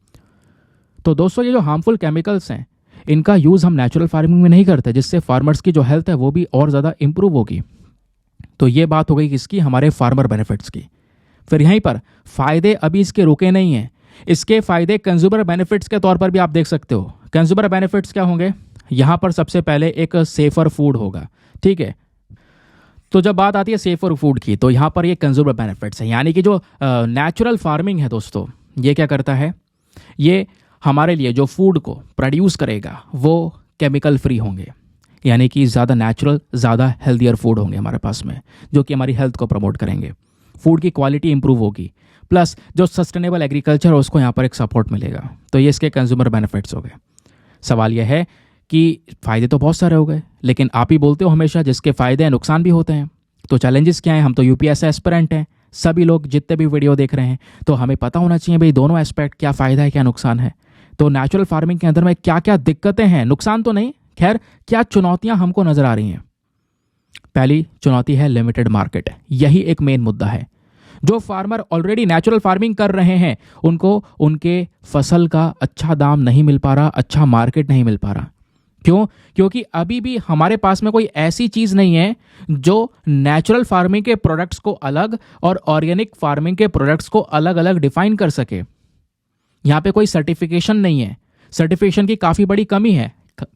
तो दोस्तों ये जो हार्मफुल केमिकल्स हैं, इनका यूज़ हम नेचुरल फार्मिंग में नहीं करते, जिससे फार्मर्स की जो हेल्थ है वो भी और ज़्यादा इंप्रूव होगी। तो ये बात हो गई किसकी, हमारे फार्मर बेनिफिट्स की। फिर यहीं पर फ़ायदे अभी इसके रुके नहीं हैं, इसके फ़ायदे कंज्यूमर बेनिफिट्स के तौर पर भी आप देख सकते हो। कंज्यूमर बेनिफिट्स क्या होंगे, यहाँ पर सबसे पहले एक सेफर फूड होगा, ठीक है। तो जब बात आती है सेफर फूड की, तो यहाँ पर ये कंज्यूमर बेनिफिट्स है, यानी कि जो नेचुरल फार्मिंग है दोस्तों, ये क्या करता है, ये हमारे लिए जो फूड को प्रोड्यूस करेगा वो केमिकल फ्री होंगे, यानी कि ज़्यादा नेचुरल, ज़्यादा हेल्दियर फूड होंगे हमारे पास में, जो कि हमारी हेल्थ को प्रमोट करेंगे। फूड की क्वालिटी इंप्रूव होगी, प्लस जो सस्टेनेबल एग्रीकल्चर है उसको यहाँ पर एक सपोर्ट मिलेगा। तो ये इसके कंज्यूमर बेनिफिट्स हो गए। सवाल यह है कि फ़ायदे तो बहुत सारे हो गए, लेकिन आप ही बोलते हो हमेशा जिसके फ़ायदे हैं नुकसान भी होते हैं। तो चैलेंजेस क्या हैं, हम तो यूपीएससी एस्पिरेंट हैं, सभी लोग जितने भी वीडियो देख रहे हैं, तो हमें पता होना चाहिए भाई दोनों एस्पेक्ट, क्या फ़ायदा है क्या नुकसान है। तो नेचुरल फार्मिंग के अंदर में क्या क्या दिक्कतें हैं, नुकसान तो नहीं, खैर क्या चुनौतियां हमको नजर आ रही हैं। पहली चुनौती है लिमिटेड मार्केट। यही एक मेन मुद्दा है। जो फार्मर ऑलरेडी नेचुरल फार्मिंग कर रहे हैं, उनको उनके फसल का अच्छा दाम नहीं मिल पा रहा, अच्छा मार्केट नहीं मिल पा रहा। क्यों? क्योंकि अभी भी हमारे पास में कोई ऐसी चीज़ नहीं है जो नेचुरल फार्मिंग के प्रोडक्ट्स को अलग और ऑर्गेनिक फार्मिंग के प्रोडक्ट्स को अलग अलग डिफाइन कर सके। यहाँ पे कोई सर्टिफिकेशन नहीं है, सर्टिफिकेशन की काफ़ी बड़ी कमी है।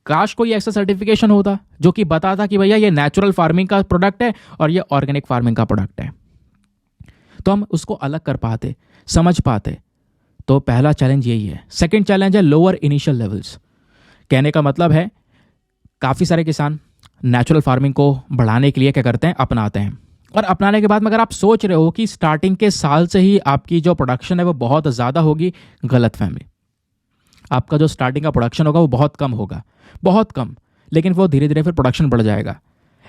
काश कोई ऐसा सर्टिफिकेशन होता जो कि बताता कि भैया ये नेचुरल फार्मिंग का प्रोडक्ट है और ये ऑर्गेनिक फार्मिंग का प्रोडक्ट है, तो हम उसको अलग कर पाते, समझ पाते। तो पहला चैलेंज यही है। सेकंड चैलेंज है लोअर इनिशियल लेवल्स। कहने का मतलब है काफ़ी सारे किसान नेचुरल फार्मिंग को बढ़ाने के लिए क्या करते हैं, अपनाते हैं। और अपनाने के बाद में अगर आप सोच रहे हो कि स्टार्टिंग के साल से ही आपकी जो प्रोडक्शन है वो बहुत ज़्यादा होगी, गलत फहमी। आपका जो स्टार्टिंग का प्रोडक्शन होगा वो बहुत कम होगा, बहुत कम, लेकिन वो धीरे धीरे फिर प्रोडक्शन बढ़ जाएगा।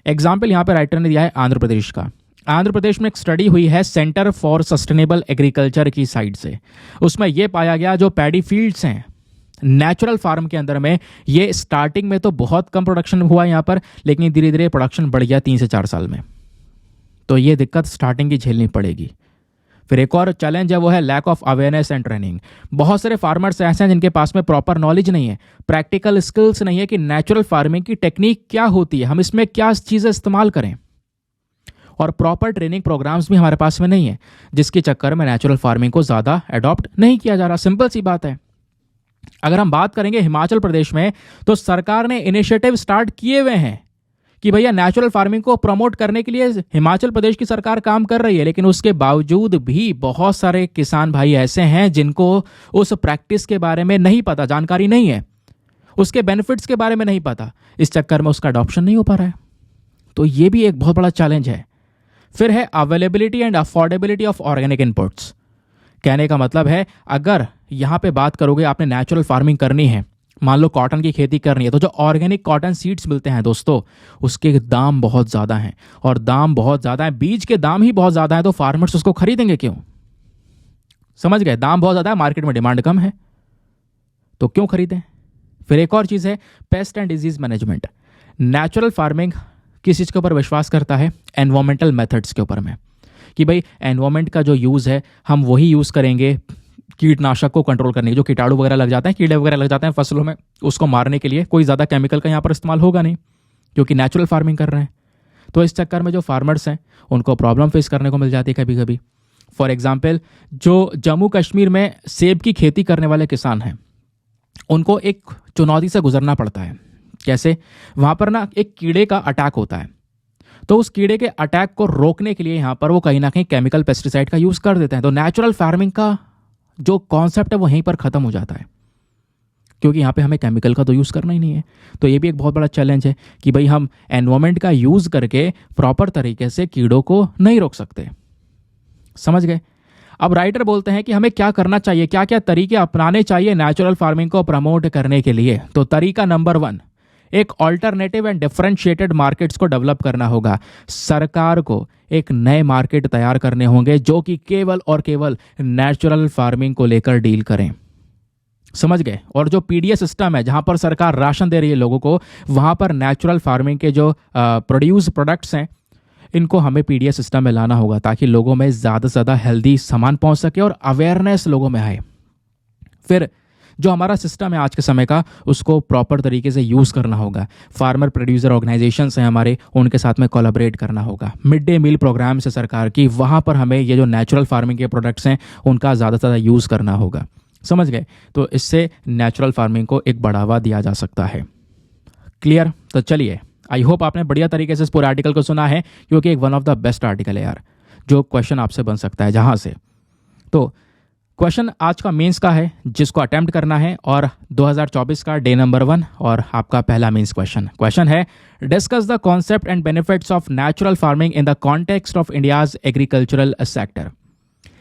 एग्जाम्पल यहाँ पर राइटर ने दिया है आंध्र प्रदेश का। आंध्र प्रदेश में एक स्टडी हुई है सेंटर फॉर सस्टेनेबल एग्रीकल्चर की साइड से। उसमें यह पाया गया जो पैडी फील्ड्स हैं नेचुरल फार्म के अंदर में, ये स्टार्टिंग में तो बहुत कम प्रोडक्शन हुआ यहाँ पर, लेकिन धीरे धीरे प्रोडक्शन बढ़ गया 3 से 4 साल में। तो ये दिक्कत स्टार्टिंग की झेलनी पड़ेगी। फिर एक और चैलेंज है, वो है lack of awareness and training. बहुत सारे फार्मर्स ऐसे हैं जिनके पास में प्रॉपर नॉलेज नहीं है, प्रैक्टिकल स्किल्स नहीं है कि नेचुरल फार्मिंग की टेक्निक क्या होती है, हम इसमें क्या चीज़ें इस्तेमाल करें। और प्रॉपर ट्रेनिंग प्रोग्राम्स भी हमारे पास में नहीं है, जिसके चक्कर में नेचुरल फार्मिंग को ज़्यादा अडॉप्ट नहीं किया जा रहा। सिंपल सी बात है। अगर हम बात करेंगे हिमाचल प्रदेश में, तो सरकार ने इनिशिएटिव स्टार्ट किए हुए हैं कि भैया नेचुरल फार्मिंग को प्रमोट करने के लिए हिमाचल प्रदेश की सरकार काम कर रही है, लेकिन उसके बावजूद भी बहुत सारे किसान भाई ऐसे हैं जिनको उस प्रैक्टिस के बारे में नहीं पता, जानकारी नहीं है, उसके बेनिफिट्स के बारे में नहीं पता। इस चक्कर में उसका अडॉप्शन नहीं हो पा रहा है। तो ये भी एक बहुत बड़ा चैलेंज है। फिर है availability and affordability of organic inputs. कहने का मतलब है अगर यहाँ पे बात करोगे, आपने नेचुरल फार्मिंग करनी है, मान लो कॉटन की खेती करनी है, तो जो ऑर्गेनिक कॉटन सीड्स मिलते हैं दोस्तों, उसके दाम बहुत ज़्यादा हैं। और दाम बहुत ज़्यादा है, बीज के दाम ही बहुत ज़्यादा है, तो फार्मर्स उसको खरीदेंगे क्यों? समझ गए? दाम बहुत ज़्यादा है, मार्केट में डिमांड कम है, तो क्यों खरीदें? फिर एक और चीज़ है paste and disease management. Natural farming किस चीज़ के ऊपर विश्वास करता है? एनवायरमेंटल मेथड्स के ऊपर में, कि भाई एनवायरमेंट का जो यूज़ है हम वही यूज़ करेंगे, कीटनाशक को कंट्रोल करने के, जो कीटाणु वगैरह लग जाते हैं, कीड़े वगैरह लग जाते हैं फसलों में, उसको मारने के लिए कोई ज़्यादा केमिकल का यहाँ पर इस्तेमाल होगा नहीं, क्योंकि नेचुरल फार्मिंग कर रहे हैं। तो इस चक्कर में जो फार्मर्स हैं उनको प्रॉब्लम फेस करने को मिल जाती है कभी कभी। फॉर एग्जाम्पल, जो जम्मू कश्मीर में सेब की खेती करने वाले किसान हैं, उनको एक चुनौती से गुजरना पड़ता है। कैसे? वहाँ पर ना एक कीड़े का अटैक होता है, तो उस कीड़े के अटैक को रोकने के लिए यहाँ पर वो कहीं ना कहीं केमिकल पेस्टिसाइड का यूज़ कर देते हैं। तो नेचुरल फार्मिंग का जो कॉन्सेप्ट है वो यहीं पर ख़त्म हो जाता है, क्योंकि यहाँ पे हमें केमिकल का तो यूज़ करना ही नहीं है। तो ये भी एक बहुत बड़ा चैलेंज है कि भाई हम एनवायरनमेंट का यूज़ करके प्रॉपर तरीके से कीड़ों को नहीं रोक सकते। समझ गए? अब राइटर बोलते हैं कि हमें क्या करना चाहिए, क्या क्या तरीके अपनाने चाहिए नेचुरल फार्मिंग को प्रमोट करने के लिए। तो तरीका नंबर 1, एक ऑल्टरनेटिव एंड डिफरेंशिएटेड मार्केट्स को डेवलप करना होगा। सरकार को एक नए मार्केट तैयार करने होंगे जो कि केवल और केवल नेचुरल फार्मिंग को लेकर डील करें। समझ गए? और जो पीडीएस सिस्टम है, जहां पर सरकार राशन दे रही है लोगों को, वहां पर नेचुरल फार्मिंग के जो प्रोड्यूस प्रोडक्ट्स हैं, इनको हमें पीडीएस सिस्टम में लाना होगा, ताकि लोगों में ज़्यादा से ज़्यादा हेल्दी सामान पहुंच सके और अवेयरनेस लोगों में आए। फिर जो हमारा सिस्टम है आज के समय का, उसको प्रॉपर तरीके से यूज़ करना होगा। फार्मर प्रोड्यूसर ऑर्गेनाइजेशंस हैं हमारे, उनके साथ में कोलैबोरेट करना होगा। मिड डे मील प्रोग्राम्स है सरकार की, वहाँ पर हमें ये जो नेचुरल फार्मिंग के प्रोडक्ट्स हैं उनका ज़्यादा से ज़्यादा यूज़ करना होगा। समझ गए? तो इससे नेचुरल फार्मिंग को एक बढ़ावा दिया जा सकता है। क्लियर? तो चलिए, आई होप आपने बढ़िया तरीके से इस पूरे आर्टिकल को सुना है, क्योंकि एक one of the best article है यार, जो क्वेश्चन आपसे बन सकता है जहाँ से। तो क्वेश्चन आज का मेंस का है, जिसको अटेम्प्ट करना है, और 2024 का डे नंबर 1 और आपका पहला मेंस क्वेश्चन है, discuss the concept and benefits of natural farming in the context of India's agricultural sector.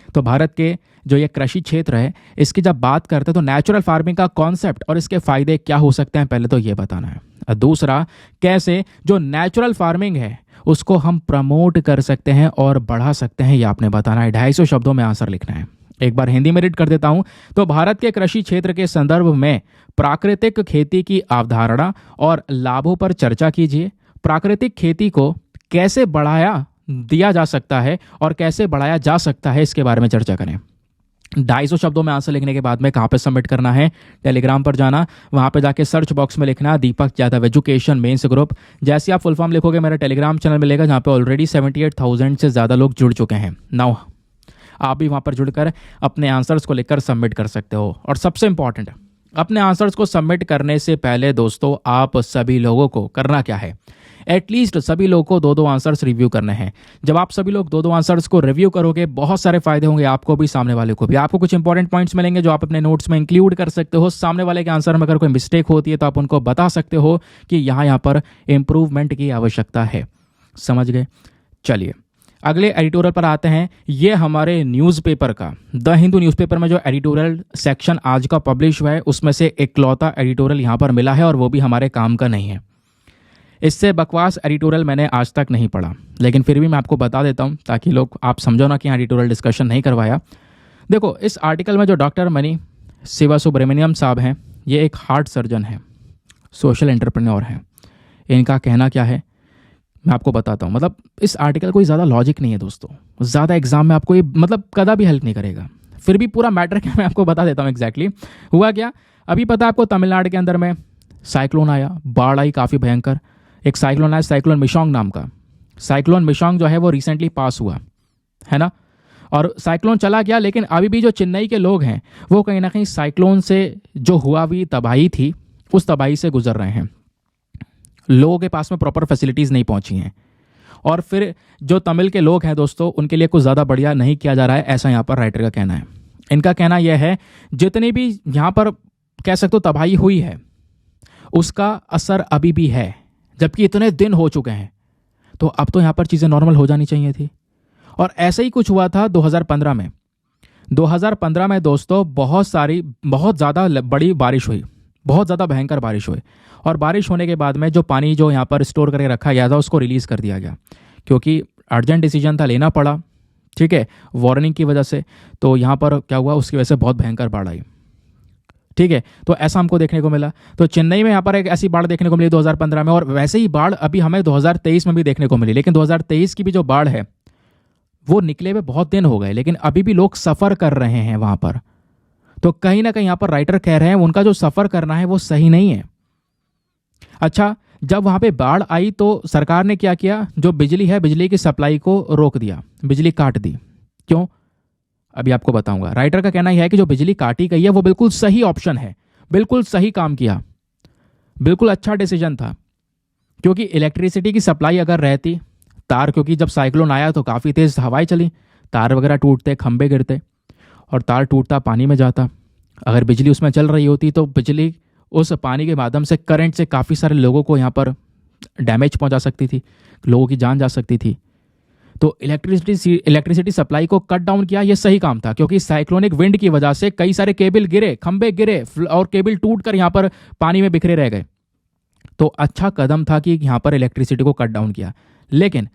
तो भारत के जो ये कृषि क्षेत्र है, इसकी जब बात करते हैं तो नेचुरल फार्मिंग का कॉन्सेप्ट और इसके फायदे क्या हो सकते हैं, पहले तो ये बताना है। और दूसरा, कैसे जो नेचुरल फार्मिंग है उसको हम प्रमोट कर सकते हैं और बढ़ा सकते हैं, ये आपने बताना है। 250 शब्दों में आंसर लिखना है। एक बार हिंदी में रीड कर देता हूं। तो भारत के कृषि क्षेत्र के संदर्भ में प्राकृतिक खेती की अवधारणा और लाभों पर चर्चा कीजिए। प्राकृतिक खेती को कैसे बढ़ाया दिया जा सकता है और कैसे बढ़ाया जा सकता है, इसके बारे में चर्चा करें। 250 शब्दों में आंसर लिखने के बाद में कहाँ पे सबमिट करना है? टेलीग्राम पर जाना, वहाँ पे जाके सर्च बॉक्स में लिखना दीपक यादव एजुकेशन मेंस ग्रुप। जैसे आप फुल फॉर्म लिखोगे मेरा टेलीग्राम चैनल मिलेगा, जहाँ पे ऑलरेडी 78,000 से ज़्यादा लोग जुड़ चुके हैं। नाउ आप भी वहाँ पर जुड़कर अपने आंसर्स को लेकर सबमिट कर सकते हो। और सबसे इंपॉर्टेंट, अपने आंसर्स को सबमिट करने से पहले दोस्तों आप सभी लोगों को करना क्या है? एटलीस्ट सभी लोगों को 2-2 आंसर्स रिव्यू करने हैं। जब आप सभी लोग 2-2 आंसर्स को रिव्यू करोगे, बहुत सारे फायदे होंगे आपको भी, सामने वाले को भी। आपको कुछ इंपॉर्टेंट पॉइंट्स मिलेंगे जो आप अपने नोट्स में इंक्लूड कर सकते हो। सामने वाले के आंसर में अगर कोई मिस्टेक होती है तो आप उनको बता सकते हो कि यहाँ पर इंप्रूवमेंट की आवश्यकता है। समझ गए? चलिए अगले एडिटोरियल पर आते हैं। ये हमारे न्यूज़पेपर का, द हिंदू न्यूज़पेपर में जो एडिटोरियल सेक्शन आज का पब्लिश हुआ है, उसमें से इकलौता एडिटोरियल यहाँ पर मिला है, और वो भी हमारे काम का नहीं है। इससे बकवास एडिटोरियल मैंने आज तक नहीं पढ़ा, लेकिन फिर भी मैं आपको बता देता हूँ ताकि लोग आप समझो ना कि यहाँ एडिटोरियल डिस्कशन नहीं करवाया। देखो, इस आर्टिकल में जो डॉक्टर मनी शिवा सुब्रमण्यम साहब हैं, ये एक हार्ट सर्जन हैं, सोशल एंटरप्रेन्योर हैं। इनका कहना क्या है मैं आपको बताता हूँ। मतलब इस आर्टिकल कोई ज़्यादा लॉजिक नहीं है दोस्तों, ज़्यादा एग्जाम में आपको ये मतलब कदा भी हेल्प नहीं करेगा। फिर भी पूरा मैटर क्या मैं आपको बता देता हूँ एग्जैक्टली हुआ क्या। अभी पता है आपको, तमिलनाडु के अंदर में साइक्लोन आया, बाढ़ आई काफ़ी भयंकर। एक साइक्लोन आया, साइक्लोन मिशोंग नाम का। साइक्लोन मिशोंग जो है वो रिसेंटली पास हुआ है ना, और साइक्लोन चला गया, लेकिन अभी भी जो चेन्नई के लोग हैं वो कहीं ना कहीं साइक्लोन से जो हुआ हुई तबाही थी, उस तबाही से गुजर रहे हैं। लोगों के पास में प्रॉपर फैसिलिटीज़ नहीं पहुंची हैं, और फिर जो तमिल के लोग हैं दोस्तों, उनके लिए कुछ ज़्यादा बढ़िया नहीं किया जा रहा है, ऐसा यहाँ पर राइटर का कहना है। इनका कहना यह है, जितनी भी यहाँ पर कह सकते हो तबाही हुई है, उसका असर अभी भी है, जबकि इतने दिन हो चुके हैं। तो अब तो यहाँ पर चीज़ें नॉर्मल हो जानी चाहिए थी। और ऐसे ही कुछ हुआ था 2015 में। 2015 में दोस्तों बहुत ज़्यादा बड़ी बारिश हुई, बहुत ज़्यादा भयंकर बारिश हुई, और बारिश होने के बाद में जो पानी जो यहाँ पर स्टोर करके रखा गया था उसको रिलीज़ कर दिया गया, क्योंकि अर्जेंट डिसीजन था, लेना पड़ा, ठीक है, वार्निंग की वजह से। तो यहाँ पर क्या हुआ, उसकी वजह से बहुत भयंकर बाढ़ आई, ठीक है। तो ऐसा हमको देखने को मिला। तो चेन्नई में यहाँ पर एक ऐसी बाढ़ देखने को मिली 2015 में, और वैसे ही बाढ़ अभी हमें 2023 में भी देखने को मिली। लेकिन 2023 की भी जो बाढ़ है वो निकले हुए बहुत दिन हो गए, लेकिन अभी भी लोग सफ़र कर रहे हैं वहाँ पर। तो कहीं ना कहीं यहाँ पर राइटर कह रहे हैं उनका जो सफ़र करना है वो सही नहीं है। अच्छा, जब वहाँ पे बाढ़ आई तो सरकार ने क्या किया, जो बिजली है बिजली की सप्लाई को रोक दिया, बिजली काट दी। क्यों, अभी आपको बताऊंगा। राइटर का कहना यह है कि जो बिजली काटी गई है वो बिल्कुल सही ऑप्शन है, बिल्कुल सही काम किया, बिल्कुल अच्छा डिसीजन था। क्योंकि इलेक्ट्रिसिटी की सप्लाई अगर रहती, तार, क्योंकि जब साइक्लोन आया तो काफ़ी तेज़ हवाएं चली, तार वगैरह टूटते, खंभे गिरते और तार टूटता पानी में जाता। अगर बिजली उसमें चल रही होती तो बिजली उस पानी के माध्यम से, करंट से काफ़ी सारे लोगों को यहाँ पर डैमेज पहुंचा सकती थी, लोगों की जान जा सकती थी। तो इलेक्ट्रिसिटी सप्लाई को कट डाउन किया, यह सही काम था। क्योंकि साइक्लोनिक विंड की वजह से कई सारे केबल गिरे, खंभे गिरे और केबल टूट कर यहाँ पर पानी में बिखरे रह गए। तो अच्छा कदम था कि यहाँ पर इलेक्ट्रिसिटी को कट डाउन किया। लेकिन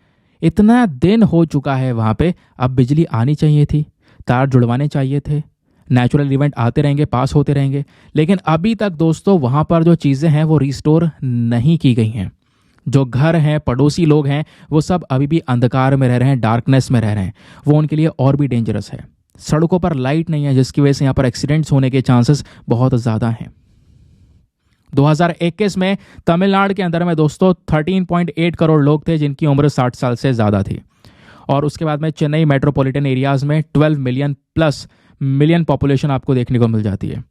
इतना दिन हो चुका है वहाँ पे, अब बिजली आनी चाहिए थी, तार जुड़वाने चाहिए थे, नेचुरल इवेंट आते रहेंगे, पास होते रहेंगे। लेकिन अभी तक दोस्तों वहाँ पर जो चीज़ें हैं वो रिस्टोर नहीं की गई हैं। जो घर हैं, पड़ोसी लोग हैं, वो सब अभी भी अंधकार में रह रहे हैं, डार्कनेस में रह रहे हैं। वो उनके लिए और भी डेंजरस है। सड़कों पर लाइट नहीं है, जिसकी वजह से यहाँ पर एक्सीडेंट्स होने के चांसेस बहुत ज़्यादा हैं। 2021 में तमिलनाडु के अंदर में दोस्तों 13.8 करोड़ लोग थे जिनकी उम्र 60 साल से ज़्यादा थी। और उसके बाद में चेन्नई मेट्रोपॉलिटन एरियाज़ में 12 मिलियन पॉपुलेशन आपको देखने को मिल जाती है।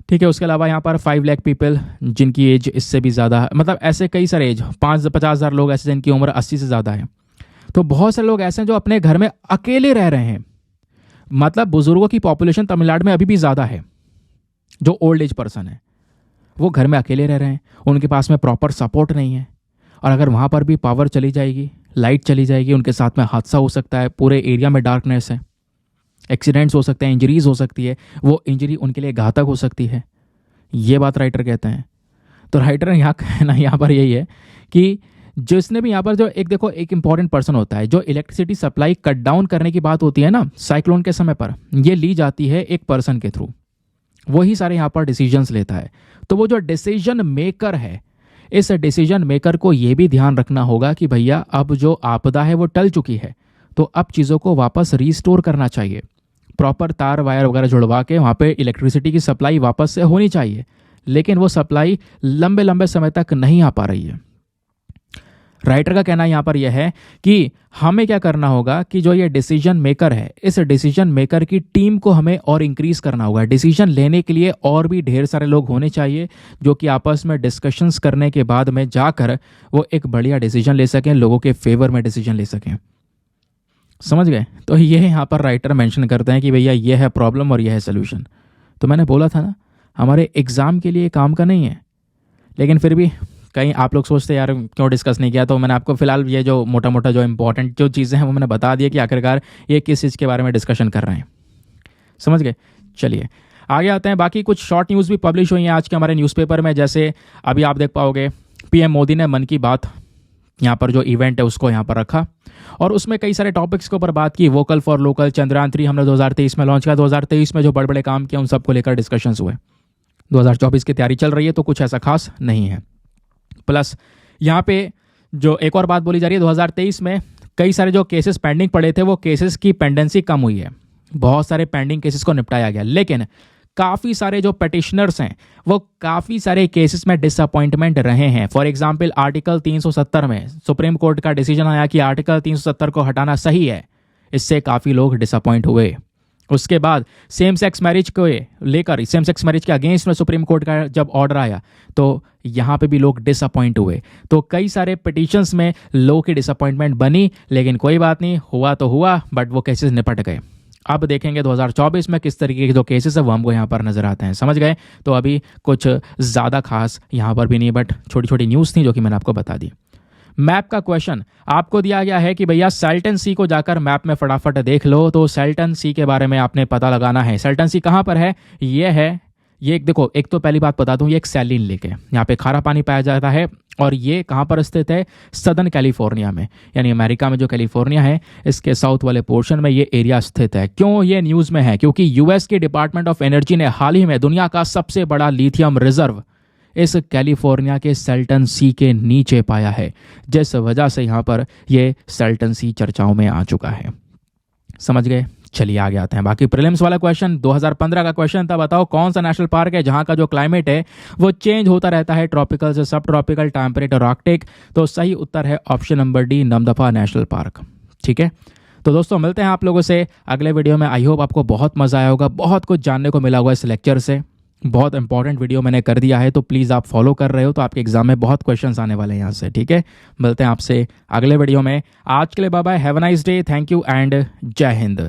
ठीक है, उसके अलावा यहाँ पर 5 लाख पीपल जिनकी एज इससे भी ज़्यादा है, मतलब ऐसे कई सारे एज, 50,000 लोग ऐसे जिनकी उम्र 80 से ज़्यादा है। तो बहुत सारे लोग ऐसे हैं जो अपने घर में अकेले रह रहे हैं। मतलब बुजुर्गों की पॉपुलेशन तमिलनाडु में अभी भी ज़्यादा है। जो ओल्ड एज पर्सन है वो घर में अकेले रह रहे हैं, उनके पास में प्रॉपर सपोर्ट नहीं है। और अगर वहाँ पर भी पावर चली जाएगी, लाइट चली जाएगी, उनके साथ में हादसा हो सकता है, पूरे एरिया में डार्कनेस है, एक्सीडेंट्स हो सकते हैं, इंजरीज हो सकती है, वो इंजरी उनके लिए घातक हो सकती है। ये बात राइटर कहते हैं। तो राइटर यहाँ कहना यहाँ पर यही है कि जिसने भी यहाँ पर जो एक देखो एक इंपॉर्टेंट पर्सन होता है, जो इलेक्ट्रिसिटी सप्लाई कट डाउन करने की बात होती है ना साइक्लोन के समय पर, ये ली जाती है एक पर्सन के थ्रू, वही सारे यहाँ पर डिसीजंस लेता है। तो वो जो डिसीजन मेकर है, इस डिसीजन मेकर को ये भी ध्यान रखना होगा कि भैया अब जो आपदा है वो टल चुकी है, तो अब चीज़ों को वापस रीस्टोर करना चाहिए। प्रॉपर तार वायर वगैरह जुड़वा के वहाँ पे इलेक्ट्रिसिटी की सप्लाई वापस से होनी चाहिए। लेकिन वो सप्लाई लंबे लंबे समय तक नहीं आ पा रही है। राइटर का कहना यहाँ पर यह है कि हमें क्या करना होगा कि जो ये डिसीजन मेकर है, इस डिसीजन मेकर की टीम को हमें और इंक्रीज करना होगा। डिसीजन लेने के लिए और भी ढेर सारे लोग होने चाहिए जो कि आपस में डिस्कशंस करने के बाद में जाकर वो एक बढ़िया डिसीजन ले सकें, लोगों के फेवर में डिसीजन ले सकें। समझ गए? तो ये यहाँ पर राइटर मेंशन करते हैं कि भैया ये है प्रॉब्लम और ये है सोल्यूशन। तो मैंने बोला था ना, हमारे एग्ज़ाम के लिए काम का नहीं है। लेकिन फिर भी कहीं आप लोग सोचते यार क्यों डिस्कस नहीं किया, तो मैंने आपको फिलहाल ये जो मोटा मोटा जो इंपॉर्टेंट जो चीज़ें हैं वो मैंने बता दिया कि आखिरकार ये किस चीज़ के बारे में डिस्कशन कर रहे हैं। समझ गए? चलिए आगे आते हैं। बाकी कुछ शॉर्ट न्यूज़ भी पब्लिश हुई हैं आज के हमारे न्यूज़पेपर में। जैसे अभी आप देख पाओगे पीएम मोदी ने मन की बात यहाँ पर जो इवेंट है उसको यहाँ पर रखा और उसमें कई सारे टॉपिक्स के ऊपर बात की। वोकल फॉर लोकल, चंद्रयान 3 हमने 2023 में लॉन्च किया, 2023 में जो बड़े बड़े काम किए उन सबको लेकर डिस्कशंस हुए। 2024 की तैयारी चल रही है तो कुछ ऐसा खास नहीं है। प्लस यहाँ पे जो एक और बात बोली जा रही है, 2023 में कई सारे जो केसेस पेंडिंग पड़े थे वो केसेस की पेंडेंसी कम हुई है, बहुत सारे पेंडिंग केसेस को निपटाया गया। लेकिन काफ़ी सारे जो पिटिशनर्स हैं वो काफ़ी सारे केसेस में डिसअपॉइंटमेंट रहे हैं। फॉर एग्जांपल आर्टिकल 370 में सुप्रीम कोर्ट का डिसीजन आया कि आर्टिकल 370 को हटाना सही है, इससे काफ़ी लोग डिसअपॉइंट हुए। उसके बाद सेम सेक्स मैरिज को लेकर, सेम सेक्स मैरिज के अगेंस्ट में सुप्रीम कोर्ट का जब ऑर्डर आया तो यहाँ पे भी लोग डिसअपॉइंट हुए। तो कई सारे पिटिशंस में लोगों की डिसअपॉइंटमेंट बनी, लेकिन कोई बात नहीं, हुआ तो हुआ, बट वो केसेस निपट गए। अब देखेंगे 2024 में किस तरीके के जो केसेस है वो हमको यहाँ पर नजर आते हैं। समझ गए? तो अभी कुछ ज़्यादा खास यहाँ पर भी नहीं, बट छोटी छोटी न्यूज़ थी जो कि मैंने आपको बता दी। मैप का क्वेश्चन आपको दिया गया है कि भैया सेल्टन सी को जाकर मैप में फटाफट देख लो। तो सेल्टन सी के बारे में आपने पता लगाना है। सेल्टन सी कहाँ पर है? ये देखो, एक तो पहली बात बता दूं, ये एक सैलिन लेक है, यहाँ पे खारा पानी पाया जाता है। और ये कहाँ पर स्थित है? सदर्न कैलिफोर्निया में, यानी अमेरिका में जो कैलिफोर्निया है इसके साउथ वाले पोर्शन में ये एरिया स्थित है। क्यों ये न्यूज़ में है? क्योंकि यूएस के डिपार्टमेंट ऑफ एनर्जी ने हाल ही में दुनिया का सबसे बड़ा लिथियम रिजर्व इस कैलिफोर्निया के सेल्टन सी के नीचे पाया है, जिस वजह से यहाँ पर ये सेल्टन सी चर्चाओं में आ चुका है। समझ गए? चलिए आगे आते हैं। बाकी प्रीलिम्स वाला क्वेश्चन 2015 का क्वेश्चन था, बताओ कौन सा नेशनल पार्क है जहां का जो क्लाइमेट है वो चेंज होता रहता है, ट्रॉपिकल से सब ट्रॉपिकल, टेम्परेट और आर्कटिक। तो सही उत्तर है option number D, Namdapha national park. ठीक है, तो दोस्तों मिलते हैं आप लोगों से अगले वीडियो में। आई होप आपको बहुत मज़ा आया होगा, बहुत कुछ जानने को मिला होगा इस लेक्चर से। बहुत इंपॉर्टेंट वीडियो मैंने कर दिया है, तो प्लीज़ आप फॉलो कर रहे हो तो आपके एग्जाम में बहुत क्वेश्चंस आने वाले हैं यहाँ से। ठीक है, मिलते हैं आपसे अगले वीडियो में। आज के लिए bye bye, have a nice day, thank you and Jai Hind.